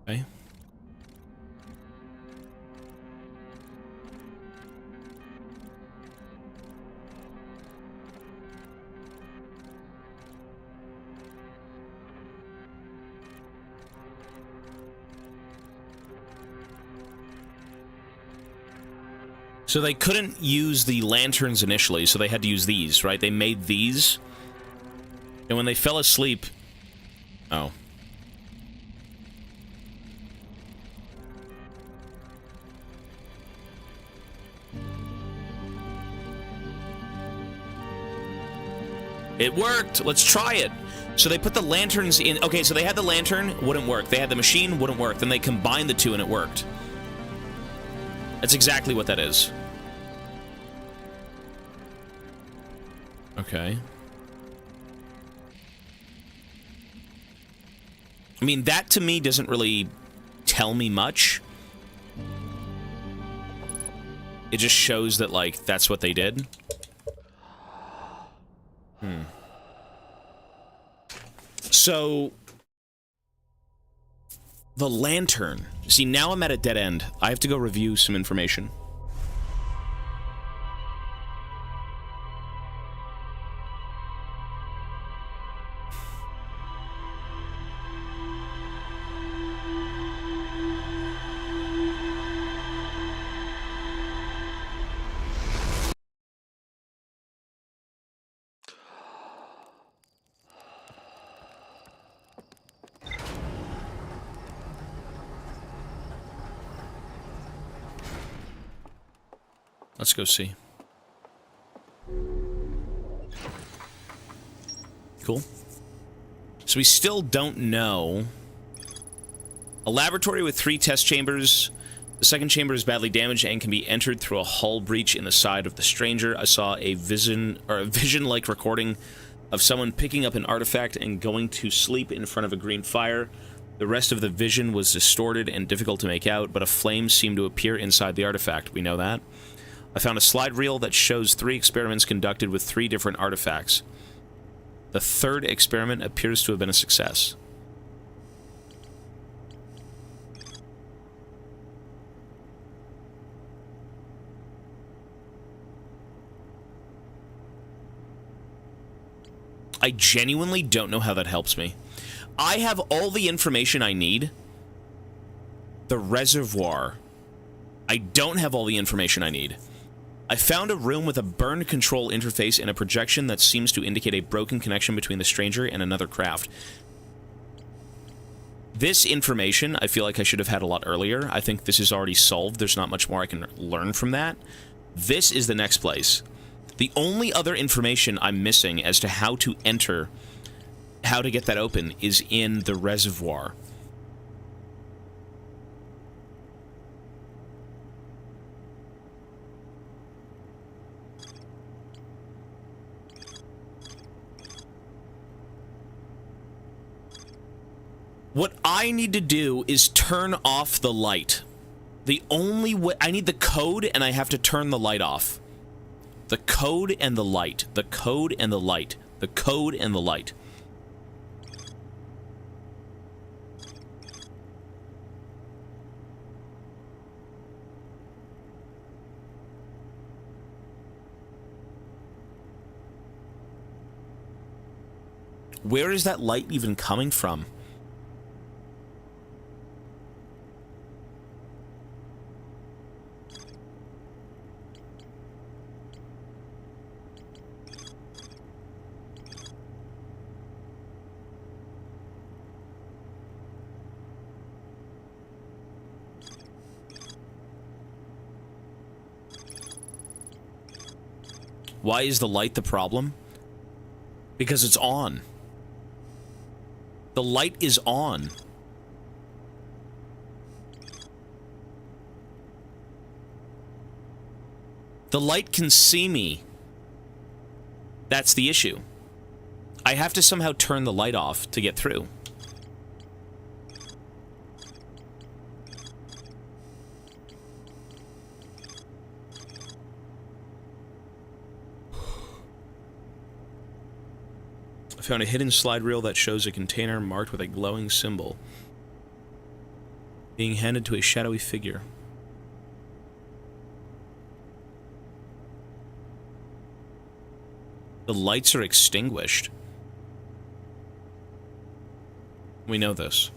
Okay. So they couldn't use the lanterns initially, so they had to use these, right? They made these. And when they fell asleep... Oh. It worked! Let's try it! So they put the lanterns in... Okay, so they had the lantern, wouldn't work. They had the machine, wouldn't work. Then they combined the two and it worked. That's exactly what that is. Okay. I mean, that to me doesn't really tell me much. It just shows that, like, that's what they did. So, the lantern. See, now I'm at a dead end. I have to go review some information. Let's go see. Cool. So we still don't know. A laboratory with 3 test chambers. The second chamber is badly damaged and can be entered through a hull breach in the side of the stranger. I saw a vision-like recording of someone picking up an artifact and going to sleep in front of a green fire. The rest of the vision was distorted and difficult to make out, but a flame seemed to appear inside the artifact. We know that. I found a slide reel that shows 3 experiments conducted with 3 different artifacts. The third experiment appears to have been a success. I genuinely don't know how that helps me. I have all the information I need. The reservoir. I don't have all the information I need. I found a room with a burn control interface and a projection that seems to indicate a broken connection between the stranger and another craft. This information, I feel like I should have had a lot earlier. I think this is already solved. There's not much more I can learn from that. This is the next place. The only other information I'm missing as to how to enter, how to get that open, is in the reservoir. What I need to do is turn off the light. The only way... I need the code, and I have to turn the light off. The code and the light. The code and the light. The code and the light. Where is that light even coming from? Why is the light the problem? Because it's on. The light is on. The light can see me. That's the issue. I have to somehow turn the light off to get through. I found a hidden slide reel that shows a container marked with a glowing symbol being handed to a shadowy figure. The lights are extinguished. We know this.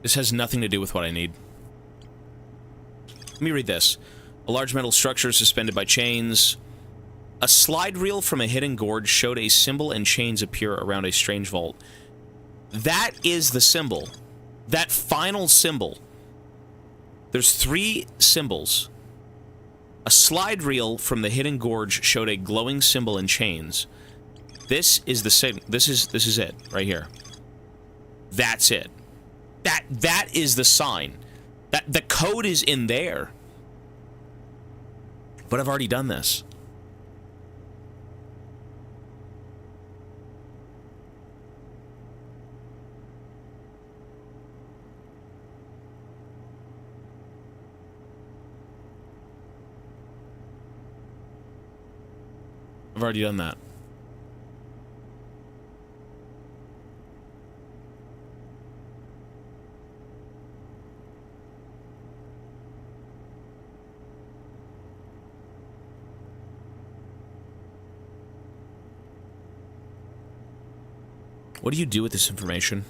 This has nothing to do with what I need. Let me read this. A large metal structure suspended by chains. A slide reel from a hidden gorge showed a symbol and chains appear around a strange vault. That is the symbol. That final symbol There's 3 symbols. A slide reel from the hidden gorge showed a glowing symbol in chains. This is the this is it right here. That's it. That is the sign. That the code is in there. But I've already done this. I've already done that. What do you do with this information?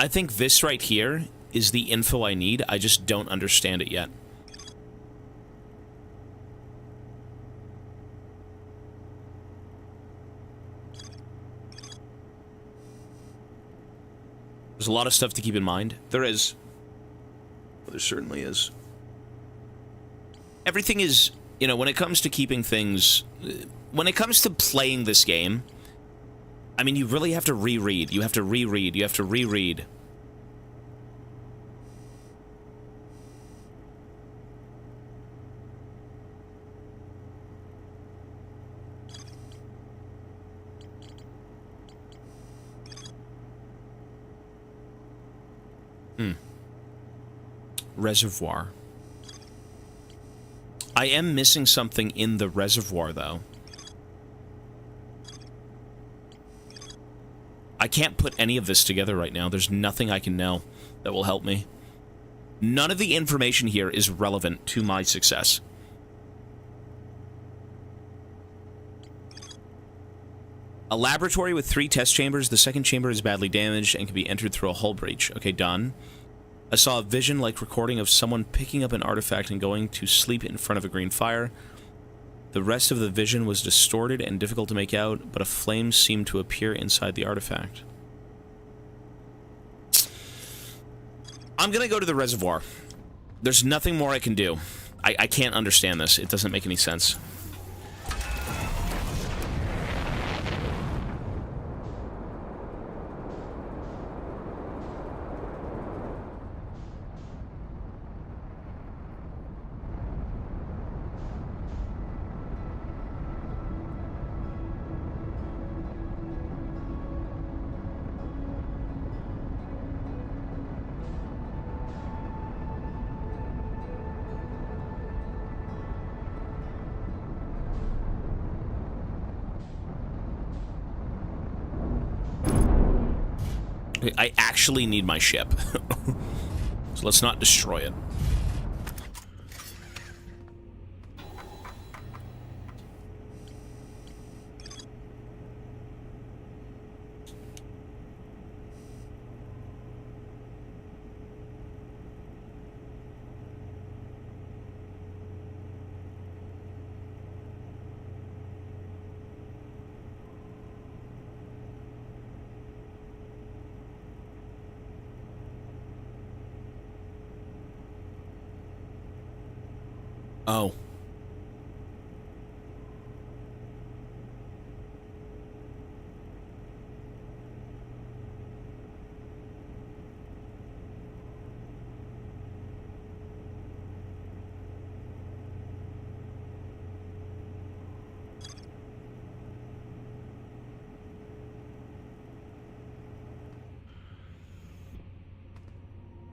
I think this right here is the info I need. I just don't understand it yet. There's a lot of stuff to keep in mind. There is. Well, there certainly is. Everything is, you know, when it comes to keeping things... When it comes to playing this game, I mean, you really have to reread. You have to reread. You have to reread. Reservoir. I am missing something in the reservoir, though. I can't put any of this together right now. There's nothing I can know that will help me. None of the information here is relevant to my success. A laboratory with 3 test chambers. The second chamber is badly damaged and can be entered through a hull breach. Okay, done. I saw a vision-like recording of someone picking up an artifact and going to sleep in front of a green fire. The rest of the vision was distorted and difficult to make out, but a flame seemed to appear inside the artifact. I'm gonna go to the reservoir. There's nothing more I can do. I can't understand this. It doesn't make any sense. I actually need my ship. So let's not destroy it. Oh.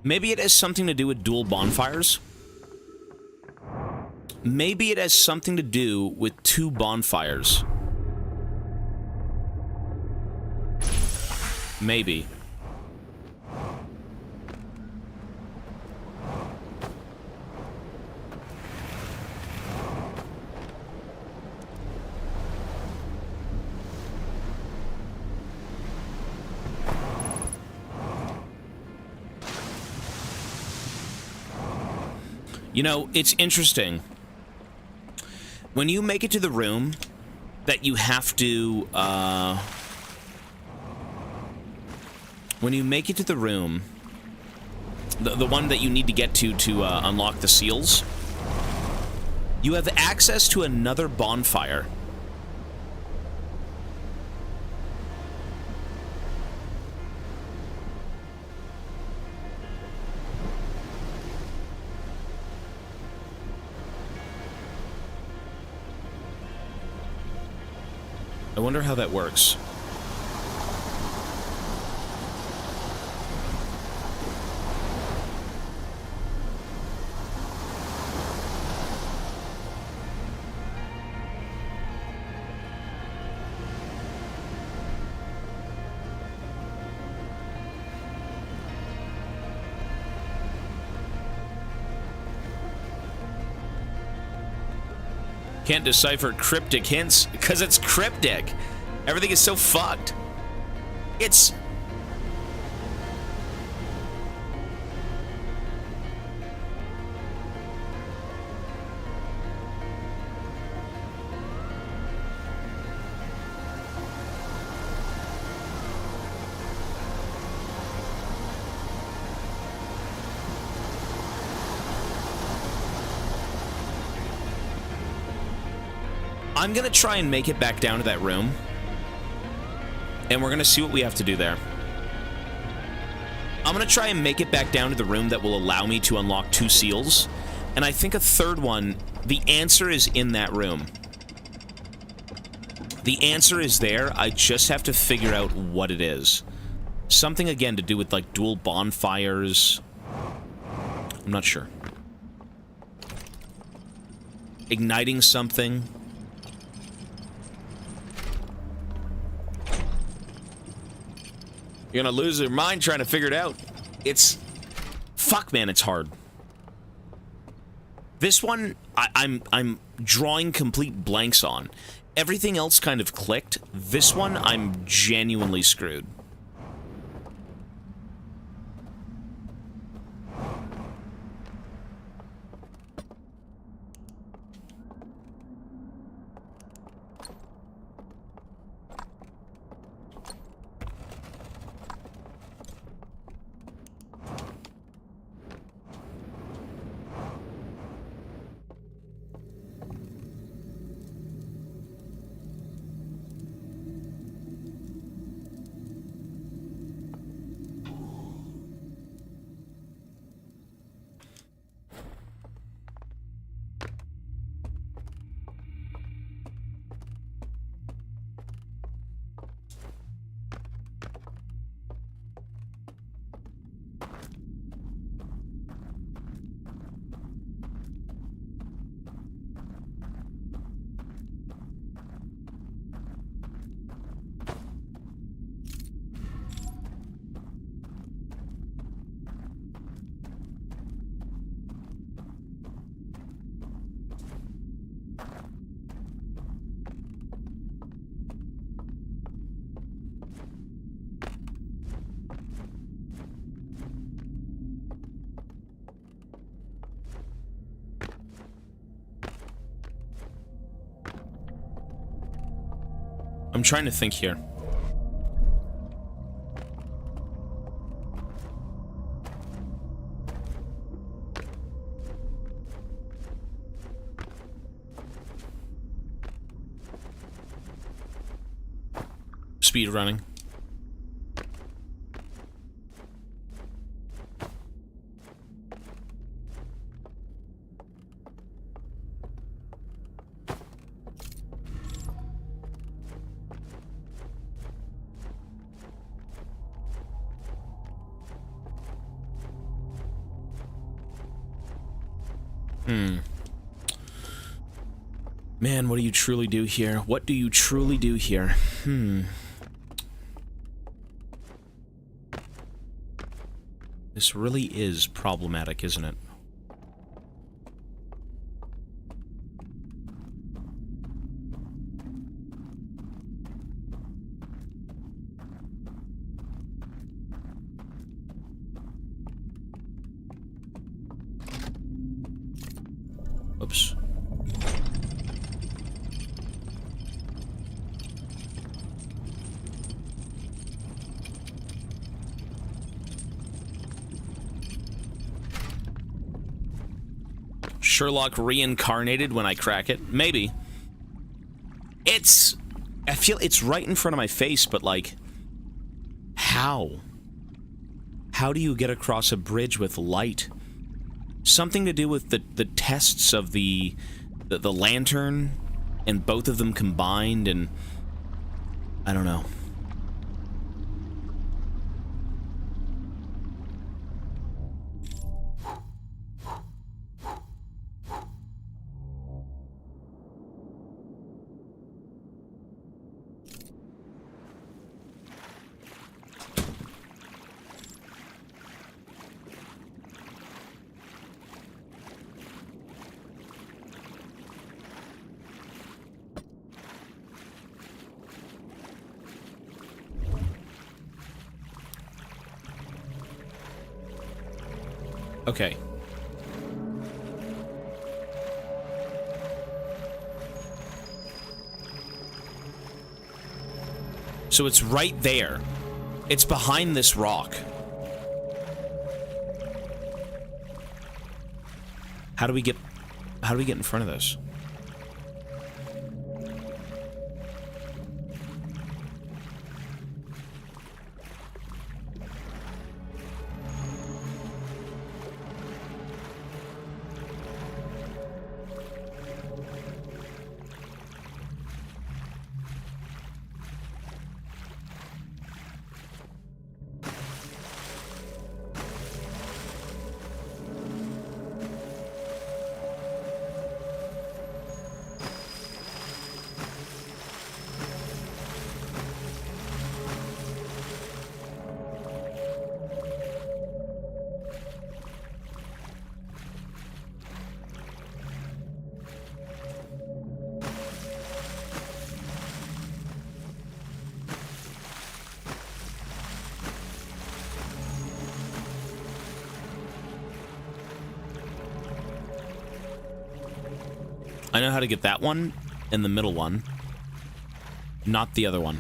Maybe it has something to do with dual bonfires? Maybe it has something to do with 2 bonfires. Maybe. You know, it's interesting. When you make it to the room that you have to, when you make it to the room, the one that you need to get to unlock the seals, you have access to another bonfire. I wonder how that works. Can't decipher cryptic hints because it's cryptic. Everything is so fucked. It's... I'm gonna try and make it back down to that room. And we're gonna see what we have to do there. I'm gonna try and make it back down to the room that will allow me to unlock 2 seals. And I think a third one, the answer is in that room. The answer is there, I just have to figure out what it is. Something, again, to do with, like, dual bonfires. I'm not sure. Igniting something. You're gonna lose your mind trying to figure it out. It's... Fuck, man, it's hard. This one, I'm drawing complete blanks on. Everything else kind of clicked. This one, I'm genuinely screwed. I'm trying to think here. Speed running. Man, what do you truly do here? What do you truly do here? This really is problematic, isn't it? Sherlock reincarnated when I crack it? Maybe. I feel it's right in front of my face, but like, how? How do you get across a bridge with light? Something to do with the tests of the lantern, and both of them combined, and I don't know. Okay. So it's right there. It's behind this rock. How do we get in front of this? I know how to get that one and the middle one, not the other one.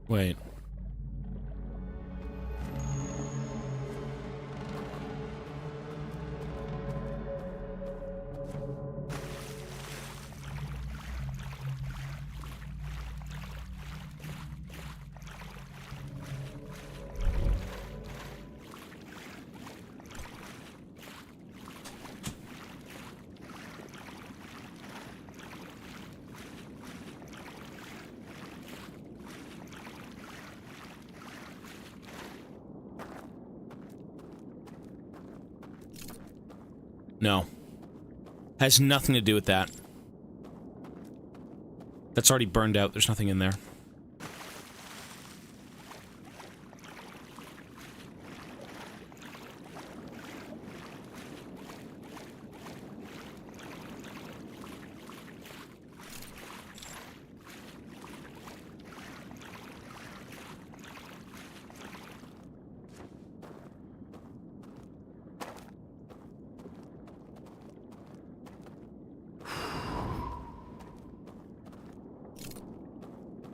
Wait. No. Has nothing to do with that. That's already burned out. There's nothing in there.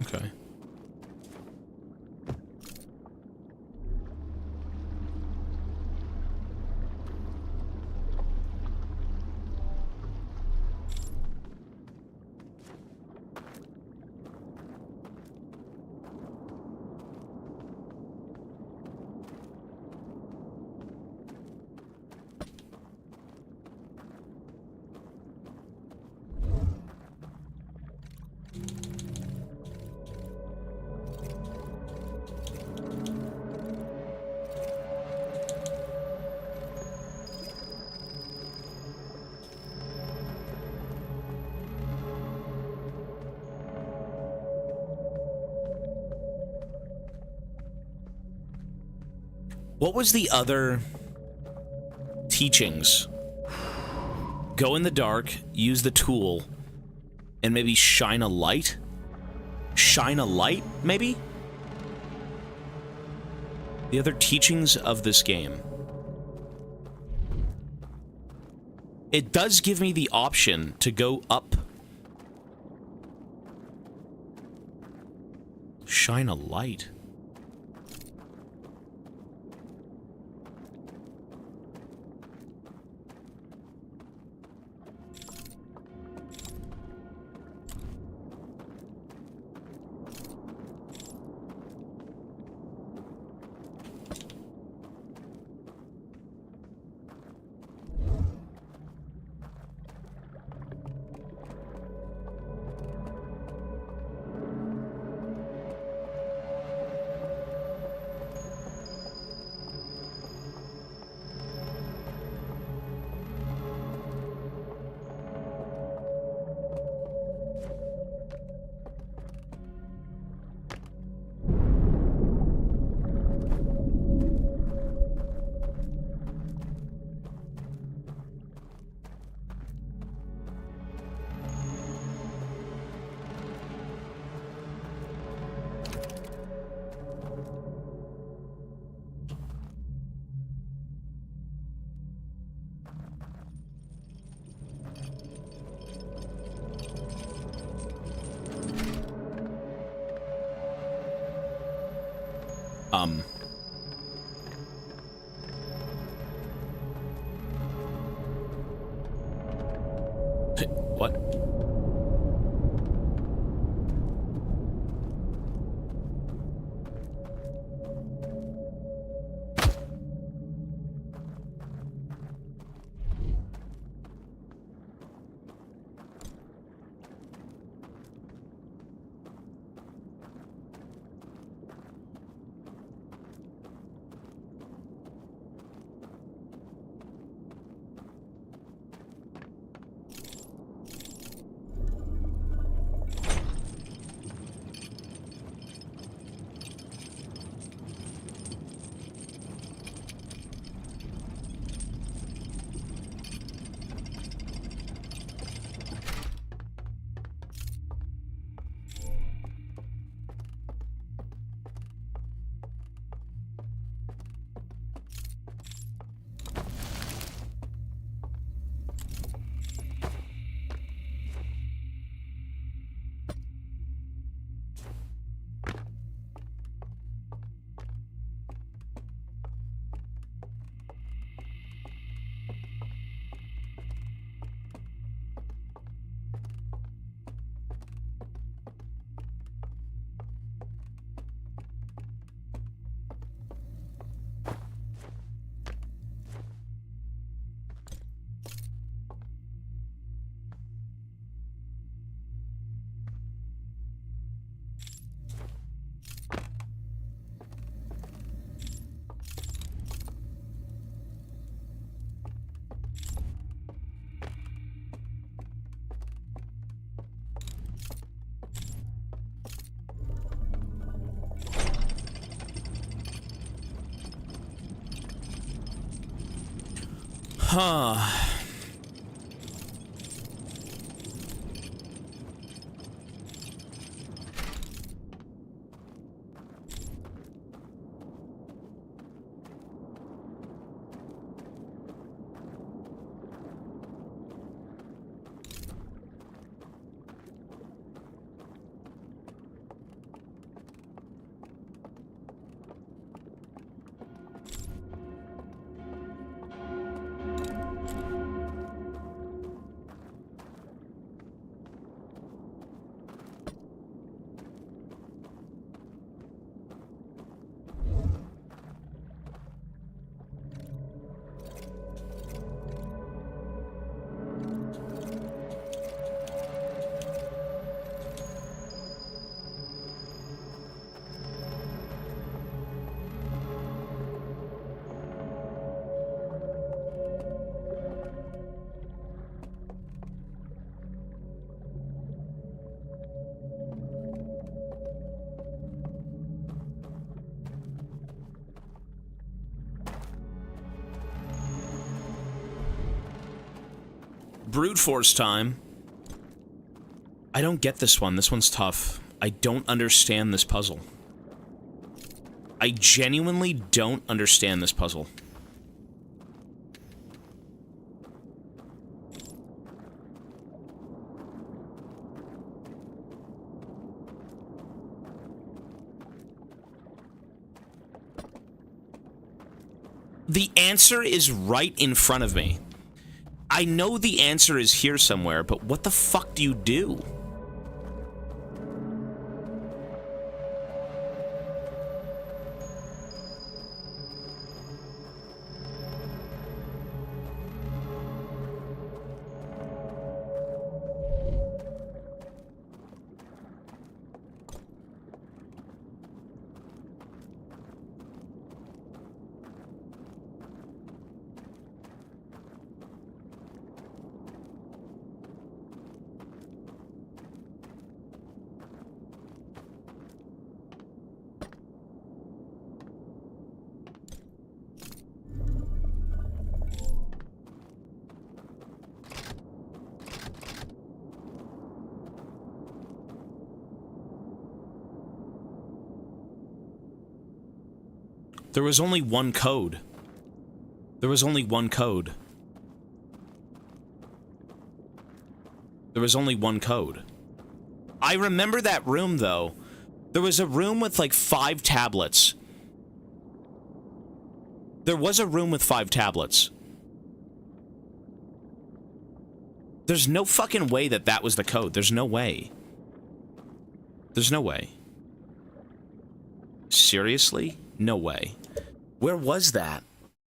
Okay. What was the other teachings Go in the dark, use the tool, and maybe shine a light? Shine a light, maybe? The other teachings of this game. It does give me the option to go up. Shine a light. What? Huh. Brute force time. I don't get this one. This one's tough. I don't understand this puzzle. I genuinely don't understand this puzzle. The answer is right in front of me. I know the answer is here somewhere, but what the fuck do you do? There was only one code. There was only one code. There was only one code. I remember that room, though. There was a room with, like, 5 tablets. There was a room with 5 tablets. There's no fucking way that that was the code. There's no way. There's no way. Seriously? No way. Where was that?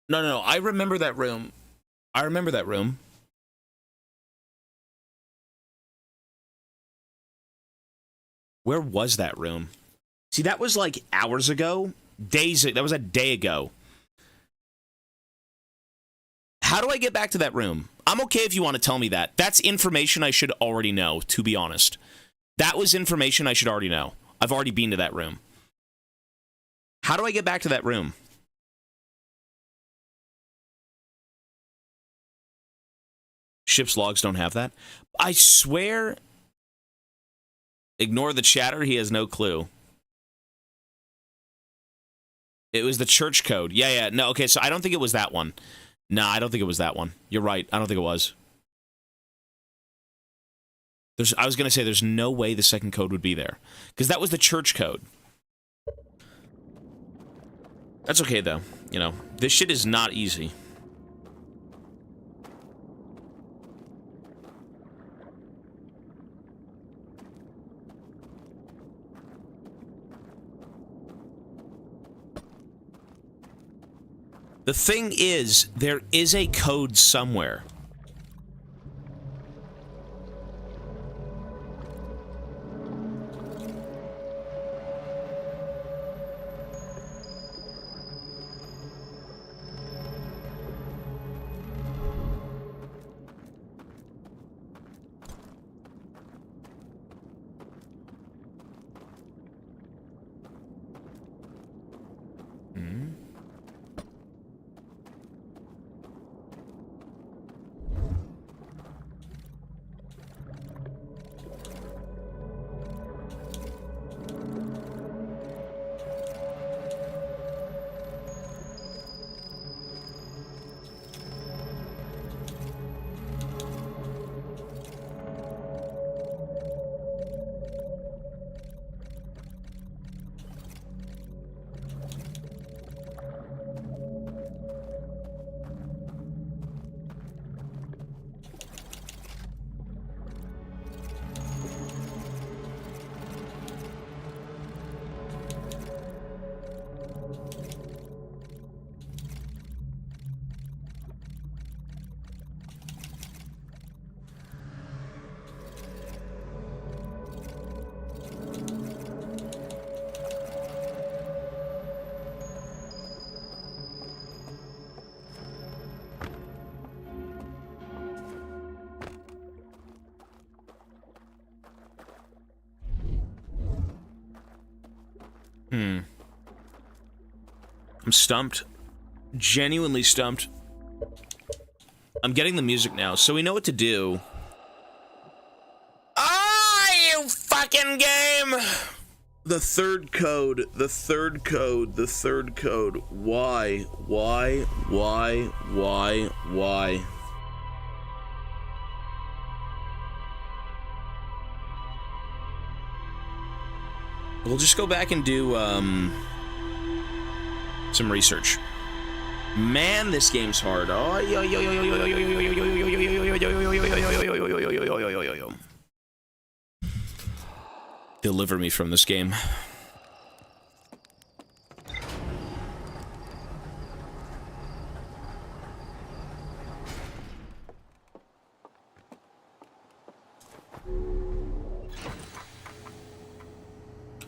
No. I remember that room. I remember that room. Where was that room? See, that was like hours ago. That was a day ago. How do I get back to that room? I'm okay if you want to tell me that. That's information I should already know, to be honest. That was information I should already know. I've already been to that room. How do I get back to that room? Ship's logs don't have that. I swear... Ignore the chatter, he has no clue. It was the church code. Yeah. No, okay, so I don't think it was that one. No, I don't think it was that one. You're right. I don't think it was. I was going to say there's no way the second code would be there. Because that was the church code. That's okay, though. You know, this shit is not easy. The thing is, there is a code somewhere. I'm stumped. Genuinely stumped. I'm getting the music now, so we know what to do. You fucking game! The third code. Why? We'll just go back and do, some research. Man, this game's hard. Oh, deliver me from this game.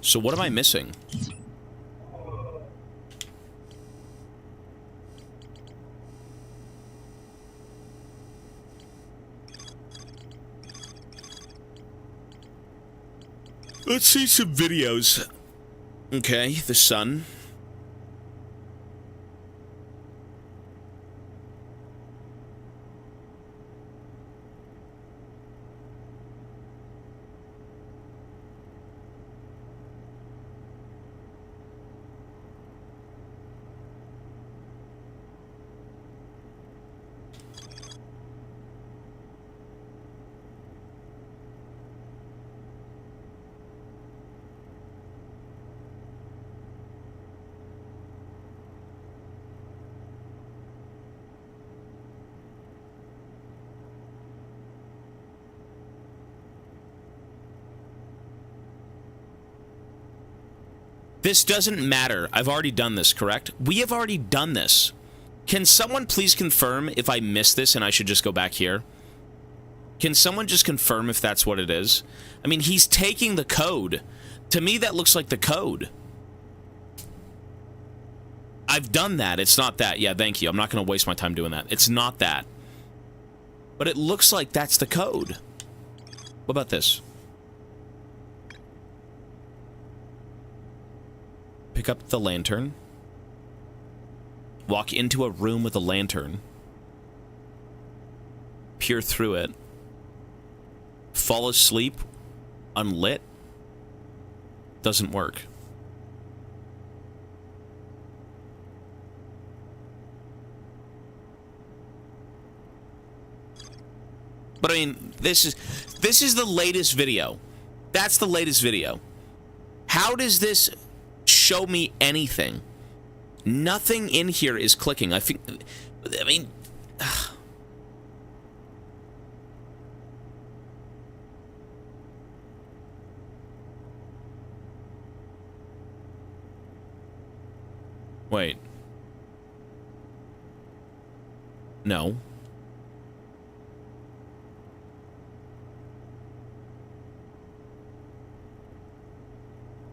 So what am I missing? Let's see some videos. Okay, the sun. This doesn't matter. I've already done this, correct? We have already done this. Can someone please confirm if I missed this and I should just go back here? Can someone just confirm if that's what it is? I mean, he's taking the code. To me, that looks like the code. I've done that. It's not that. Yeah, thank you. I'm not going to waste my time doing that. It's not that. But it looks like that's the code. What about this? Pick up the lantern. Walk into a room with a lantern. Peer through it. Fall asleep. Unlit. Doesn't work. But I mean, this is the latest video. That's the latest video. How does this show me anything? Nothing in here is clicking. I mean, wait. No.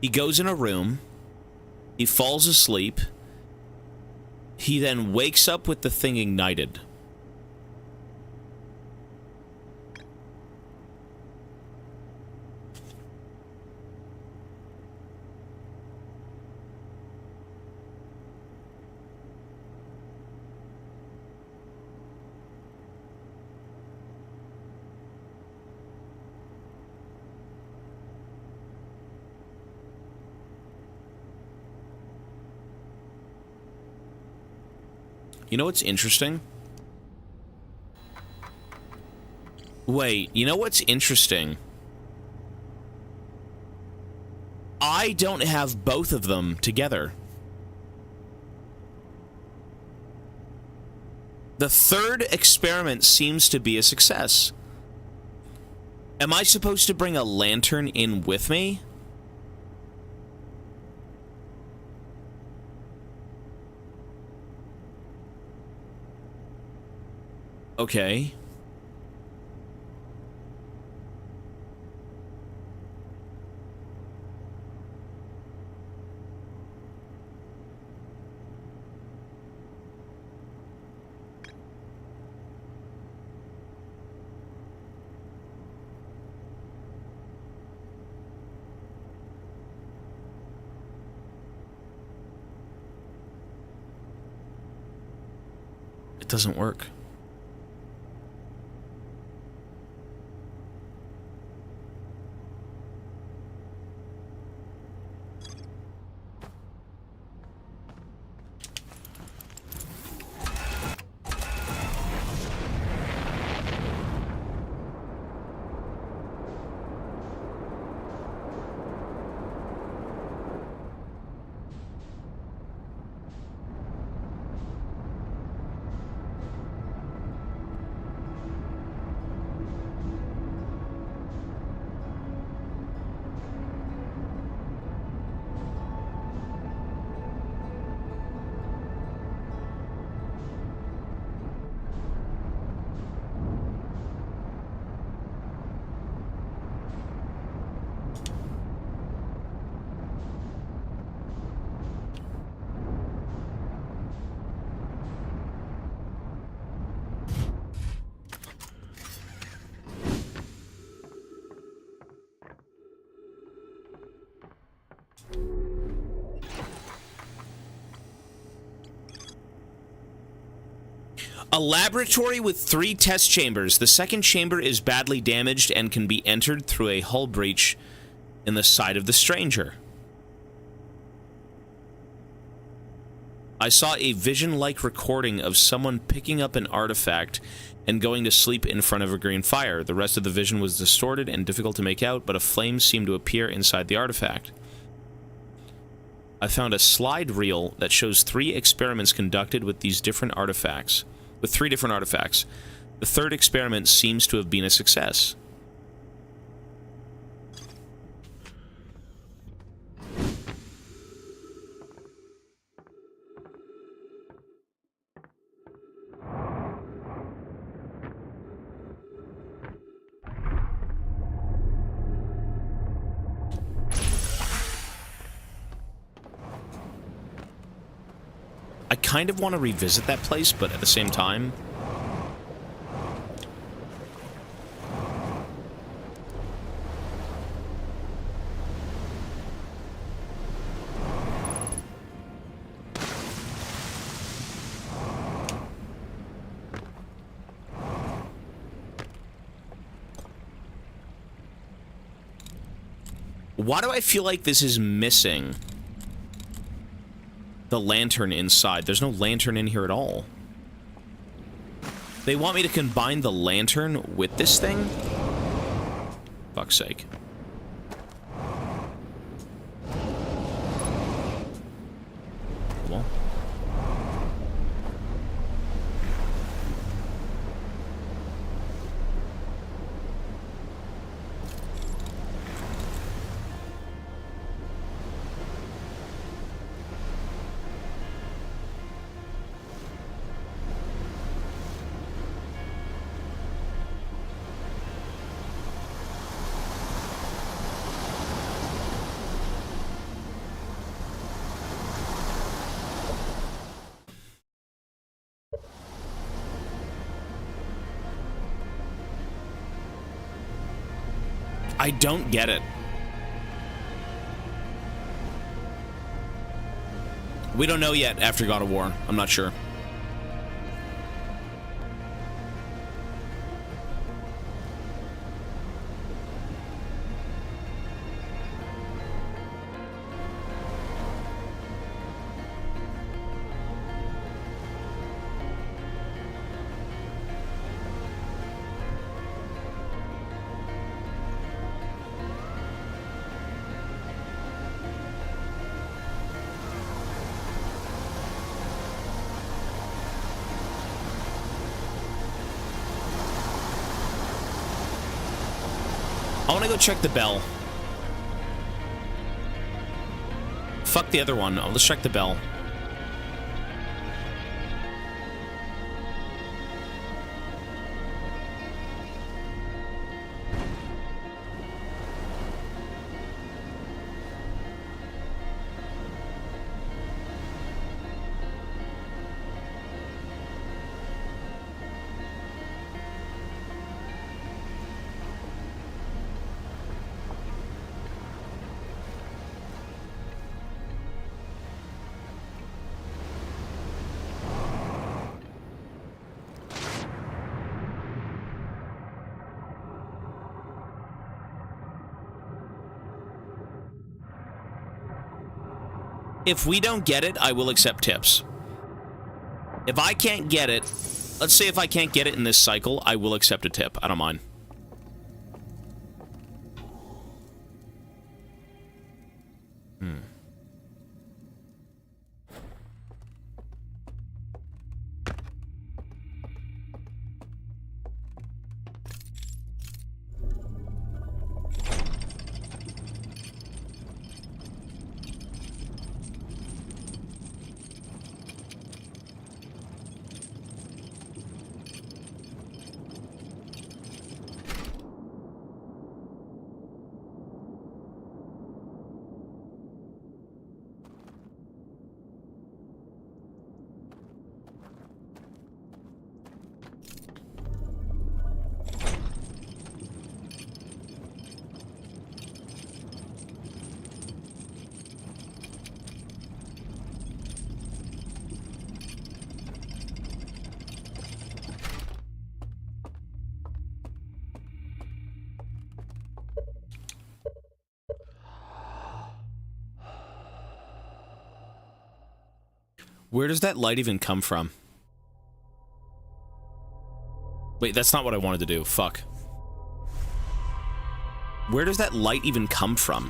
He goes in a room. He falls asleep. He then wakes up with the thing ignited. You know what's interesting? Wait, you know what's interesting? I don't have both of them together. The third experiment seems to be a success. Am I supposed to bring a lantern in with me? Okay. It doesn't work. A laboratory with 3 test chambers. The second chamber is badly damaged and can be entered through a hull breach in the side of the stranger. I saw a vision-like recording of someone picking up an artifact and going to sleep in front of a green fire. The rest of the vision was distorted and difficult to make out, but a flame seemed to appear inside the artifact. I found a slide reel that shows 3 experiments conducted with these different artifacts. With 3 different artifacts. The third experiment seems to have been a success. I kind of want to revisit that place, but at the same time... Why do I feel like this is missing the lantern inside? There's no lantern in here at all. They want me to combine the lantern with this thing? Fuck's sake. Well. I don't get it. We don't know yet after God of War. I'm not sure. I want to go check the bell. Fuck the other one. Oh, let's check the bell. If we don't get it, I will accept tips. If I can't get it, let's say if I can't get it in this cycle, I will accept a tip. I don't mind. Where does that light even come from? Wait, that's not what I wanted to do. Fuck. Where does that light even come from?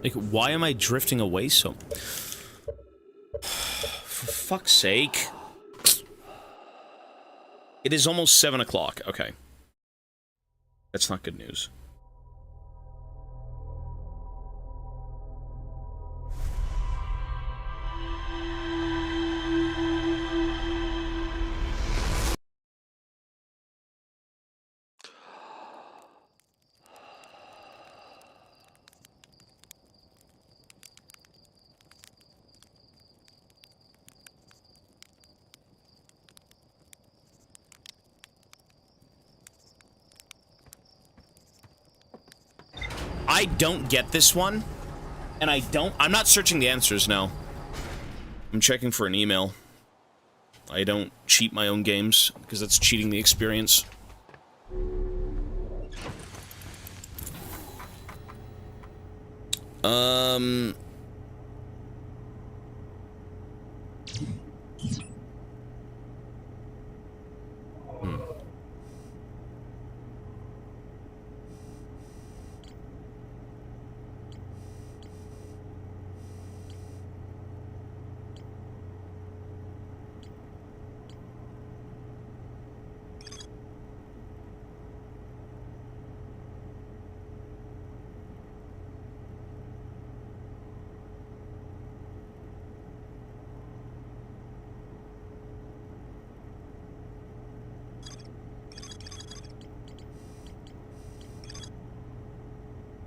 Like, why am I drifting away so... For fuck's sake. It is almost 7 o'clock. Okay. That's not good news. I don't get this one, and I'm not searching the answers now. I'm checking for an email. I don't cheat my own games, because that's cheating the experience.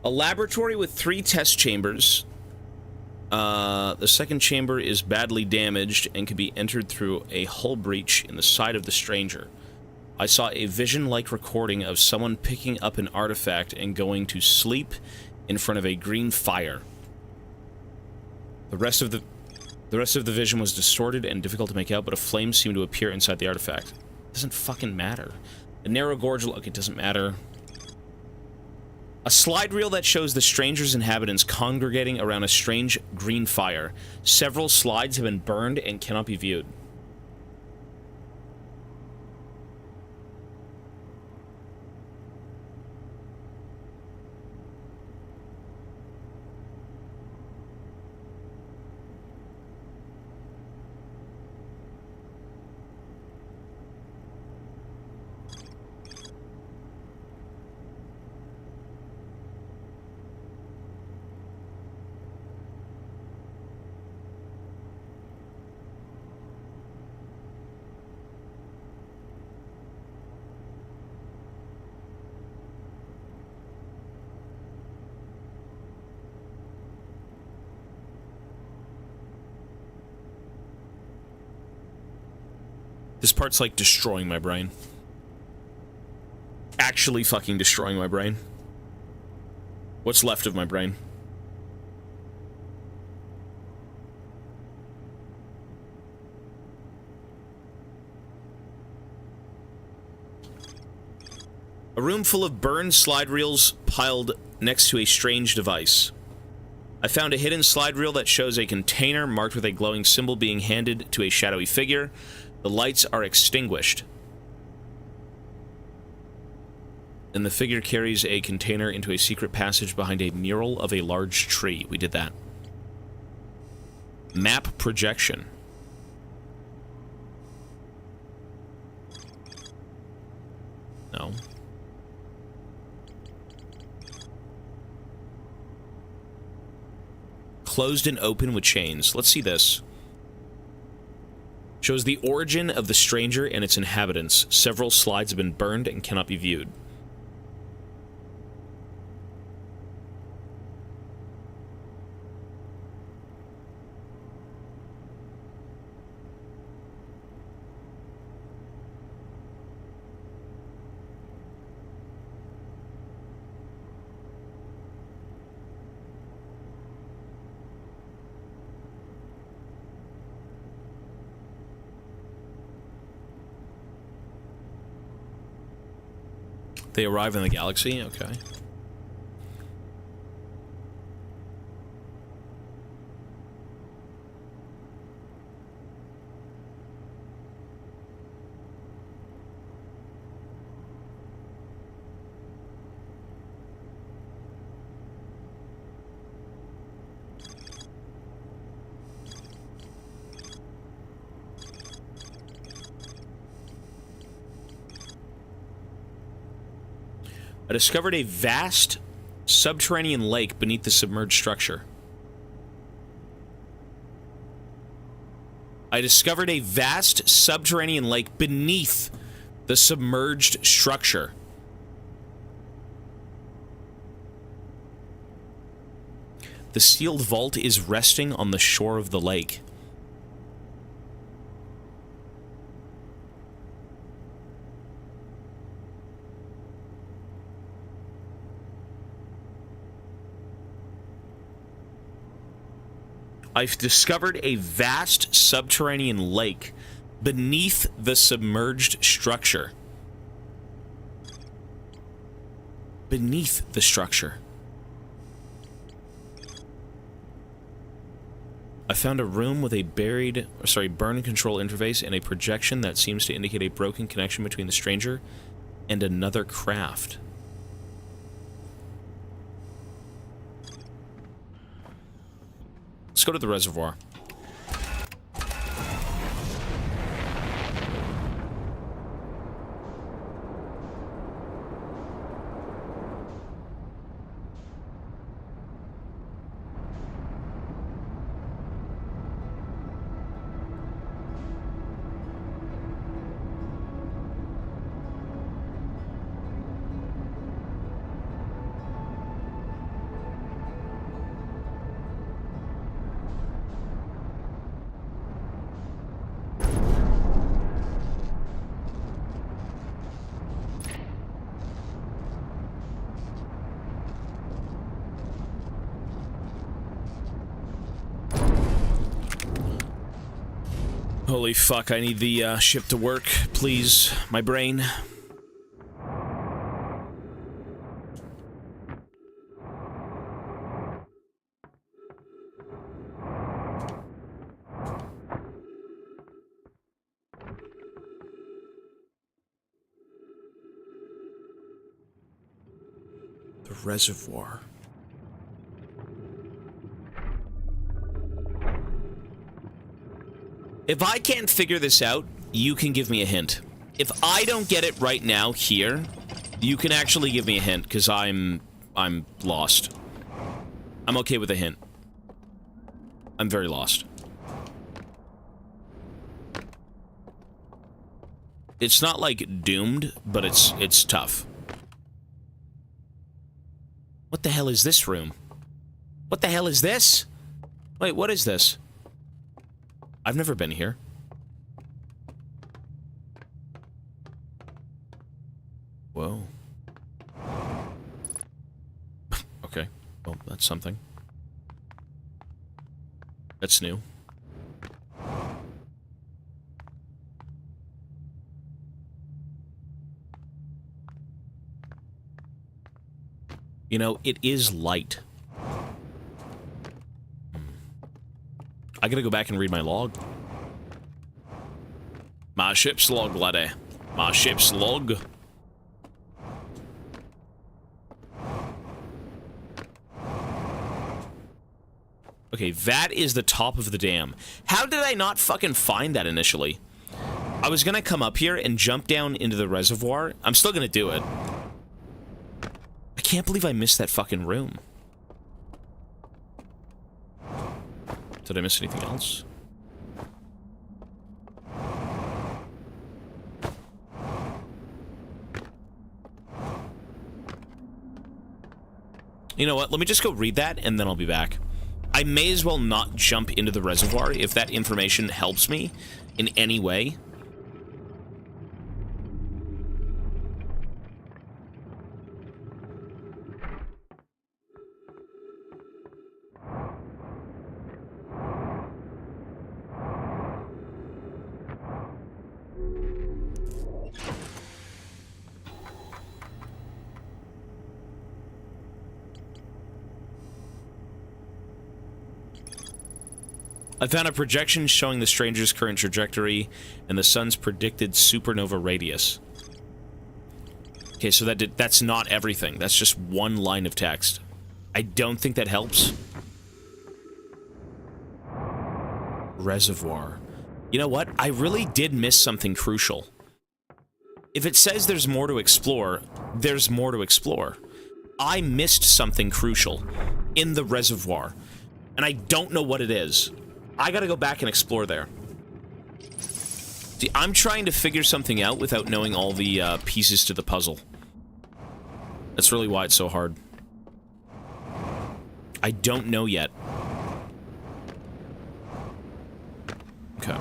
A laboratory with 3 test chambers. The second chamber is badly damaged and can be entered through a hull breach in the side of the stranger. I saw a vision-like recording of someone picking up an artifact and going to sleep in front of a green fire. The rest of the vision was distorted and difficult to make out, but a flame seemed to appear inside the artifact. It doesn't fucking matter. A narrow gorge look, it doesn't matter. A slide reel that shows the stranger's inhabitants congregating around a strange green fire. Several slides have been burned and cannot be viewed. This part's like destroying my brain. Actually fucking destroying my brain. What's left of my brain? A room full of burned slide reels piled next to a strange device. I found a hidden slide reel that shows a container marked with a glowing symbol being handed to a shadowy figure. The lights are extinguished. And the figure carries a container into a secret passage behind a mural of a large tree. We did that. Map projection. No. Closed and open with chains. Let's see this. Shows the origin of the stranger and its inhabitants. Several slides have been burned and cannot be viewed. They arrive in the galaxy? Okay. I discovered a vast subterranean lake beneath the submerged structure. I discovered a vast subterranean lake beneath the submerged structure. The sealed vault is resting on the shore of the lake. I've discovered a vast subterranean lake beneath the submerged structure. Beneath the structure. I found a room with a burn control interface and a projection that seems to indicate a broken connection between the stranger and another craft. Let's go to the reservoir. Holy fuck, I need the ship to work, please. My brain. The reservoir. If I can't figure this out, you can give me a hint. If I don't get it right now here, you can actually give me a hint, because I'm lost. I'm okay with a hint. I'm very lost. It's not like doomed, but it's tough. What the hell is this room? What the hell is this? Wait, what is this? I've never been here. Whoa. Okay. Well, that's something. That's new. You know, it is light. I gotta go back and read my log. My ship's log, laddie. My ship's log. Okay, that is the top of the dam. How did I not fucking find that initially? I was gonna come up here and jump down into the reservoir. I'm still gonna do it. I can't believe I missed that fucking room. Did I miss anything else? You know what? Let me just go read that, and then I'll be back. I may as well not jump into the reservoir if that information helps me in any way. I found a projection showing the stranger's current trajectory and the sun's predicted supernova radius. Okay, so that's not everything. That's just one line of text. I don't think that helps. Reservoir. You know what? I really did miss something crucial. If it says there's more to explore, there's more to explore. I missed something crucial in the reservoir, and I don't know what it is. I gotta go back and explore there. See, I'm trying to figure something out without knowing all the pieces to the puzzle. That's really why it's so hard. I don't know yet. Okay.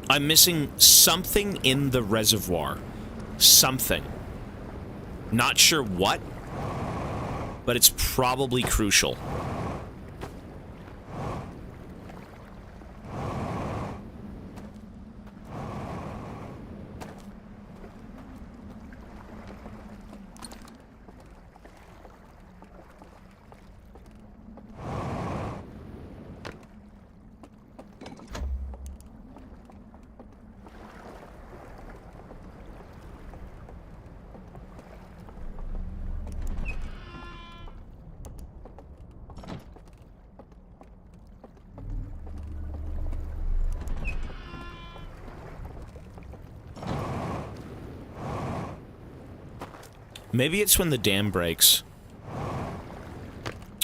I'm missing something in the reservoir. Something. Not sure what, but it's probably crucial. Maybe it's when the dam breaks.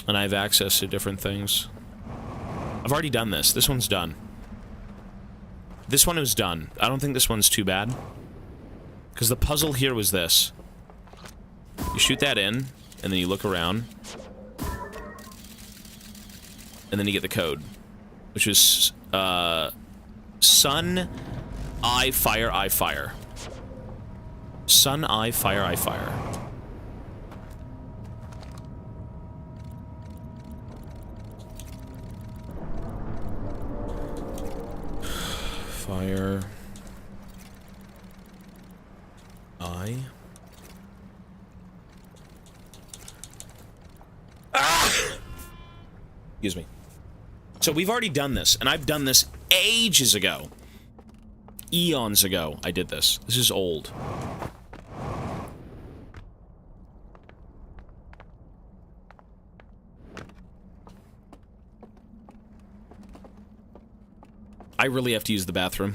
And I have access to different things. I've already done this. This one's done. This one was done. I don't think this one's too bad. Because the puzzle here was this. You shoot that in, and then you look around. And then you get the code. Which is, sun, I, fire, I, fire. Sun, I, fire, I, fire. Fire. I. Ah! Excuse me. So we've already done this, and I've done this ages ago. Eons ago, I did this. This is old. I really have to use the bathroom.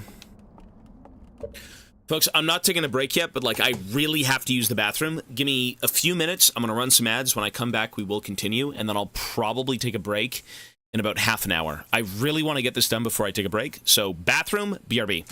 Folks, I'm not taking a break yet, but, like, I really have to use the bathroom. Give me a few minutes. I'm going to run some ads. When I come back, we will continue, and then I'll probably take a break in about half an hour. I really want to get this done before I take a break. So, bathroom, BRB.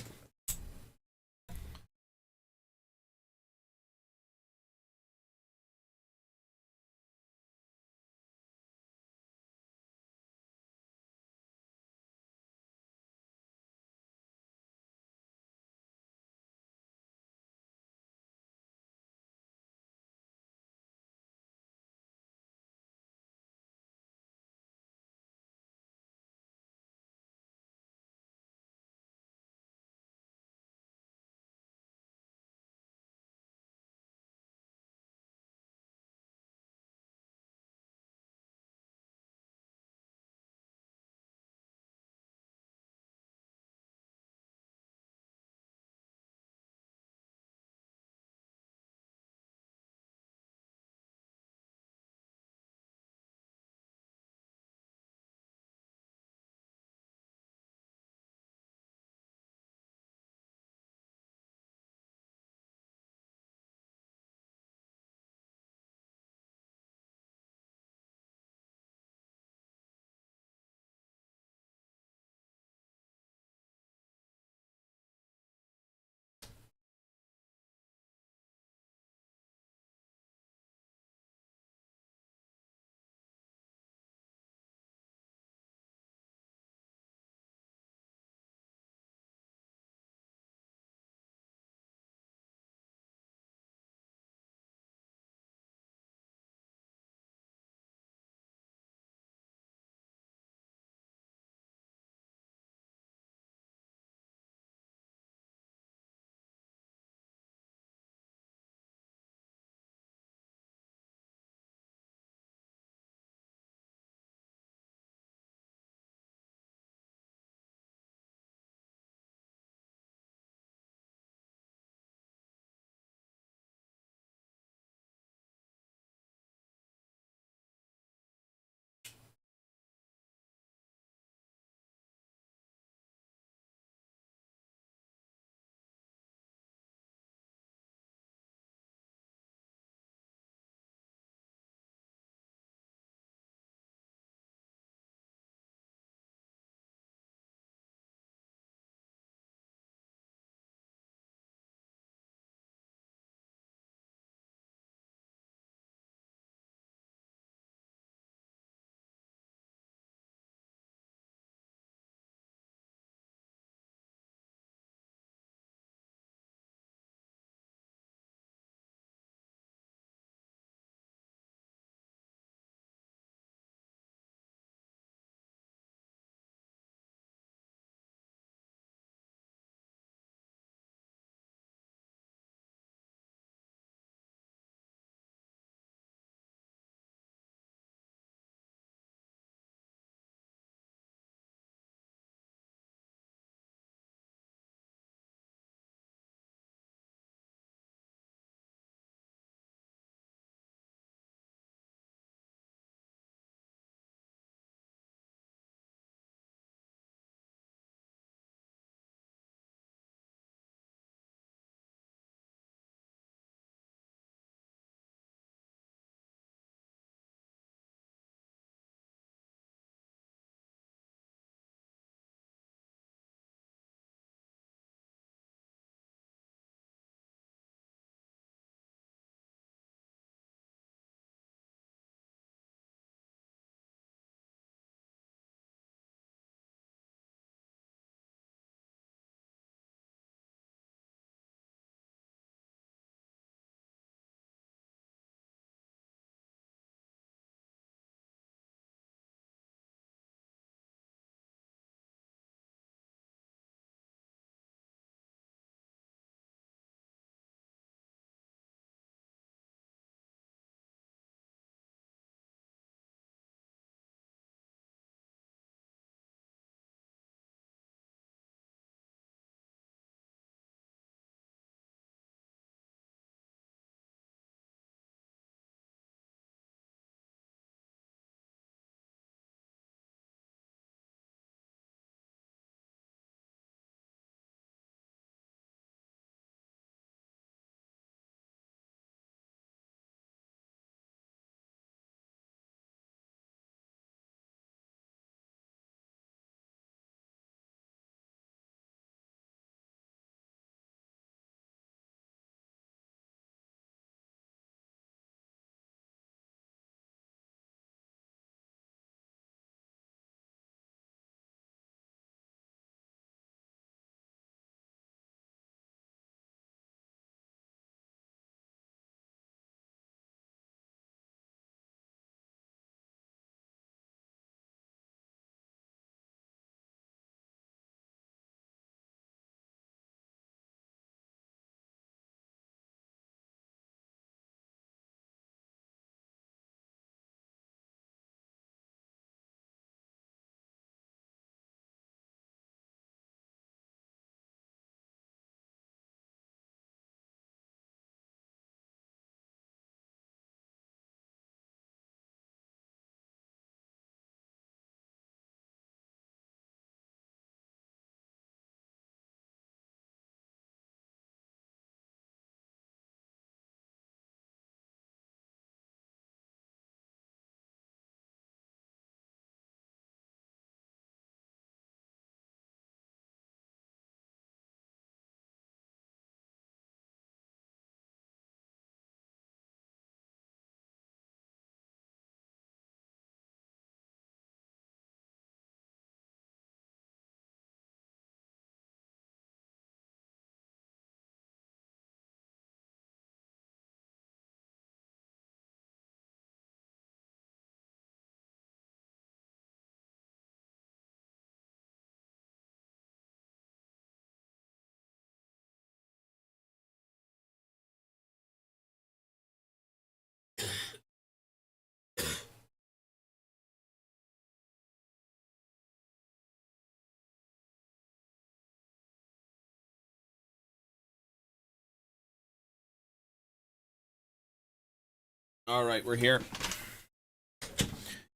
All right, we're here.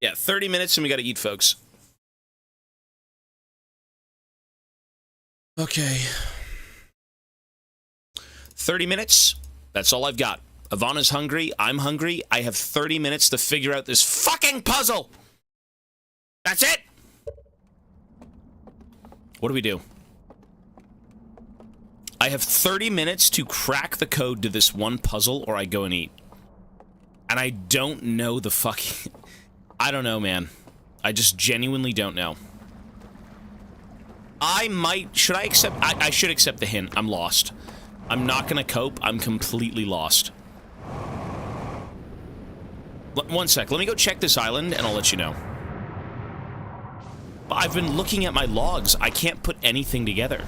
Yeah, 30 minutes and we gotta eat, folks. Okay. 30 minutes. That's all I've got. Ivana's hungry. I'm hungry. I have 30 minutes to figure out this fucking puzzle. That's it. What do we do? I have 30 minutes to crack the code to this one puzzle or I go and eat. And I don't know the fucking... I don't know, man. I just genuinely don't know. I might... Should I accept... I should accept the hint. I'm lost. I'm not gonna cope. I'm completely lost. One sec. Let me go check this island, and I'll let you know. But I've been looking at my logs. I can't put anything together.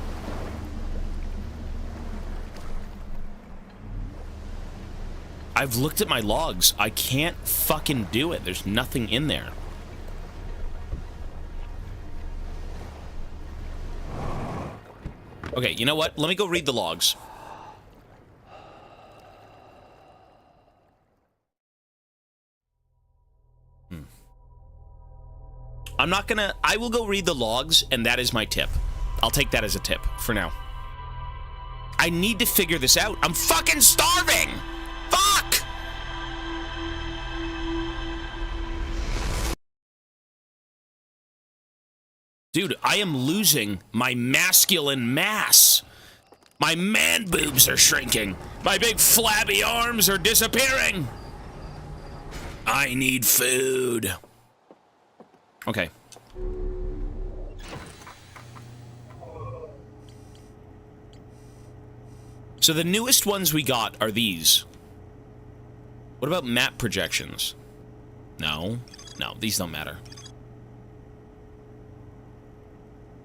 I've looked at my logs. I can't fucking do it. There's nothing in there. Okay, you know what? Let me go read the logs. I'm not gonna... I will go read the logs, and that is my tip. I'll take that as a tip for now. I need to figure this out. I'm fucking starving! Fuck! Dude, I am losing my masculine mass. My man boobs are shrinking. My big flabby arms are disappearing. I need food. Okay. So the newest ones we got are these. What about map projections? No. No, these don't matter.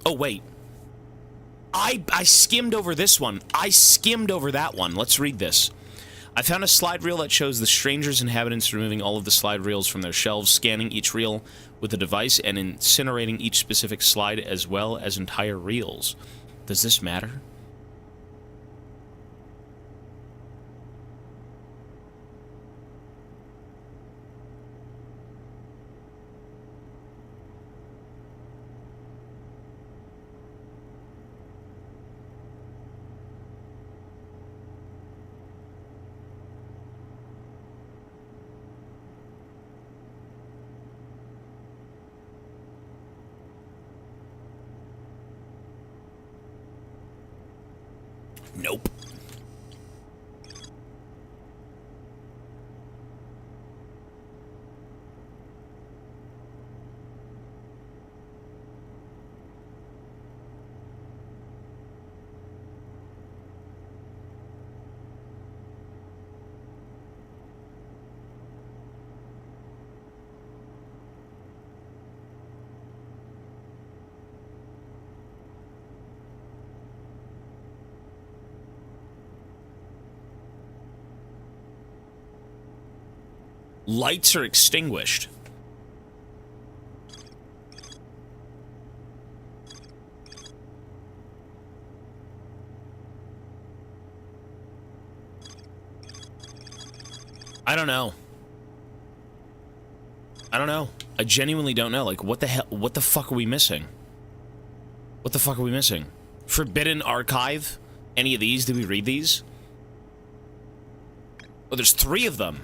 Oh, wait. I skimmed over this one. I skimmed over that one. Let's read this. I found a slide reel that shows the stranger's inhabitants removing all of the slide reels from their shelves, scanning each reel with a device, and incinerating each specific slide as well as entire reels. Does this matter? Nope. Lights are extinguished. I don't know. I don't know. I genuinely don't know. Like, what the hell? What the fuck are we missing? What the fuck are we missing? Forbidden Archive? Any of these? Did we read these? Oh, there's 3 of them.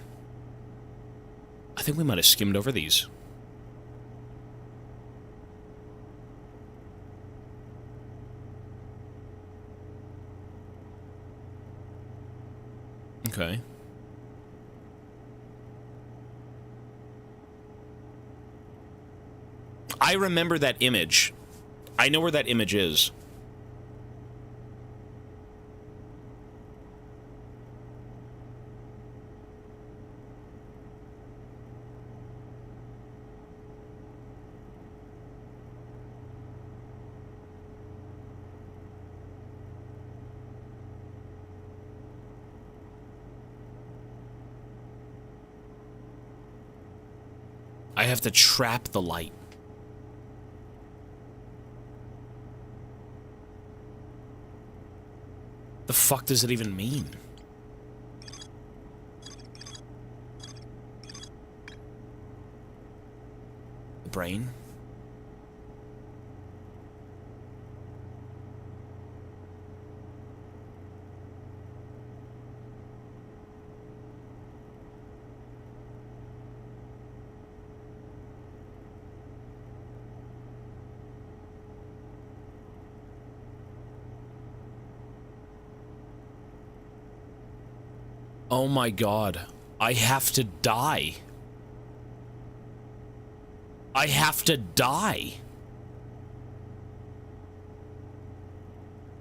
I think we might have skimmed over these. Okay. I remember that image. I know where that image is. I have to trap the light. The fuck does it even mean? brain. Oh my god. I have to die. I have to die.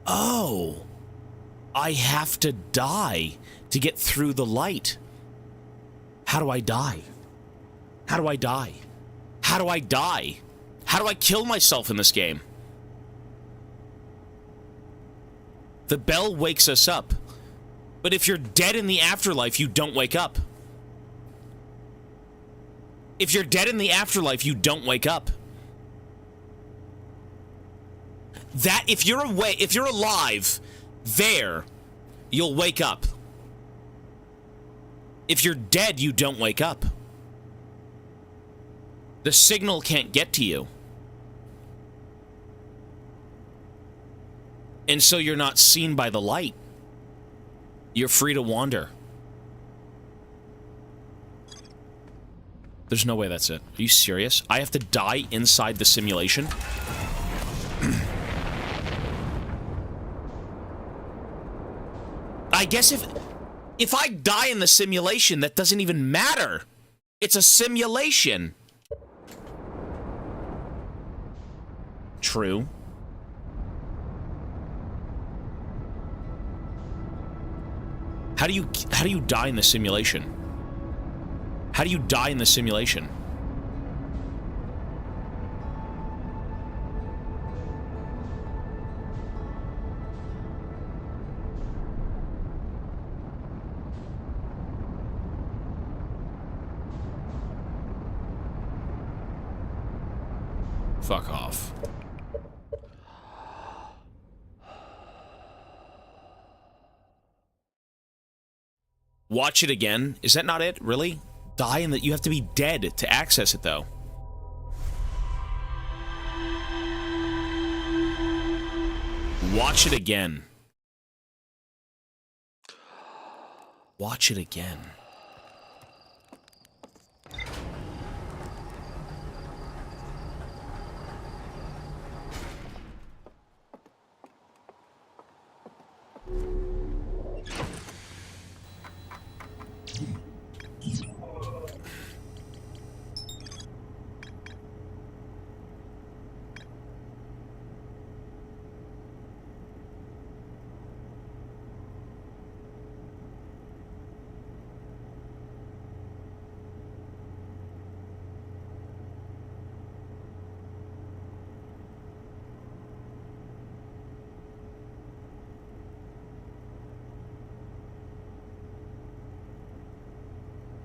Oh. I have to die to get through the light. How do I die? How do I die? How do I die? How do I kill myself in this game? The bell wakes us up. But if you're dead in the afterlife, you don't wake up. If you're dead in the afterlife, you don't wake up. That, if you're alive there, you'll wake up. If you're dead, you don't wake up. The signal can't get to you. And so you're not seen by the light. You're free to wander. There's no way that's it. Are you serious? I have to die inside the simulation? I guess if I die in the simulation, that doesn't even matter. It's a simulation. True. How do you die in the simulation? How do you die in the simulation? Fuck off. Watch it again? Is that not it? Really? Die in that? You have to be dead to access it, though. Watch it again. Watch it again.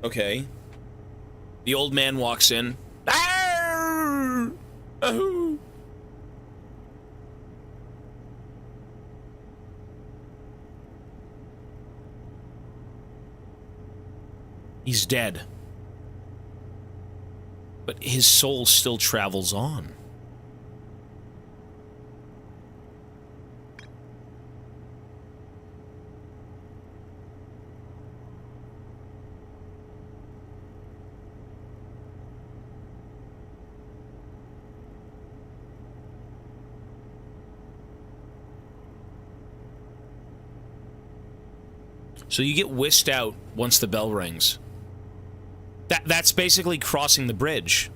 Okay. The old man walks in. Arr! Oh. He's dead. But his soul still travels on. So you get whisked out once the bell rings. That's basically crossing the bridge.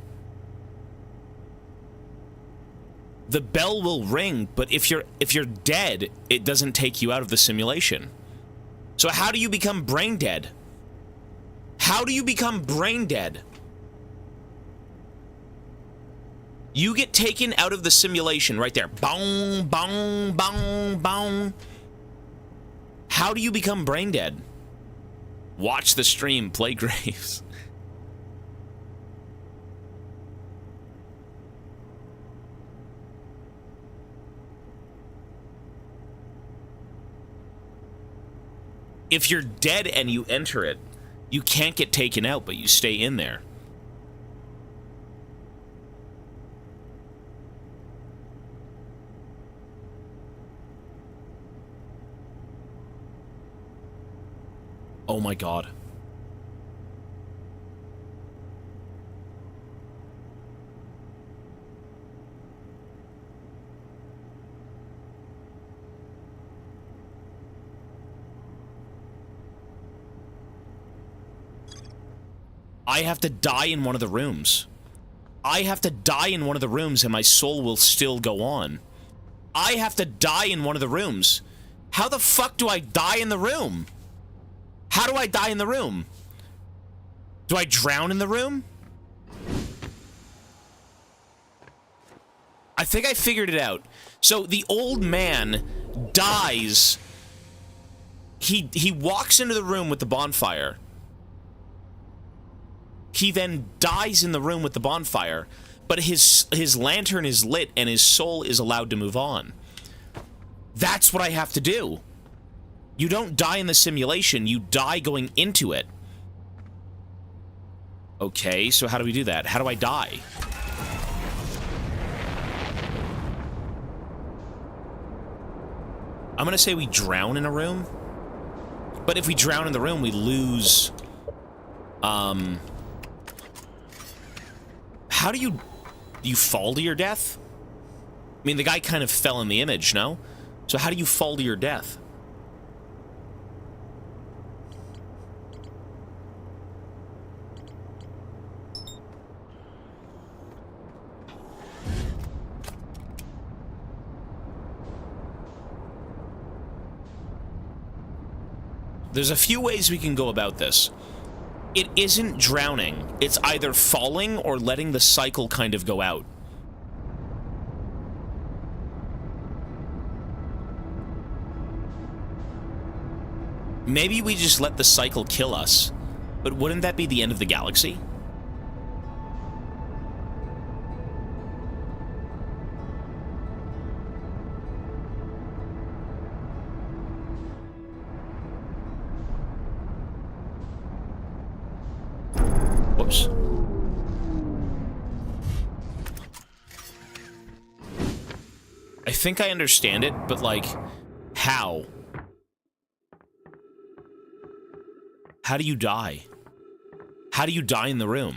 The bell will ring, but if you're dead, it doesn't take you out of the simulation. So how do you become brain dead? How do you become brain dead? You get taken out of the simulation right there. Bong, bong, bong, bong. How do you become brain dead? Watch the stream, play Graves. If you're dead and you enter it, you can't get taken out, but you stay in there. Oh my god. I have to die in one of the rooms. I have to die in one of the rooms and my soul will still go on. I have to die in one of the rooms. How the fuck do I die in the room? How do I die in the room? Do I drown in the room? I think I figured it out. So the old man dies. He walks into the room with the bonfire. He then dies in the room with the bonfire, but his lantern is lit and his soul is allowed to move on. That's what I have to do. You don't die in the simulation, you die going into it. Okay, so how do we do that? How do I die? I'm gonna say we drown in a room. But if we drown in the room, we lose... How do you fall to your death? I mean, the guy kind of fell in the image, no? So how do you fall to your death? There's a few ways we can go about this. It isn't drowning. It's either falling or letting the cycle kind of go out. Maybe we just let the cycle kill us. But wouldn't that be the end of the galaxy? Whoops. I think I understand it, but like, how? How do you die? How do you die in the room?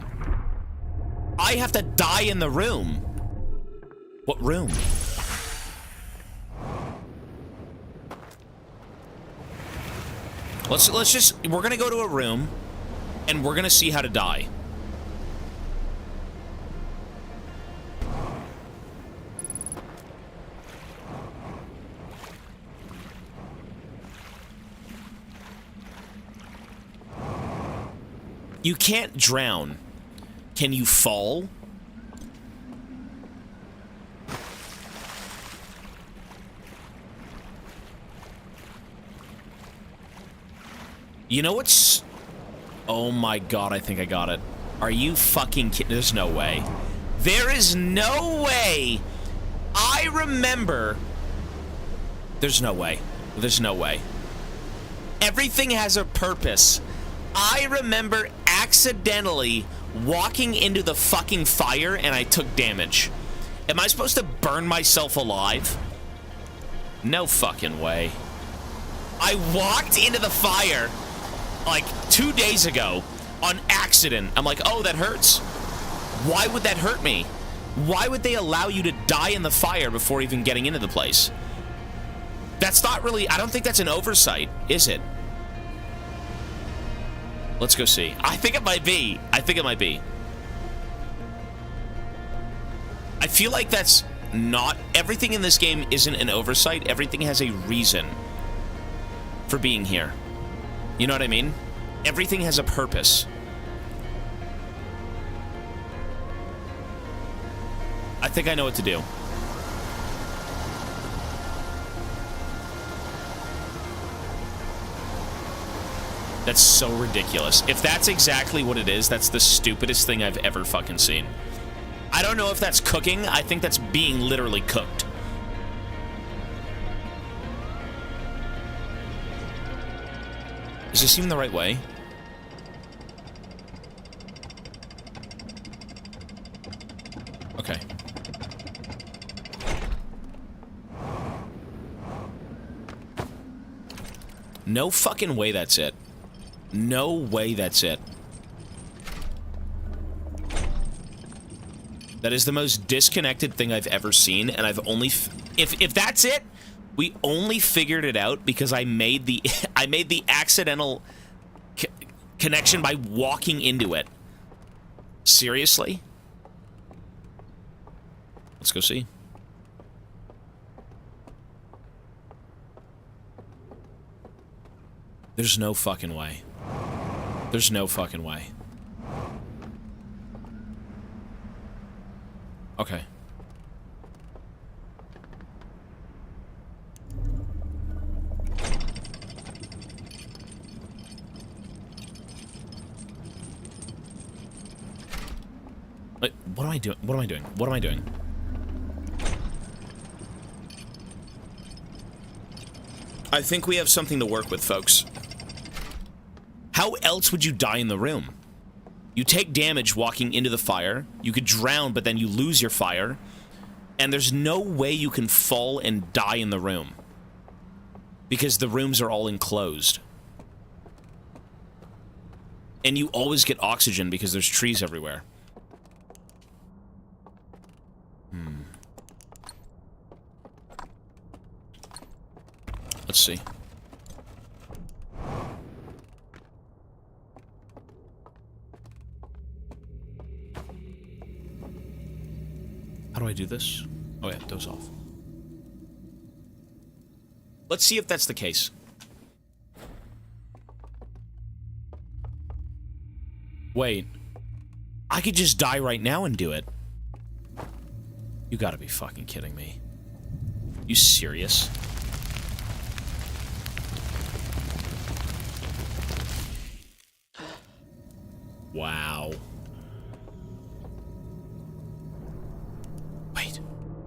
I have to die in the room. What room? Let's just, we're gonna go to a room and we're gonna see how to die. You can't drown. Can you fall? You know what's... Oh my god, I think I got it. Are you fucking kidding? There's no way. There is no way! I remember... There's no way. There's no way. Everything has a purpose. I remember accidentally walking into the fucking fire and I took damage. Am I supposed to burn myself alive? No fucking way. I walked into the fire like 2 days ago on accident. I'm like, oh, that hurts. Why would that hurt me? Why would they allow you to die in the fire before even getting into the place? That's not really, I don't think that's an oversight, is it? Let's go see. I think it might be. I think it might be. I feel like that's not... Everything in this game isn't an oversight. Everything has a reason for being here. You know what I mean? Everything has a purpose. I think I know what to do. That's so ridiculous. If that's exactly what it is, that's the stupidest thing I've ever fucking seen. I don't know if that's cooking. I think that's being literally cooked. Is this even the right way? Okay. No fucking way that's it. No way that's it. That is the most disconnected thing I've ever seen, and I've only... If that's it, we only figured it out because I made the I made the accidental connection by walking into it. Seriously? Let's go see. There's no fucking way. There's no fucking way. Okay. Wait, what am I doing? What am I doing? What am I doing? I think we have something to work with, folks. How else would you die in the room? You take damage walking into the fire. You could drown, but then you lose your fire. And there's no way you can fall and die in the room. Because the rooms are all enclosed. And you always get oxygen because there's trees everywhere. Let's see. How do I do this? Oh yeah, doze off. Let's see if that's the case. Wait. I could just die right now and do it. You gotta be fucking kidding me. You serious? Wow. Wait.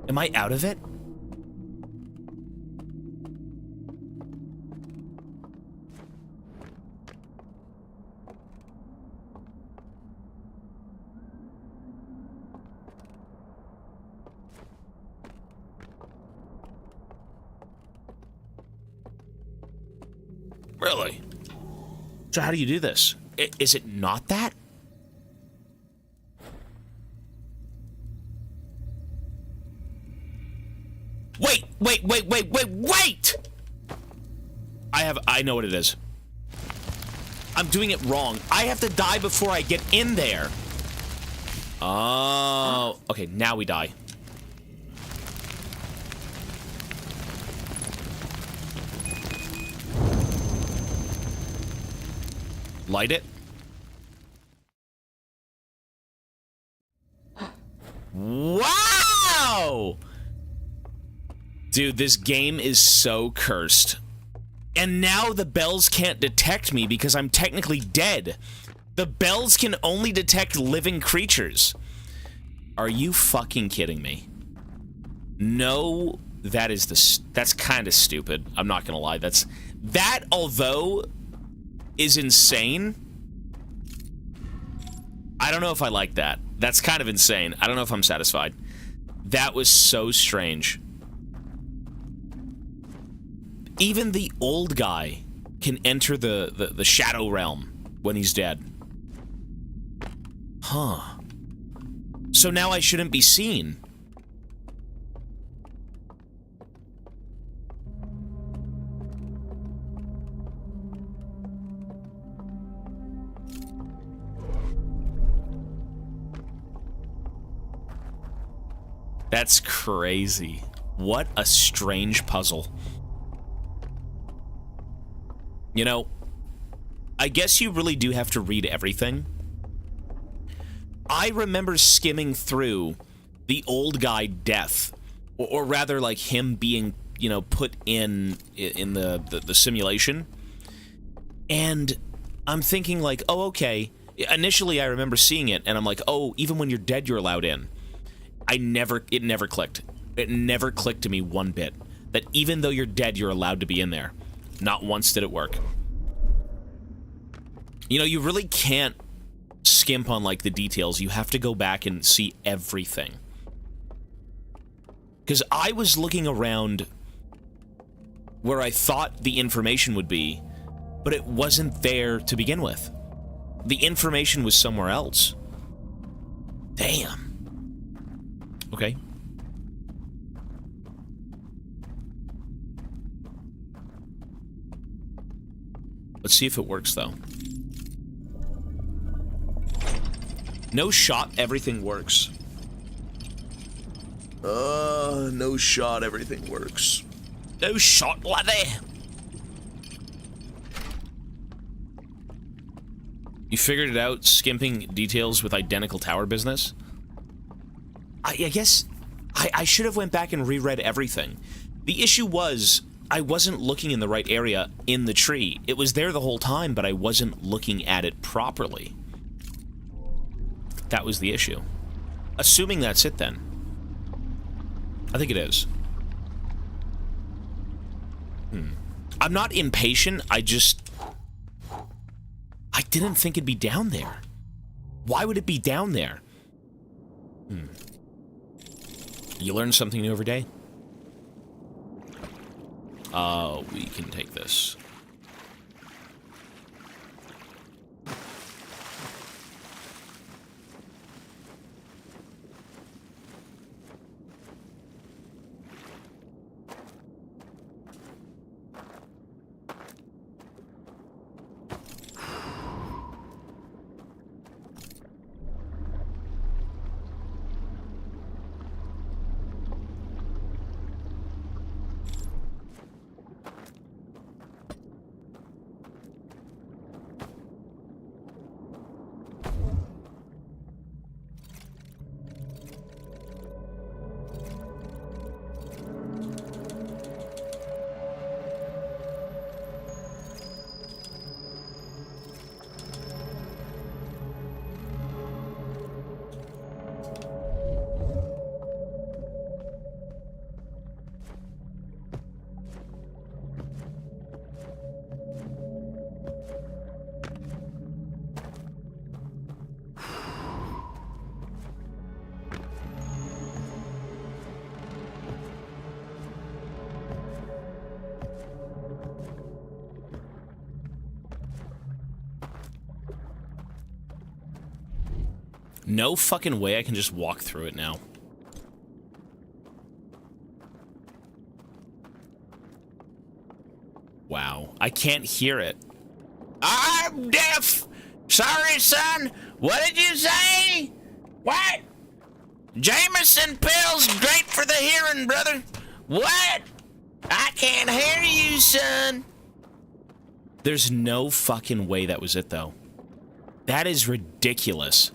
Am I out of it? Really? So how do you do this? Is it not that? Wait! I know what it is. I'm doing it wrong. I have to die before I get in there. Oh, okay, now we die. Light it. Wow! Dude, this game is so cursed. And now the bells can't detect me because I'm technically dead. The bells can only detect living creatures. Are you fucking kidding me? No, that's kind of stupid. I'm not gonna lie. That, although is insane, I don't know if I like that. That's kind of insane. I don't know if I'm satisfied. That was so strange. Even the old guy can enter the shadow realm when he's dead. Huh. So now I shouldn't be seen. That's crazy. What a strange puzzle. You know, I guess you really do have to read everything. I remember skimming through the old guy death, or rather like him being, you know, put in the simulation. And I'm thinking like, oh, okay. Initially, I remember seeing it, and I'm like, oh, even when you're dead, you're allowed in. It never clicked. It never clicked to me one bit. That even though you're dead, you're allowed to be in there. Not once did it work. You know, you really can't skimp on, like, the details. You have to go back and see everything. Because I was looking around where I thought the information would be, but it wasn't there to begin with. The information was somewhere else. Damn. Okay. Let's see if it works, though. No shot, everything works. No shot, everything works. No shot, laddie. You figured it out, skimping details with identical tower business? I guess I should have went back and reread everything. The issue was, I wasn't looking in the right area in the tree. It was there the whole time, but I wasn't looking at it properly. That was the issue. Assuming that's it, then. I think it is. I'm not impatient, I didn't think it'd be down there. Why would it be down there? You learn something new every day? We can take this. No fucking way I can just walk through it now. Wow. I can't hear it. I'm deaf! Sorry, son! What did you say? What? Jameson pills great for the hearing, brother. What? I can't hear you, son. There's no fucking way that was it, though. That is ridiculous.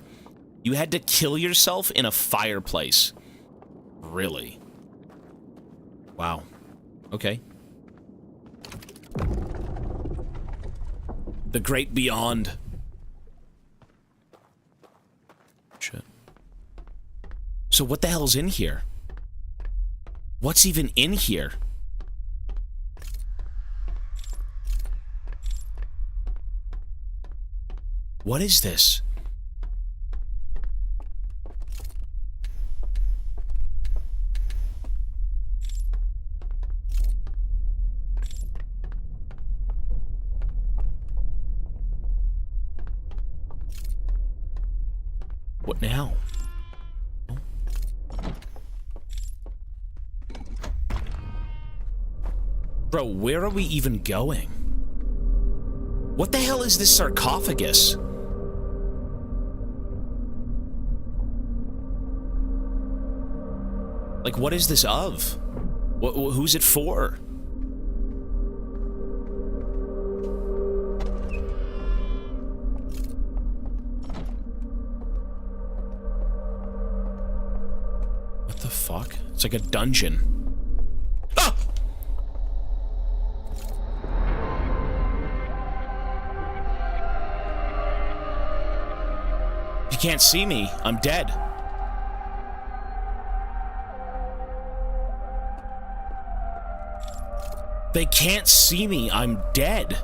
You had to kill yourself in a fireplace. Really? Wow. Okay. The great beyond. Shit. So what the hell's in here? What's even in here? What is this? What now? Bro, where are we even going? What the hell is this sarcophagus? Like, what is this of? Who's it for? What the fuck? It's like a dungeon. Ah! You can't see me. I'm dead. They can't see me. I'm dead.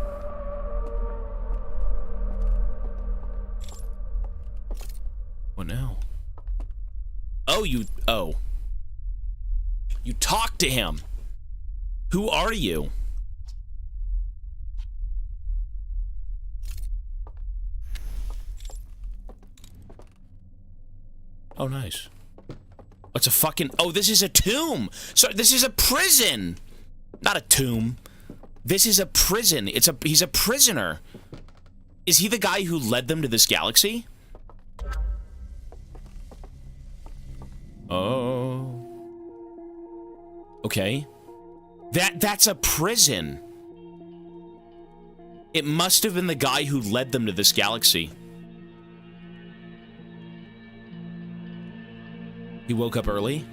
What now? Oh, you talk to him. Who are you? Oh, nice. What's a fucking... Oh, this is a tomb! So, this is a prison! Not a tomb. This is a prison. He's a prisoner. Is he the guy who led them to this galaxy? Oh. Okay. That's a prison. It must have been the guy who led them to this galaxy. He woke up early?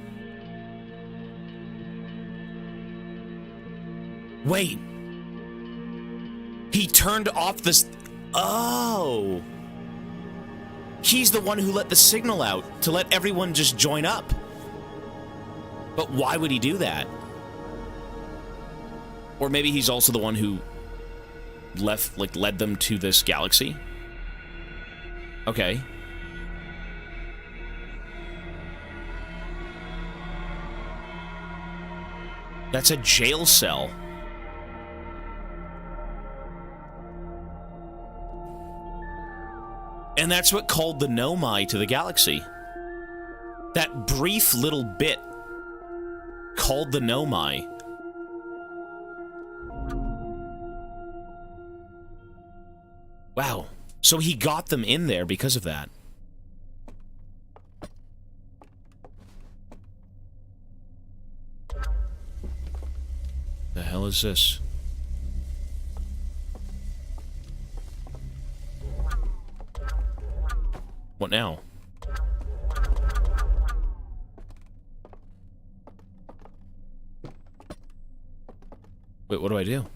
Wait. He turned off this... Oh. He's the one who let the signal out to let everyone just join up. But why would he do that? Or maybe he's also the one who led them to this galaxy? Okay. That's a jail cell. And that's what called the Nomai to the galaxy. That brief little bit called the Nomai. Wow. So he got them in there because of that. The hell is this? What now? Wait, what do I do?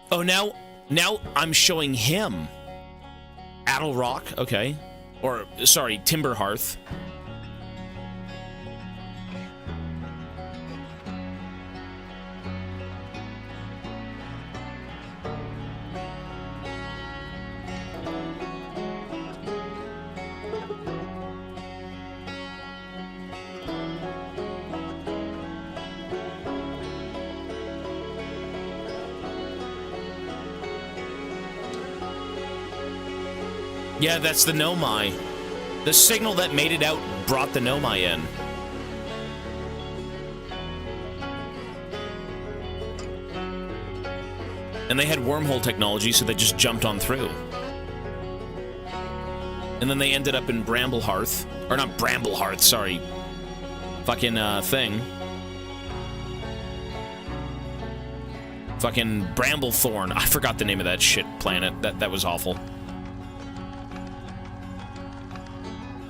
Oh, now I'm showing him. Addle Rock, okay. Or, sorry, Timber Hearth. Yeah, that's the Nomai. The signal that made it out brought the Nomai in. And they had wormhole technology, so they just jumped on through. And then they ended up in Bramblehearth. Or not Bramblehearth, sorry. Fucking, thing. Fucking Bramblethorn. I forgot the name of that shit planet. That was awful.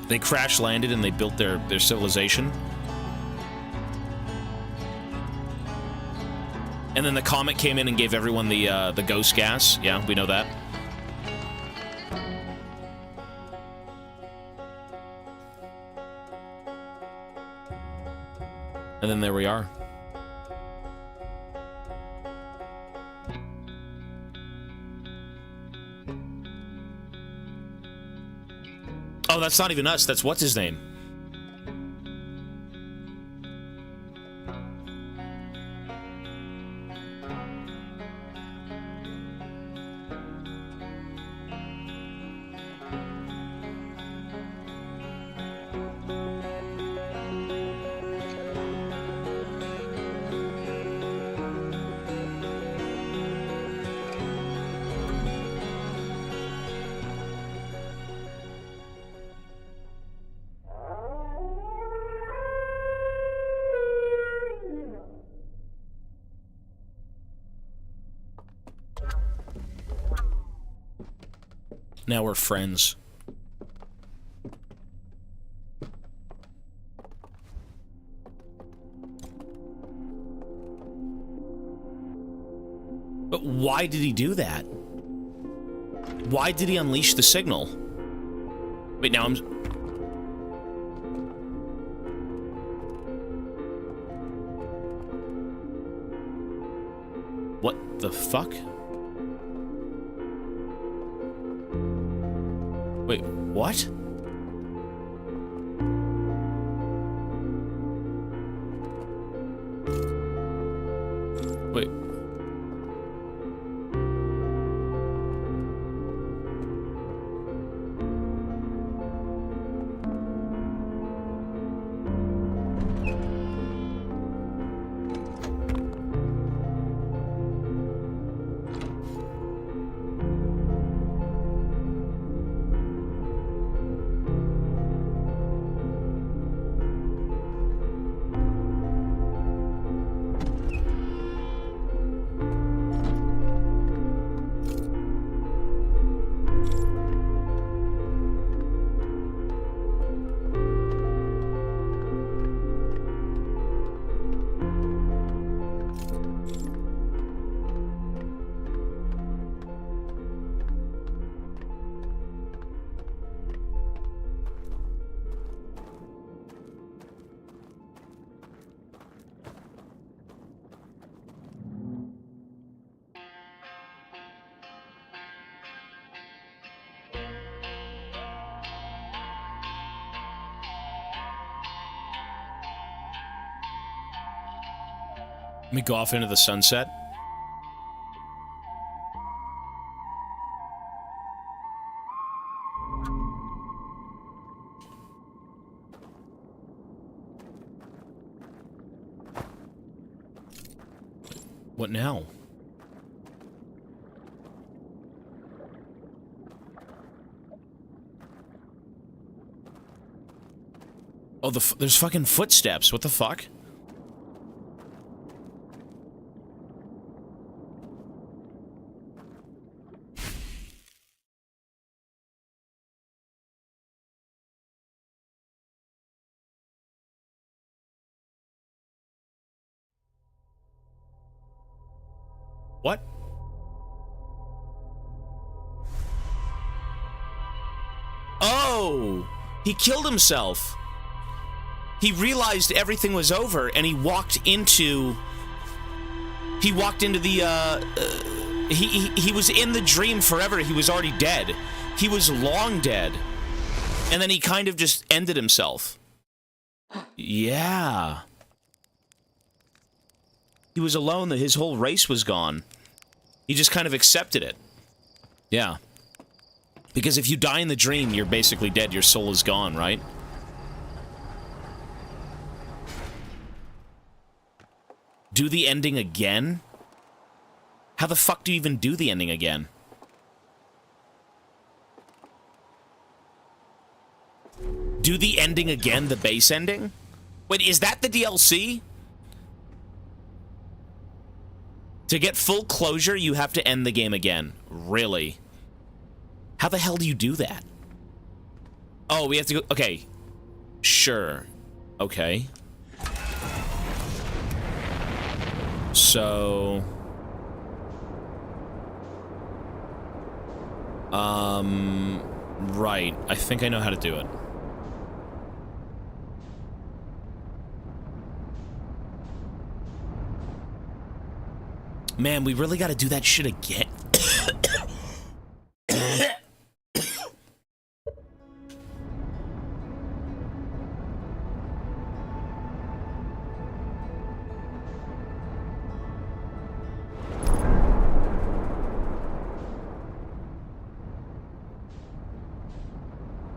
They crash landed and they built their civilization. And then the comet came in and gave everyone the ghost gas. Yeah, we know that. And then there we are. Oh, that's not even us. That's what's his name. Now we're friends. But why did he do that? Why did he unleash the signal? Wait, now I'm... What the fuck? Wait, what? Wait. Let me go off into the sunset. What now? Oh, there's fucking footsteps. What the fuck? What? Oh! He killed himself! He realized everything was over, and he walked into the, he was in the dream forever. He was already dead. He was long dead. And then he kind of just ended himself. Yeah. He was alone, his whole race was gone. He just kind of accepted it. Yeah. Because if you die in the dream, you're basically dead. Your soul is gone, right? Do the ending again? How the fuck do you even do the ending again? Do the ending again, the base ending? Wait, is that the DLC? To get full closure, you have to end the game again. Really? How the hell do you do that? Oh, we have to go... Okay. Sure. Okay. So... Right. I think I know how to do it. Man, we really gotta do that shit again.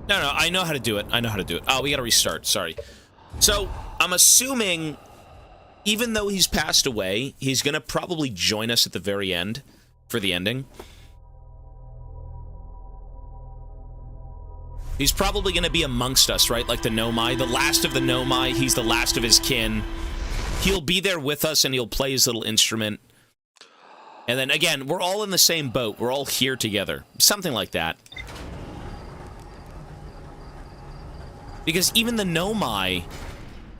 No, I know how to do it. I know how to do it. Oh, we gotta restart. Sorry. So, I'm assuming... Even though he's passed away, he's gonna probably join us at the very end for the ending. He's probably gonna be amongst us, right? Like the Nomai, the last of the Nomai. He's the last of his kin. He'll be there with us and he'll play his little instrument. And then again, we're all in the same boat. We're all here together. Something like that. Because even the Nomai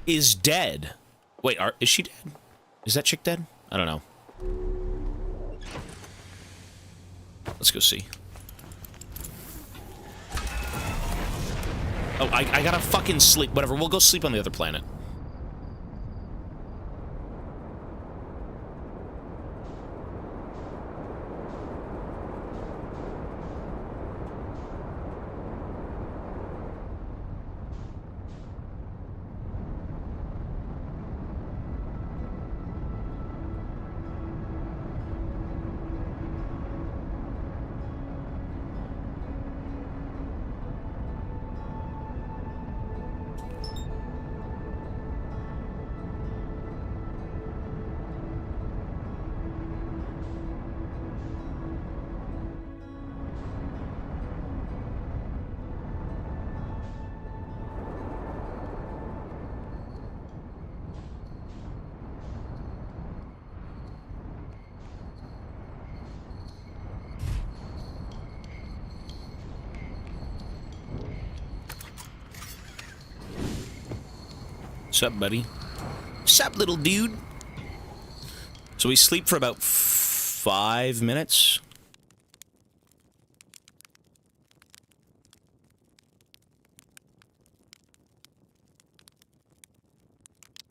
is dead. Wait, is she dead? Is that chick dead? I don't know. Let's go see. Oh, I gotta fucking sleep. Whatever, we'll go sleep on the other planet. Sup, buddy? Sup, little dude? So we sleep for about 5 minutes.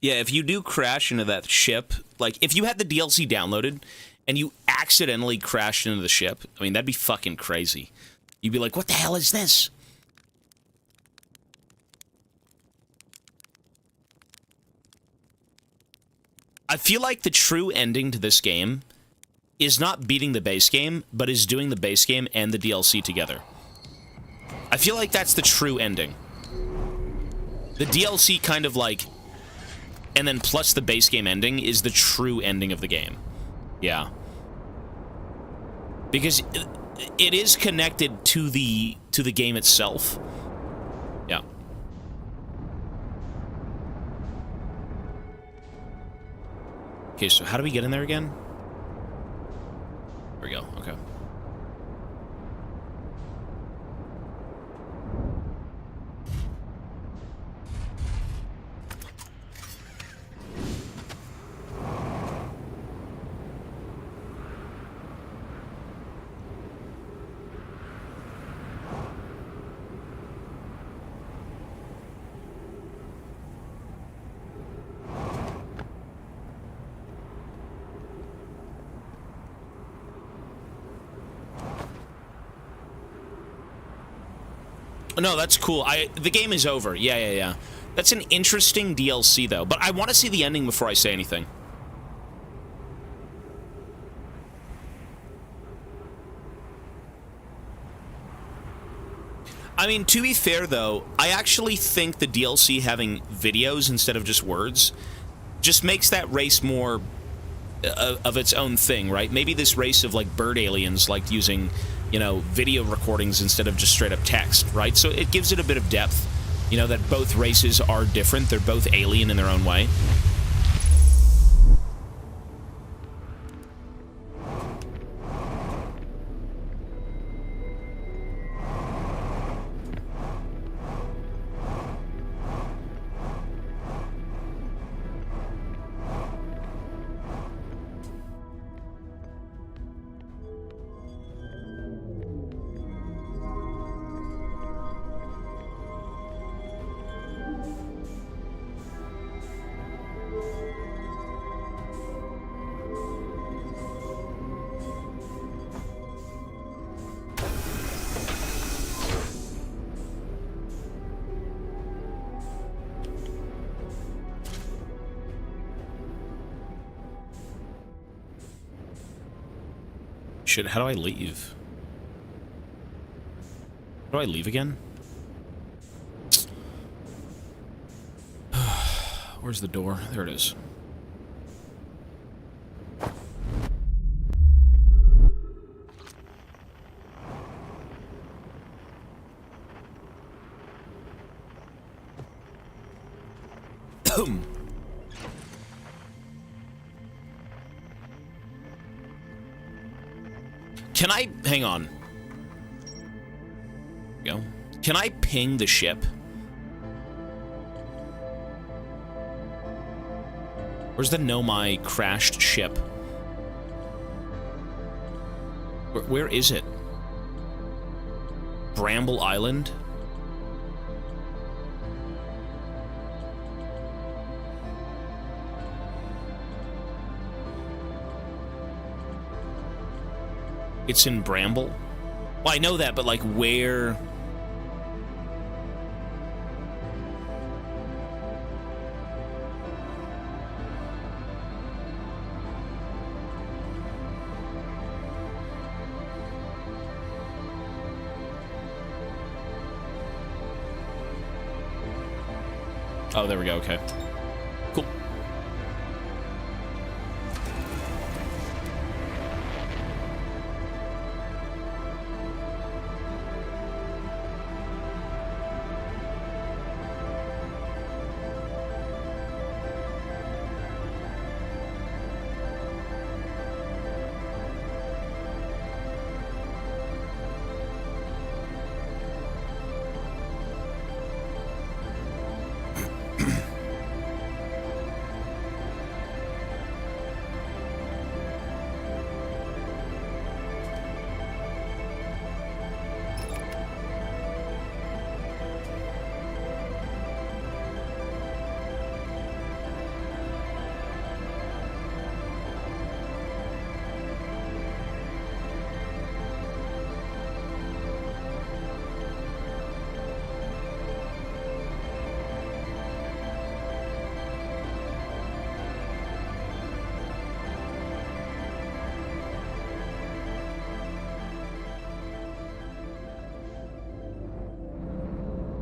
Yeah, if you do crash into that ship, like, if you had the DLC downloaded and you accidentally crashed into the ship, I mean, that'd be fucking crazy. You'd be like, what the hell is this? I feel like the true ending to this game is not beating the base game, but is doing the base game and the DLC together. I feel like that's the true ending. The DLC kind of like... and then plus the base game ending is the true ending of the game. Yeah. Because it is connected to the game itself. Yeah. Okay, so how do we get in there again? There we go, okay. No, that's cool. The game is over. Yeah. That's an interesting DLC, though. But I want to see the ending before I say anything. I mean, to be fair, though, I actually think the DLC having videos instead of just words just makes that race more of its own thing, right? Maybe this race of, like, bird aliens liked using... you know, video recordings instead of just straight up text, right? So it gives it a bit of depth, you know, that both races are different. They're both alien in their own way. Shit, how do I leave? How do I leave again? Where's the door? There it is. Can I... hang on. There we go. Can I ping the ship? Where's the Nomai crashed ship? Where is it? Bramble Island? It's in Bramble? Well, I know that, but, like, where... Oh, there we go, okay. Cool.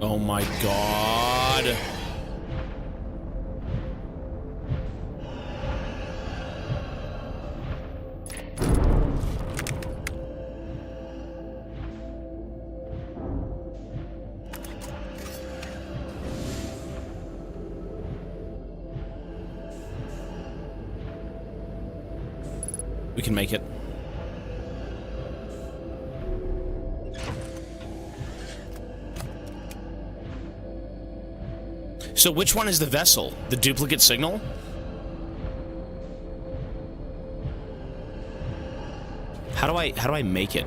Oh my god. We can make it. So which one is the vessel? The duplicate signal? How do I make it?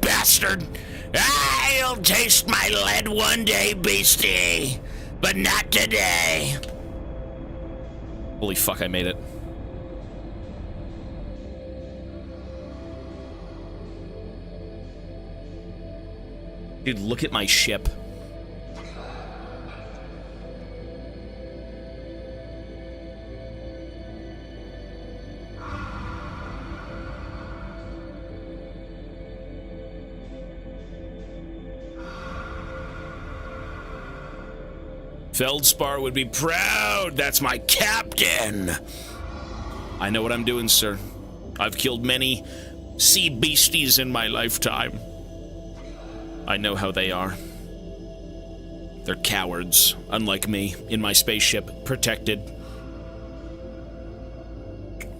Bastard! I'll taste my lead one day, beastie, but not today. Holy fuck, I made it. Dude, look at my ship. Feldspar would be proud. That's my captain. I know what I'm doing, sir. I've killed many sea beasties in my lifetime. I know how they are. They're cowards, unlike me, in my spaceship, protected.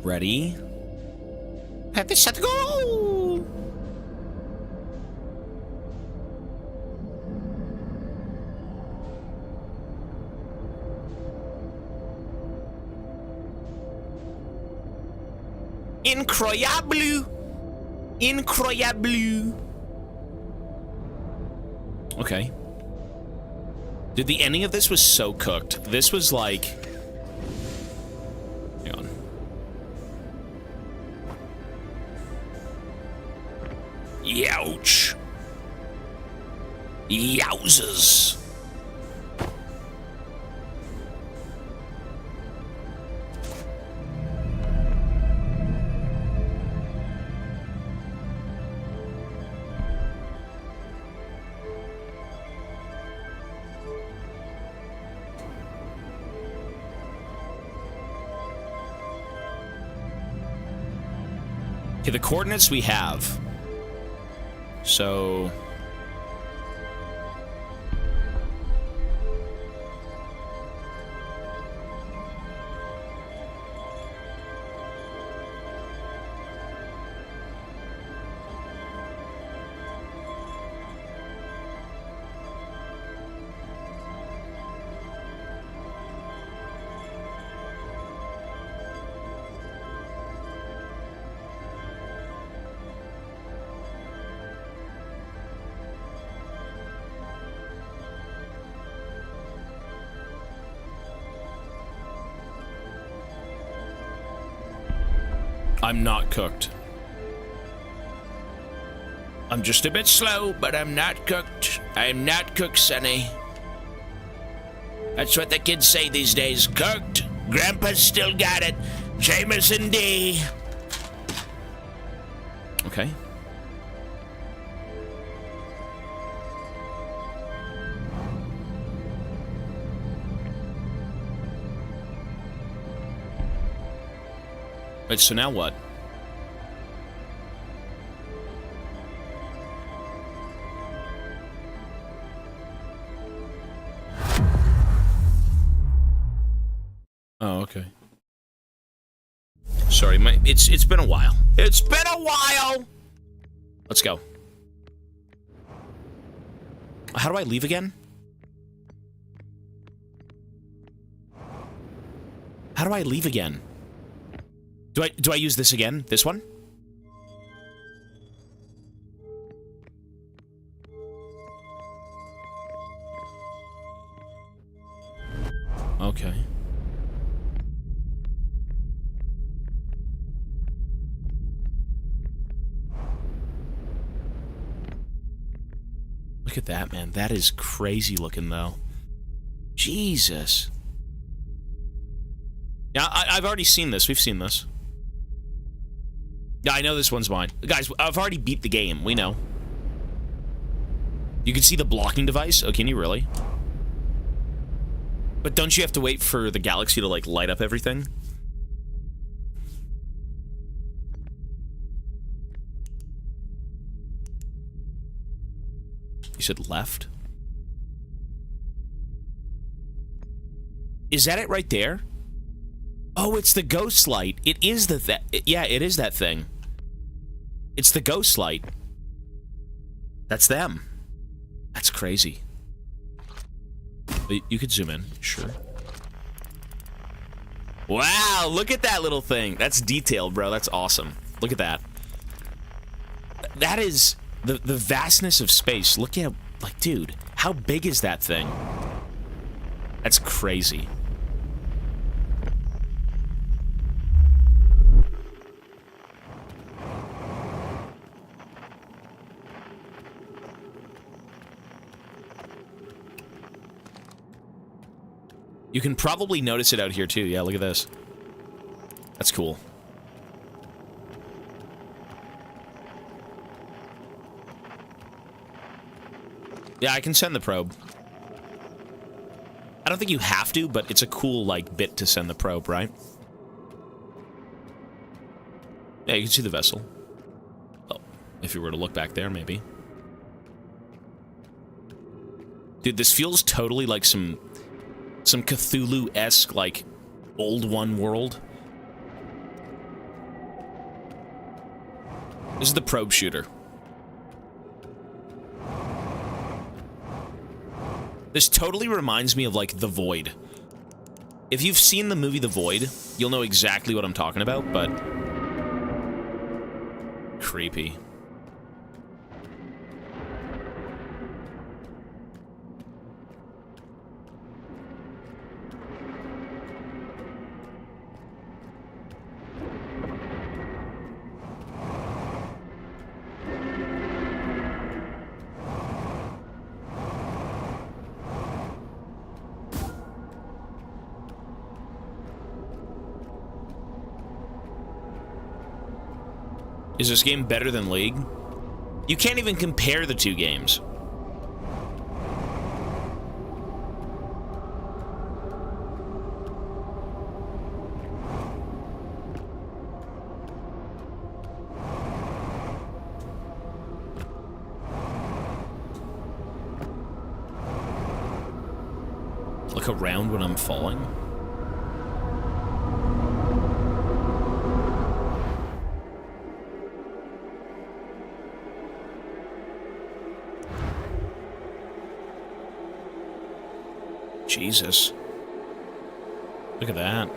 Ready? Have this set to go! Incroyable! Incroyable! Okay. Dude, the ending of this was so cooked. This was like... Hang on. Youch! Yowzers! Okay, the coordinates we have. So... I'm not cooked. I'm just a bit slow, but I'm not cooked. I'm not cooked, Sonny. That's what the kids say these days. Cooked. Grandpa's still got it. Jameson D. Okay. Wait, so now what? Oh, okay. Sorry, it's been a while. It's been a while! Let's go. How do I leave again? How do I leave again? Do I use this again? This one? Okay. Look at that, man. That is crazy looking, though. Jesus. Yeah, I've already seen this. We've seen this. Yeah, I know this one's mine. Guys, I've already beat the game. We know. You can see the blocking device? Oh, can you really? But don't you have to wait for the galaxy to, like, light up everything? You said left? Is that it right there? Oh, it's the ghost light. It is yeah, it is that thing. It's the ghost light. That's them. That's crazy. But you could zoom in, sure. Wow, look at that little thing. That's detailed, bro. That's awesome. Look at that. That is the vastness of space. Look at, like, dude, how big is that thing? That's crazy. You can probably notice it out here, too. Yeah, look at this. That's cool. Yeah, I can send the probe. I don't think you have to, but it's a cool, like, bit to send the probe, right? Yeah, you can see the vessel. Oh, if you were to look back there, maybe. Dude, this feels totally like some Cthulhu-esque, like, old one world. This is the probe shooter. This totally reminds me of, like, The Void. If you've seen the movie The Void, you'll know exactly what I'm talking about, but... creepy. Is this game better than League? You can't even compare the two games. Look around when I'm falling. Jesus. Look at that.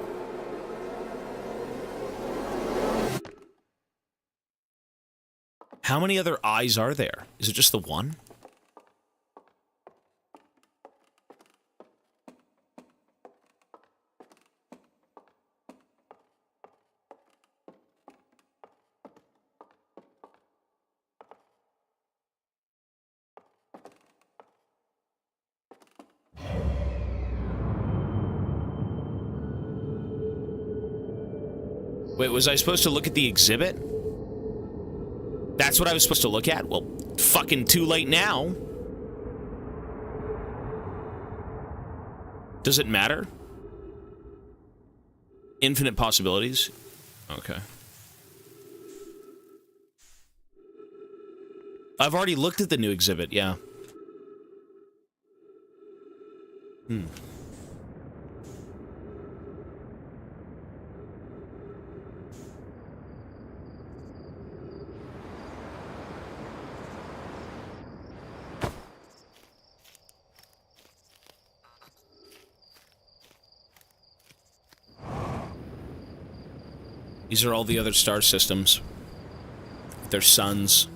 How many other eyes are there? Is it just the one? Wait, was I supposed to look at the exhibit? That's what I was supposed to look at? Well, fucking too late now. Does it matter? Infinite possibilities? Okay. I've already looked at the new exhibit, yeah. These are all the other star systems. Their suns.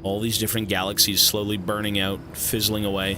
All these different galaxies slowly burning out, fizzling away.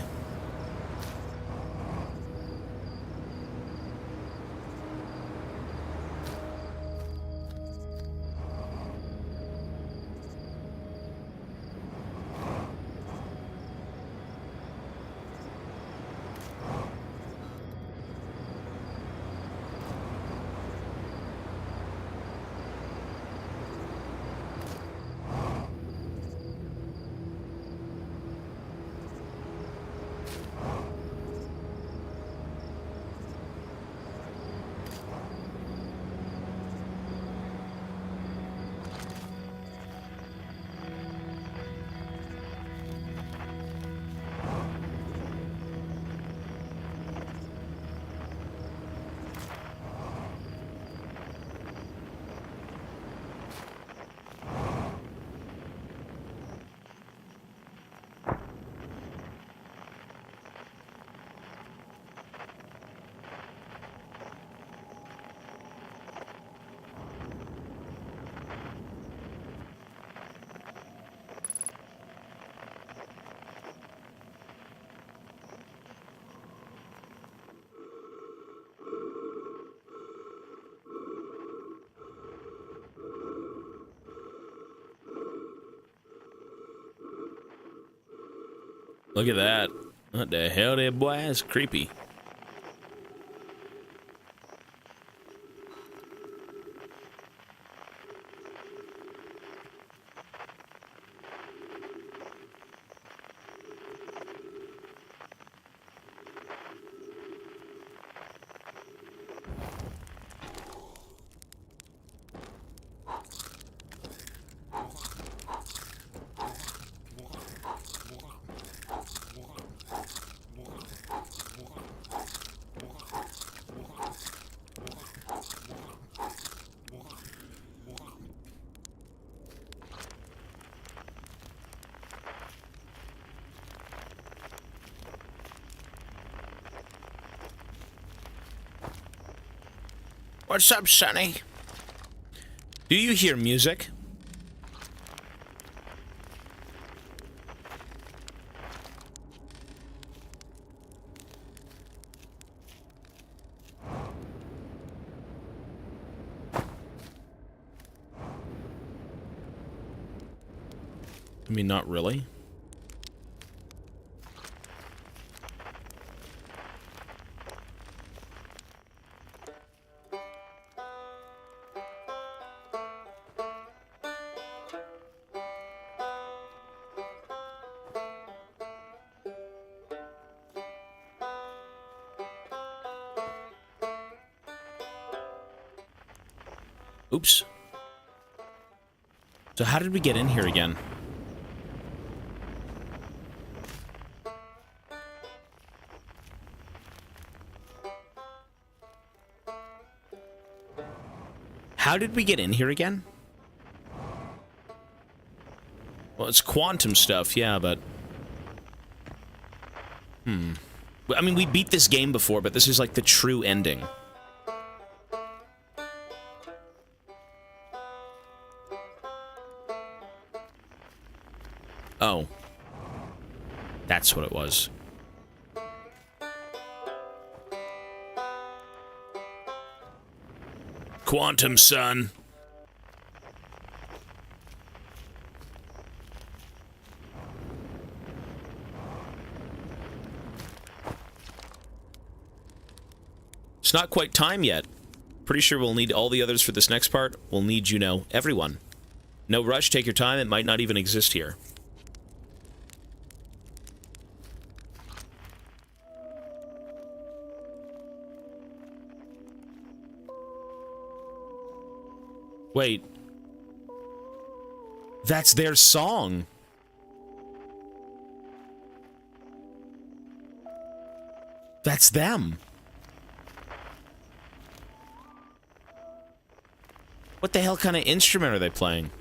Look at that. What the hell, there, boy? That's creepy. What's up, Sonny? Do you hear music? I mean, not really. Oops. So how did we get in here again? How did we get in here again? Well, it's quantum stuff, yeah, but... I mean, we beat this game before, but this is like the true ending. Oh. That's what it was. Quantum, son. It's not quite time yet. Pretty sure we'll need all the others for this next part. We'll need, you know, everyone. No rush, take your time. It might not even exist here. Wait. That's their song. That's them. What the hell kind of instrument are they playing?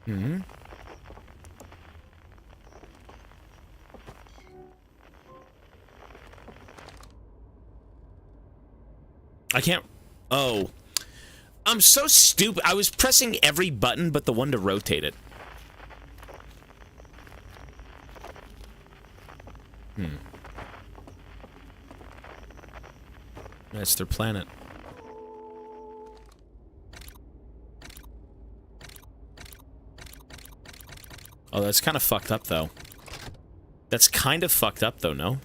Hmm. I can't... Oh. I'm so stupid. I was pressing every button but the one to rotate it. That's their planet. Oh, that's kind of fucked up, though. That's kind of fucked up, though, no?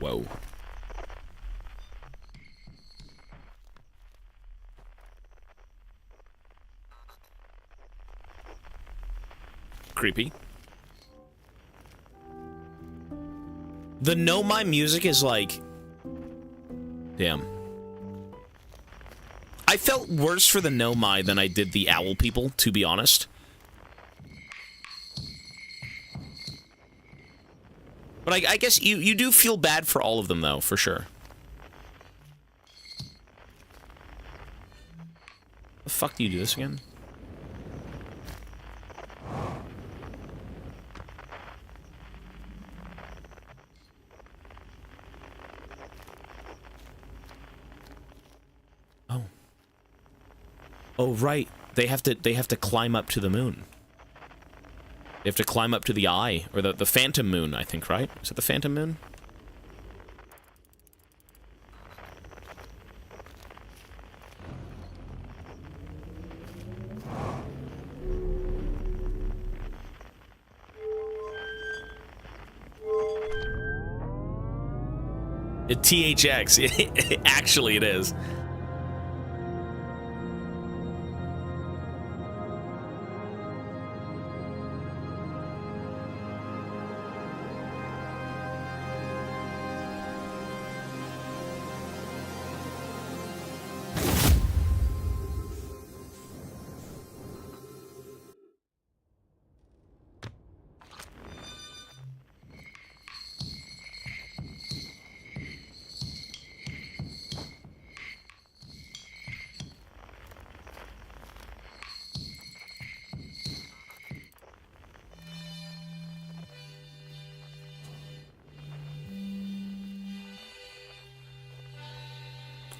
Whoa. creepy. The Nomai music is like... Damn. I felt worse for the Nomai than I did the Owl people, to be honest. But I guess you do feel bad for all of them, though, for sure. The fuck do you do this again? Oh. Oh, right. They have to climb up to the moon. They have to climb up to the eye, or the phantom moon, I think, right? Is it the phantom moon? THX. Actually, it is.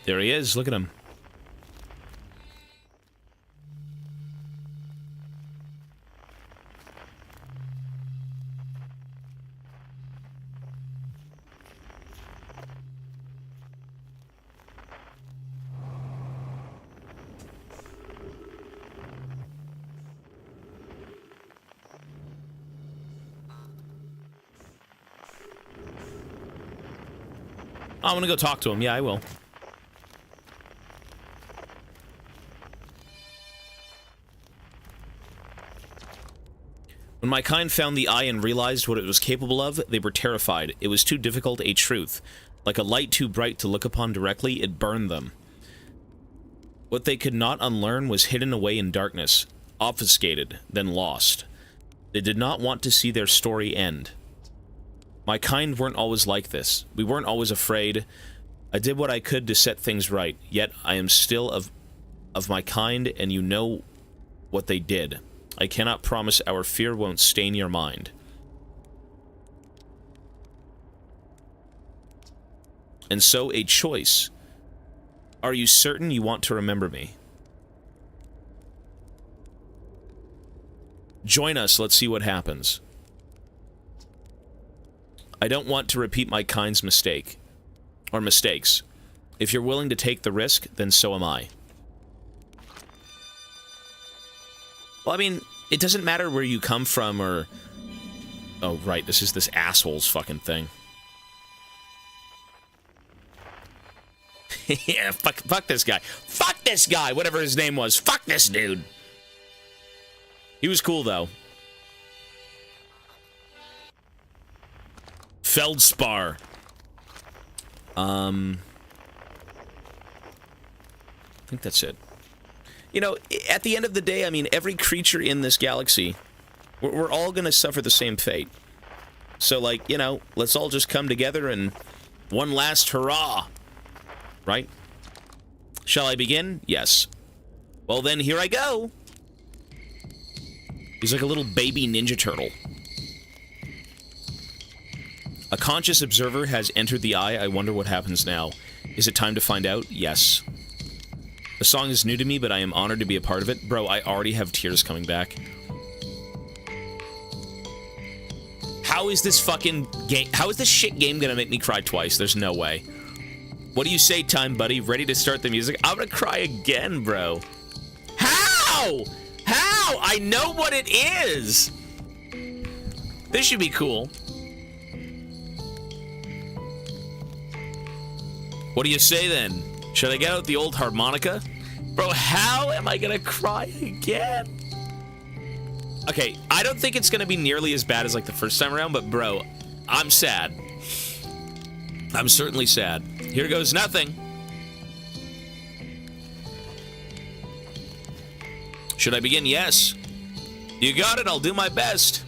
There he is. Look at him. I'm gonna go talk to him. Yeah, I will. When my kind found the eye and realized what it was capable of, they were terrified. It was too difficult a truth. Like a light too bright to look upon directly, it burned them. What they could not unlearn was hidden away in darkness, obfuscated, then lost. They did not want to see their story end. My kind weren't always like this. We weren't always afraid. I did what I could to set things right, yet I am still of my kind, and you know what they did. I cannot promise our fear won't stain your mind. And so, a choice. Are you certain you want to remember me? Join us, let's see what happens. I don't want to repeat my kind's mistake. Or mistakes. If you're willing to take the risk, then so am I. Well, I mean, it doesn't matter where you come from or... Oh, right, this is this asshole's fucking thing. Yeah, fuck this guy. Fuck this guy, whatever his name was. Fuck this dude. He was cool, though. Feldspar. I think that's it. You know, at the end of the day, I mean, every creature in this galaxy, we're all gonna suffer the same fate. So, like, you know, let's all just come together and one last hurrah. Right? Shall I begin? Yes. Well then, here I go! He's like a little baby Ninja Turtle. A conscious observer has entered the eye. I wonder what happens now. Is it time to find out? Yes. The song is new to me, but I am honored to be a part of it. Bro, I already have tears coming back. How is this fucking game... How is this shit game gonna make me cry twice? There's no way. What do you say, time buddy? Ready to start the music? I'm gonna cry again, bro. How? How? I know what it is! This should be cool. What do you say, then? Should I get out the old harmonica? Bro, how am I gonna cry again? Okay, I don't think it's gonna be nearly as bad as like the first time around, but bro, I'm sad. I'm certainly sad. Here goes nothing. Should I begin? Yes. You got it, I'll do my best.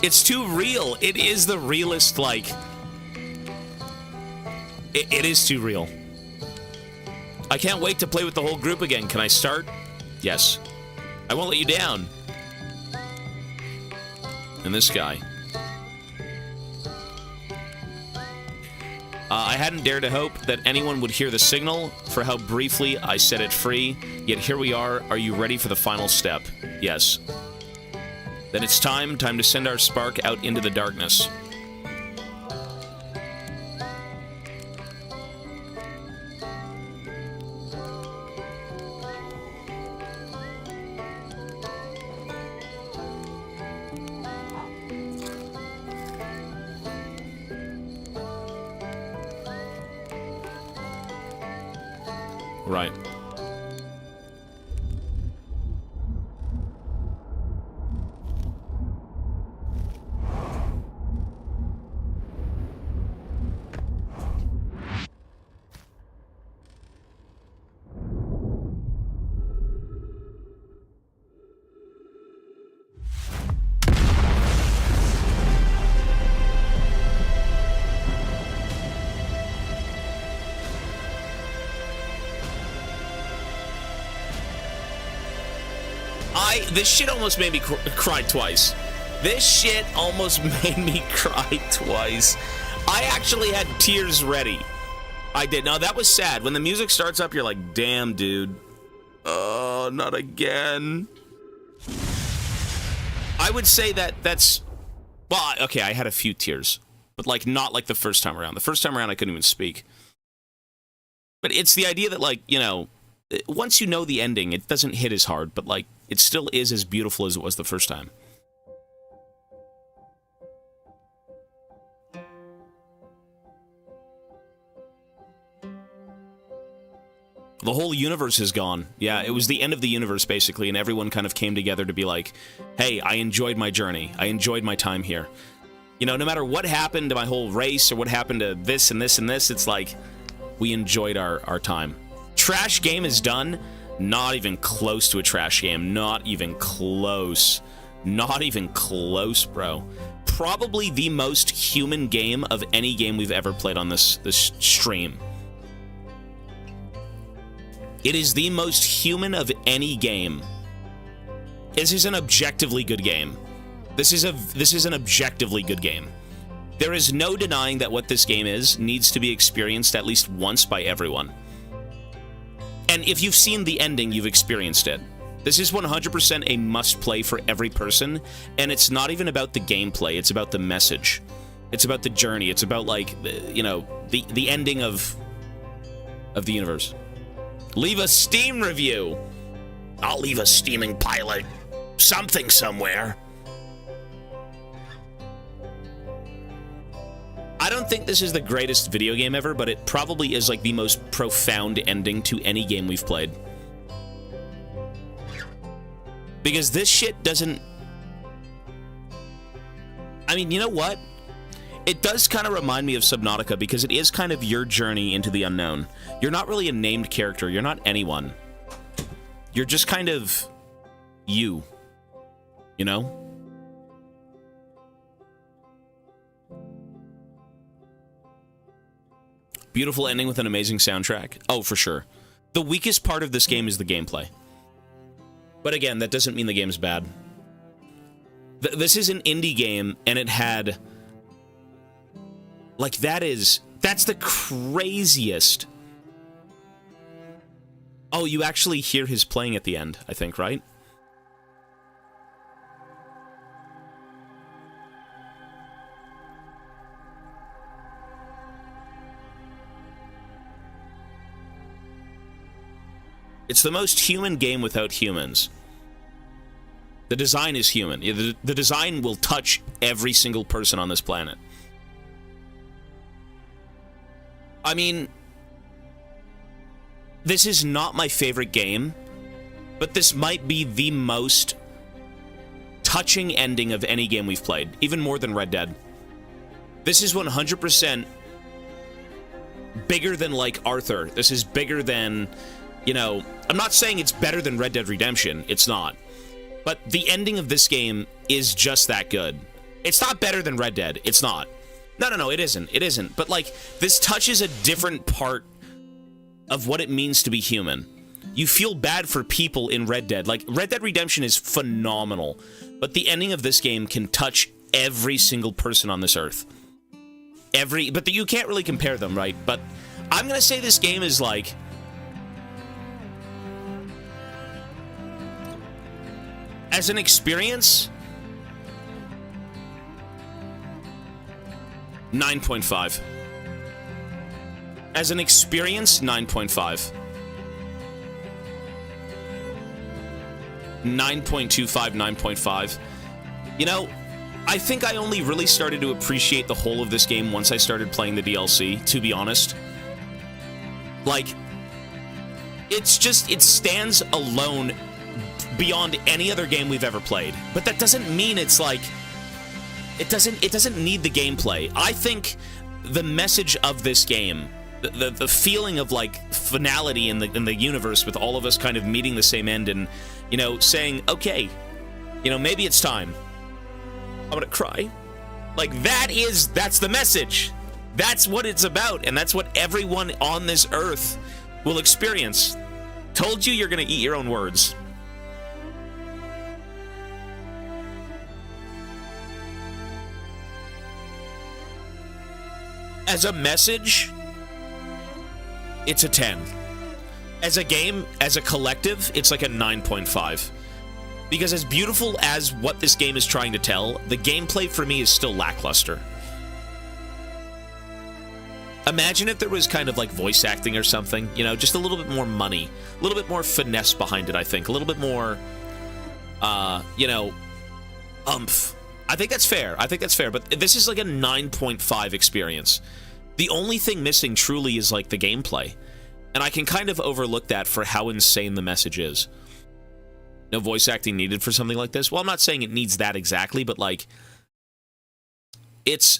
It's too real. It is the realest, like... It is too real. I can't wait to play with the whole group again. Can I start? Yes. I won't let you down. And this guy. I hadn't dared to hope that anyone would hear the signal for how briefly I set it free, yet here we are. Are you ready for the final step? Yes. Then it's time to send our spark out into the darkness. Right. This shit almost made me cry twice. This shit almost made me cry twice. I actually had tears ready. I did. Now, that was sad. When the music starts up, you're like, damn, dude. Oh, not again. I would say that's... Well, okay, I had a few tears. But, like, not like the first time around. The first time around, I couldn't even speak. But it's the idea that, like, you know... Once you know the ending, it doesn't hit as hard, but, like, it still is as beautiful as it was the first time. The whole universe is gone. Yeah, it was the end of the universe, basically, and everyone kind of came together to be like, hey, I enjoyed my journey. I enjoyed my time here. You know, no matter what happened to my whole race or what happened to this and this and this, it's like, we enjoyed our time. Trash game is done. Not even close to a trash game. Not even close. Not even close, bro. Probably the most human game of any game we've ever played on this stream. It is the most human of any game. This is an objectively good game. This is an objectively good game. There is no denying that what this game is needs to be experienced at least once by everyone. And if you've seen the ending, you've experienced it. This is 100% a must-play for every person, and it's not even about the gameplay, it's about the message. It's about the journey, it's about, like, you know, the ending of the universe. Leave a Steam review! I'll leave a steaming pile of something somewhere. I don't think this is the greatest video game ever, but it probably is, like, the most profound ending to any game we've played. Because this shit doesn't... I mean, you know what? It does kind of remind me of Subnautica, because it is kind of your journey into the unknown. You're not really a named character. You're not anyone. You're just kind of... you. You know? Beautiful ending with an amazing soundtrack. Oh, for sure. The weakest part of this game is the gameplay. But again, that doesn't mean the game's bad. This is an indie game, and it had... Like, that's the craziest... Oh, you actually hear his playing at the end, I think, right? It's the most human game without humans. The design is human. The design will touch every single person on this planet. I mean, this is not my favorite game, but this might be the most touching ending of any game we've played, even more than Red Dead. This is 100% bigger than, like, Arthur. This is bigger than, you know, I'm not saying it's better than Red Dead Redemption. It's not. But the ending of this game is just that good. It's not better than Red Dead. It's not. No, it isn't. It isn't. But, like, this touches a different part of what it means to be human. You feel bad for people in Red Dead. Like, Red Dead Redemption is phenomenal. But the ending of this game can touch every single person on this earth. But you can't really compare them, right? But I'm gonna say this game is like... as an experience... 9.5. As an experience, 9.5. 9.25, 9.5. You know, I think I only really started to appreciate the whole of this game once I started playing the DLC, to be honest. Like, it's just, it stands alone beyond any other game we've ever played. But that doesn't mean it's like, it doesn't need the gameplay. I think the message of this game, the feeling of, like, finality in the universe with all of us kind of meeting the same end and, you know, saying, okay, you know, maybe it's time. I'm gonna cry. Like, that's the message. That's what it's about, and that's what everyone on this earth will experience. Told you you're gonna eat your own words. As a message, it's a 10. As a game, as a collective, it's like a 9.5. Because as beautiful as what this game is trying to tell, the gameplay for me is still lackluster. Imagine if there was kind of like voice acting or something, you know, just a little bit more money, a little bit more finesse behind it, I think, a little bit more, you know, oomph. I think that's fair. I think that's fair, but this is like a 9.5 experience. The only thing missing truly is like the gameplay. And I can kind of overlook that for how insane the message is. No voice acting needed for something like this. Well, I'm not saying it needs that exactly, but like, it's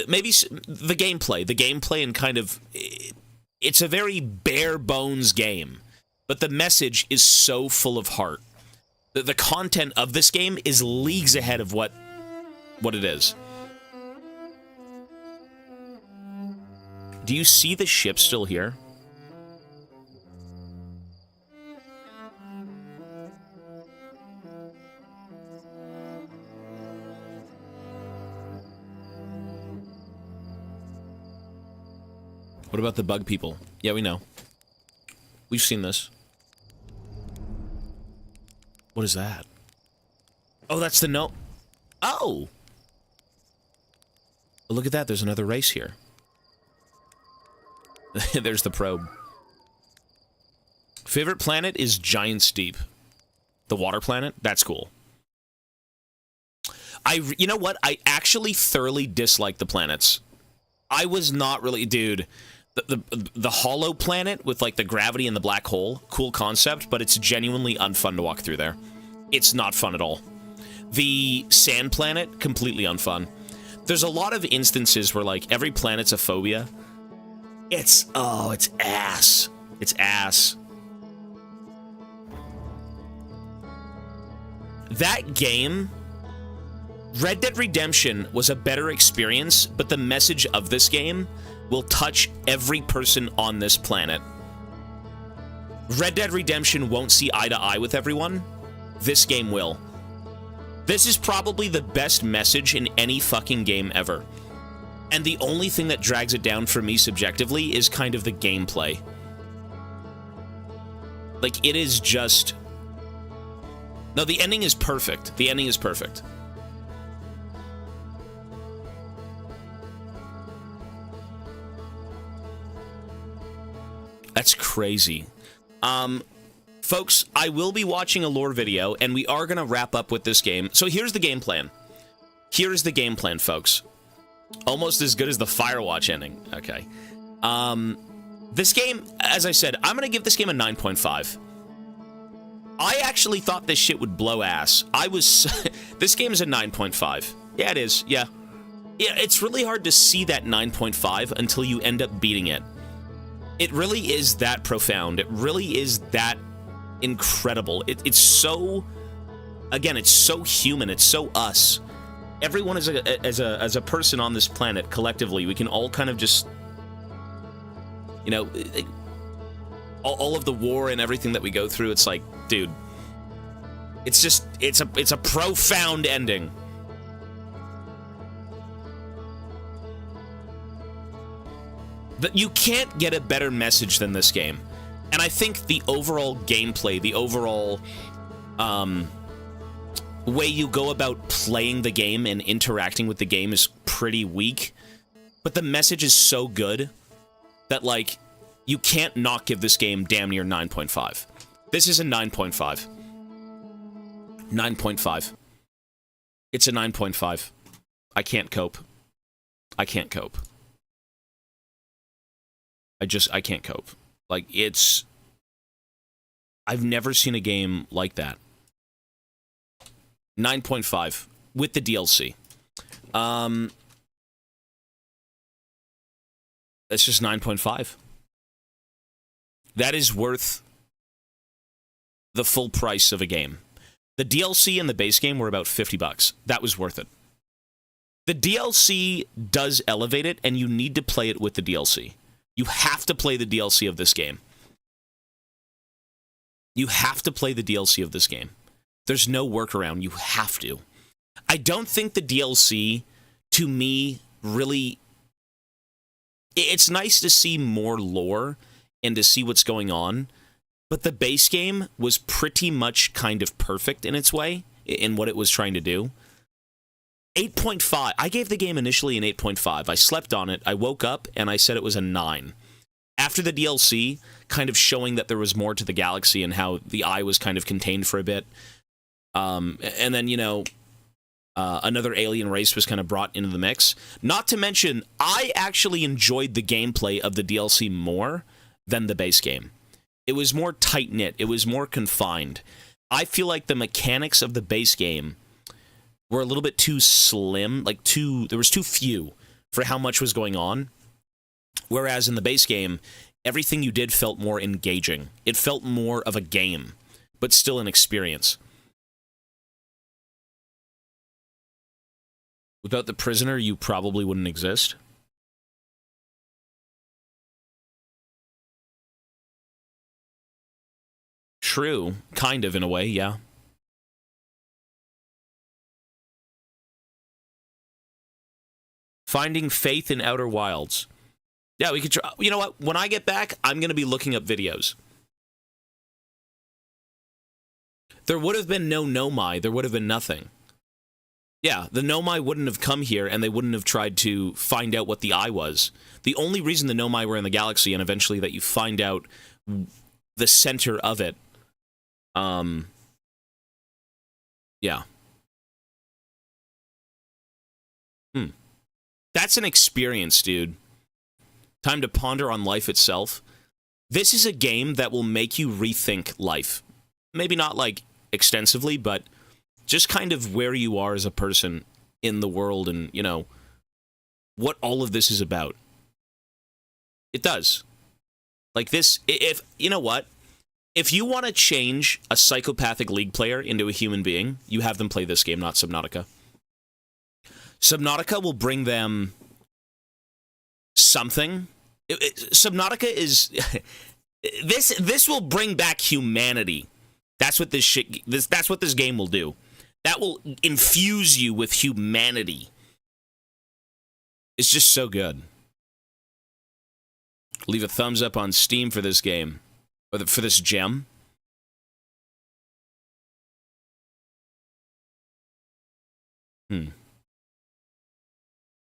maybe the gameplay and kind of, it's a very bare bones game, but the message is so full of heart. The content of this game is leagues ahead of what it is. Do you see the ship still here? What about the bug people? Yeah, we know. We've seen this. What is that? Oh, that's the note. Oh! Look at that, there's another race here. There's the probe. Favorite planet is Giant's Deep. The water planet? That's cool. You know what? I actually thoroughly dislike the planets. I was not really... Dude, the hollow planet with, like, the gravity and the black hole, cool concept, but it's genuinely unfun to walk through there. It's not fun at all. The sand planet, completely unfun. There's a lot of instances where, like, every planet's a phobia. It's ass. It's ass. That game, Red Dead Redemption, was a better experience, but the message of this game will touch every person on this planet. Red Dead Redemption won't see eye to eye with everyone. This game will. This is probably the best message in any fucking game ever. And the only thing that drags it down for me subjectively is kind of the gameplay. Like, it is just... No, the ending is perfect. The ending is perfect. That's crazy. Folks, I will be watching a lore video, and we are going to wrap up with this game. So here's the game plan. Here is the game plan, folks. Almost as good as the Firewatch ending. Okay. This game, as I said, I'm going to give this game a 9.5. I actually thought this shit would blow ass. This game is a 9.5. Yeah, it is. Yeah. Yeah, it's really hard to see that 9.5 until you end up beating it. It really is that profound. It really is that incredible. It's so, again, it's so human. It's so us. Everyone as a person on this planet, collectively, we can all kind of just, you know, all of the war and everything that we go through. It's like, dude, it's just, it's a profound ending. You can't get a better message than this game. And I think the overall gameplay, the overall way you go about playing the game and interacting with the game is pretty weak. But the message is so good that, like, you can't not give this game damn near 9.5. This is a 9.5. 9.5. It's a 9.5. I can't cope. I can't cope. I can't cope. Like, I've never seen a game like that. 9.5 with the DLC. That's just 9.5. That is worth the full price of a game. The DLC and the base game were about $50. That was worth it. The DLC does elevate it, and you need to play it with the DLC. You have to play the DLC of this game. You have to play the DLC of this game. There's no workaround. You have to. I don't think the DLC, to me, really... It's nice to see more lore and to see what's going on, but the base game was pretty much kind of perfect in its way, in what it was trying to do. 8.5. I gave the game initially an 8.5. I slept on it, I woke up, and I said it was a 9. After the DLC, kind of showing that there was more to the galaxy and how the eye was kind of contained for a bit, and then, you know, another alien race was kind of brought into the mix. Not to mention, I actually enjoyed the gameplay of the DLC more than the base game. It was more tight-knit. It was more confined. I feel like the mechanics of the base game were a little bit too slim, like there was too few for how much was going on. Whereas in the base game, everything you did felt more engaging. It felt more of a game, but still an experience. Without the prisoner, you probably wouldn't exist. True, kind of in a way, yeah. Finding faith in Outer Wilds. Yeah, we could try. You know what? When I get back, I'm going to be looking up videos. There would have been no Nomai. There would have been nothing. Yeah, the Nomai wouldn't have come here, and they wouldn't have tried to find out what the eye was. The only reason the Nomai were in the galaxy, and eventually that you find out the center of it, yeah. That's an experience, dude. Time to ponder on life itself. This is a game that will make you rethink life. Maybe not, like, extensively, but just kind of where you are as a person in the world and, you know, what all of this is about. It does. Like this, if, you know what? If you want to change a psychopathic League player into a human being, you have them play this game, not Subnautica. Subnautica will bring them something. Subnautica is... This will bring back humanity. That's what that's what this game will do. That will infuse you with humanity. It's just so good. Leave a thumbs up on Steam for this game. Or for this gem.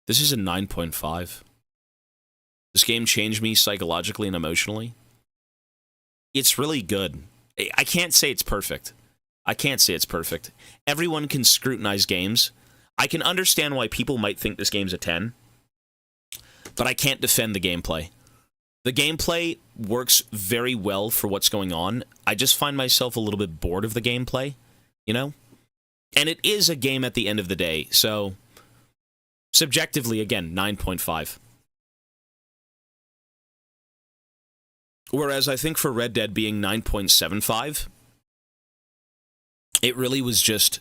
This is a 9.5. This game changed me psychologically and emotionally. It's really good. I can't say it's perfect. I can't say it's perfect. Everyone can scrutinize games. I can understand why people might think this game's a 10. But I can't defend the gameplay. The gameplay works very well for what's going on. I just find myself a little bit bored of the gameplay, you know? And it is a game at the end of the day, so subjectively, again, 9.5. Whereas I think for Red Dead being 9.75, it really was just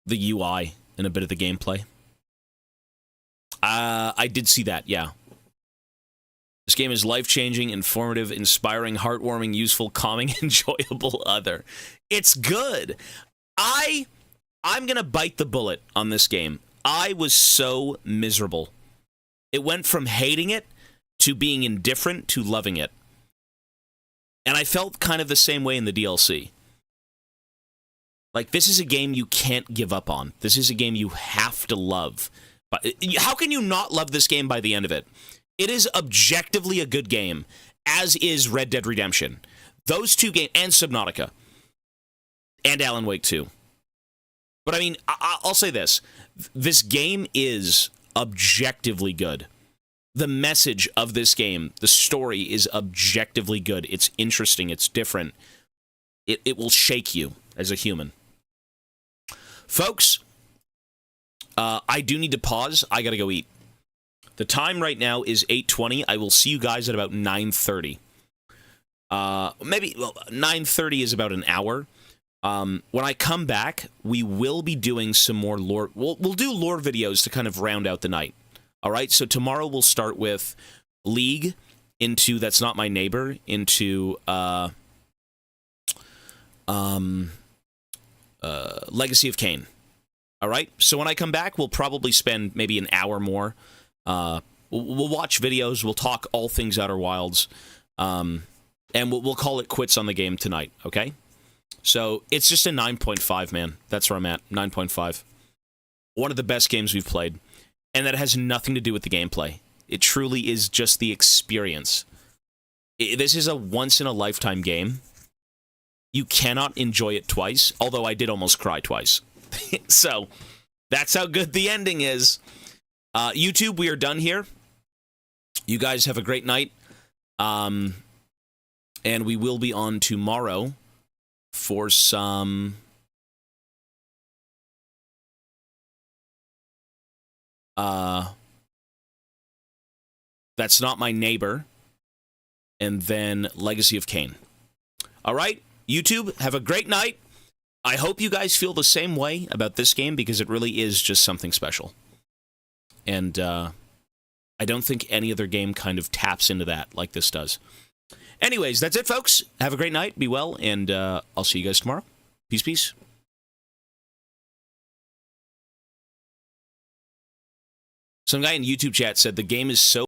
the UI and a bit of the gameplay. I did see that, yeah. This game is life-changing, informative, inspiring, heartwarming, useful, calming, enjoyable, other. It's good. I'm gonna bite the bullet on this game. I was so miserable. It went from hating it to being indifferent to loving it. And I felt kind of the same way in the DLC. Like, this is a game you can't give up on. This is a game you have to love. But how can you not love this game by the end of it? It is objectively a good game, as is Red Dead Redemption. Those two games, and Subnautica, and Alan Wake 2. But I mean, I'll say this. This game is objectively good. The message of this game, the story, is objectively good. It's interesting. It's different. It will shake you as a human. Folks, I do need to pause. I gotta go eat. The time right now is 8:20. I will see you guys at about 9:30. Maybe 9:30 is about an hour. When I come back, we will be doing some more lore. We'll do lore videos to kind of round out the night. All right, so tomorrow we'll start with League into That's Not My Neighbor into Legacy of Kain. All right, so when I come back, we'll probably spend maybe an hour more. We'll watch videos. We'll talk all things Outer Wilds, and we'll call it quits on the game tonight. Okay. So it's just a 9.5, man. That's where I'm at. 9.5. One of the best games we've played. And that has nothing to do with the gameplay. It truly is just the experience. This is a once-in-a-lifetime game. You cannot enjoy it twice, although I did almost cry twice. So, that's how good the ending is. YouTube, we are done here. You guys have a great night. And we will be on tomorrow for some That's Not My Neighbor, and then Legacy of Kain. All right, YouTube, have a great night. I hope you guys feel the same way about this game, because it really is just something special. And I don't think any other game kind of taps into that like this does. Anyways, that's it, folks. Have a great night. Be well, and I'll see you guys tomorrow. Peace, peace. Some guy in YouTube chat said the game is so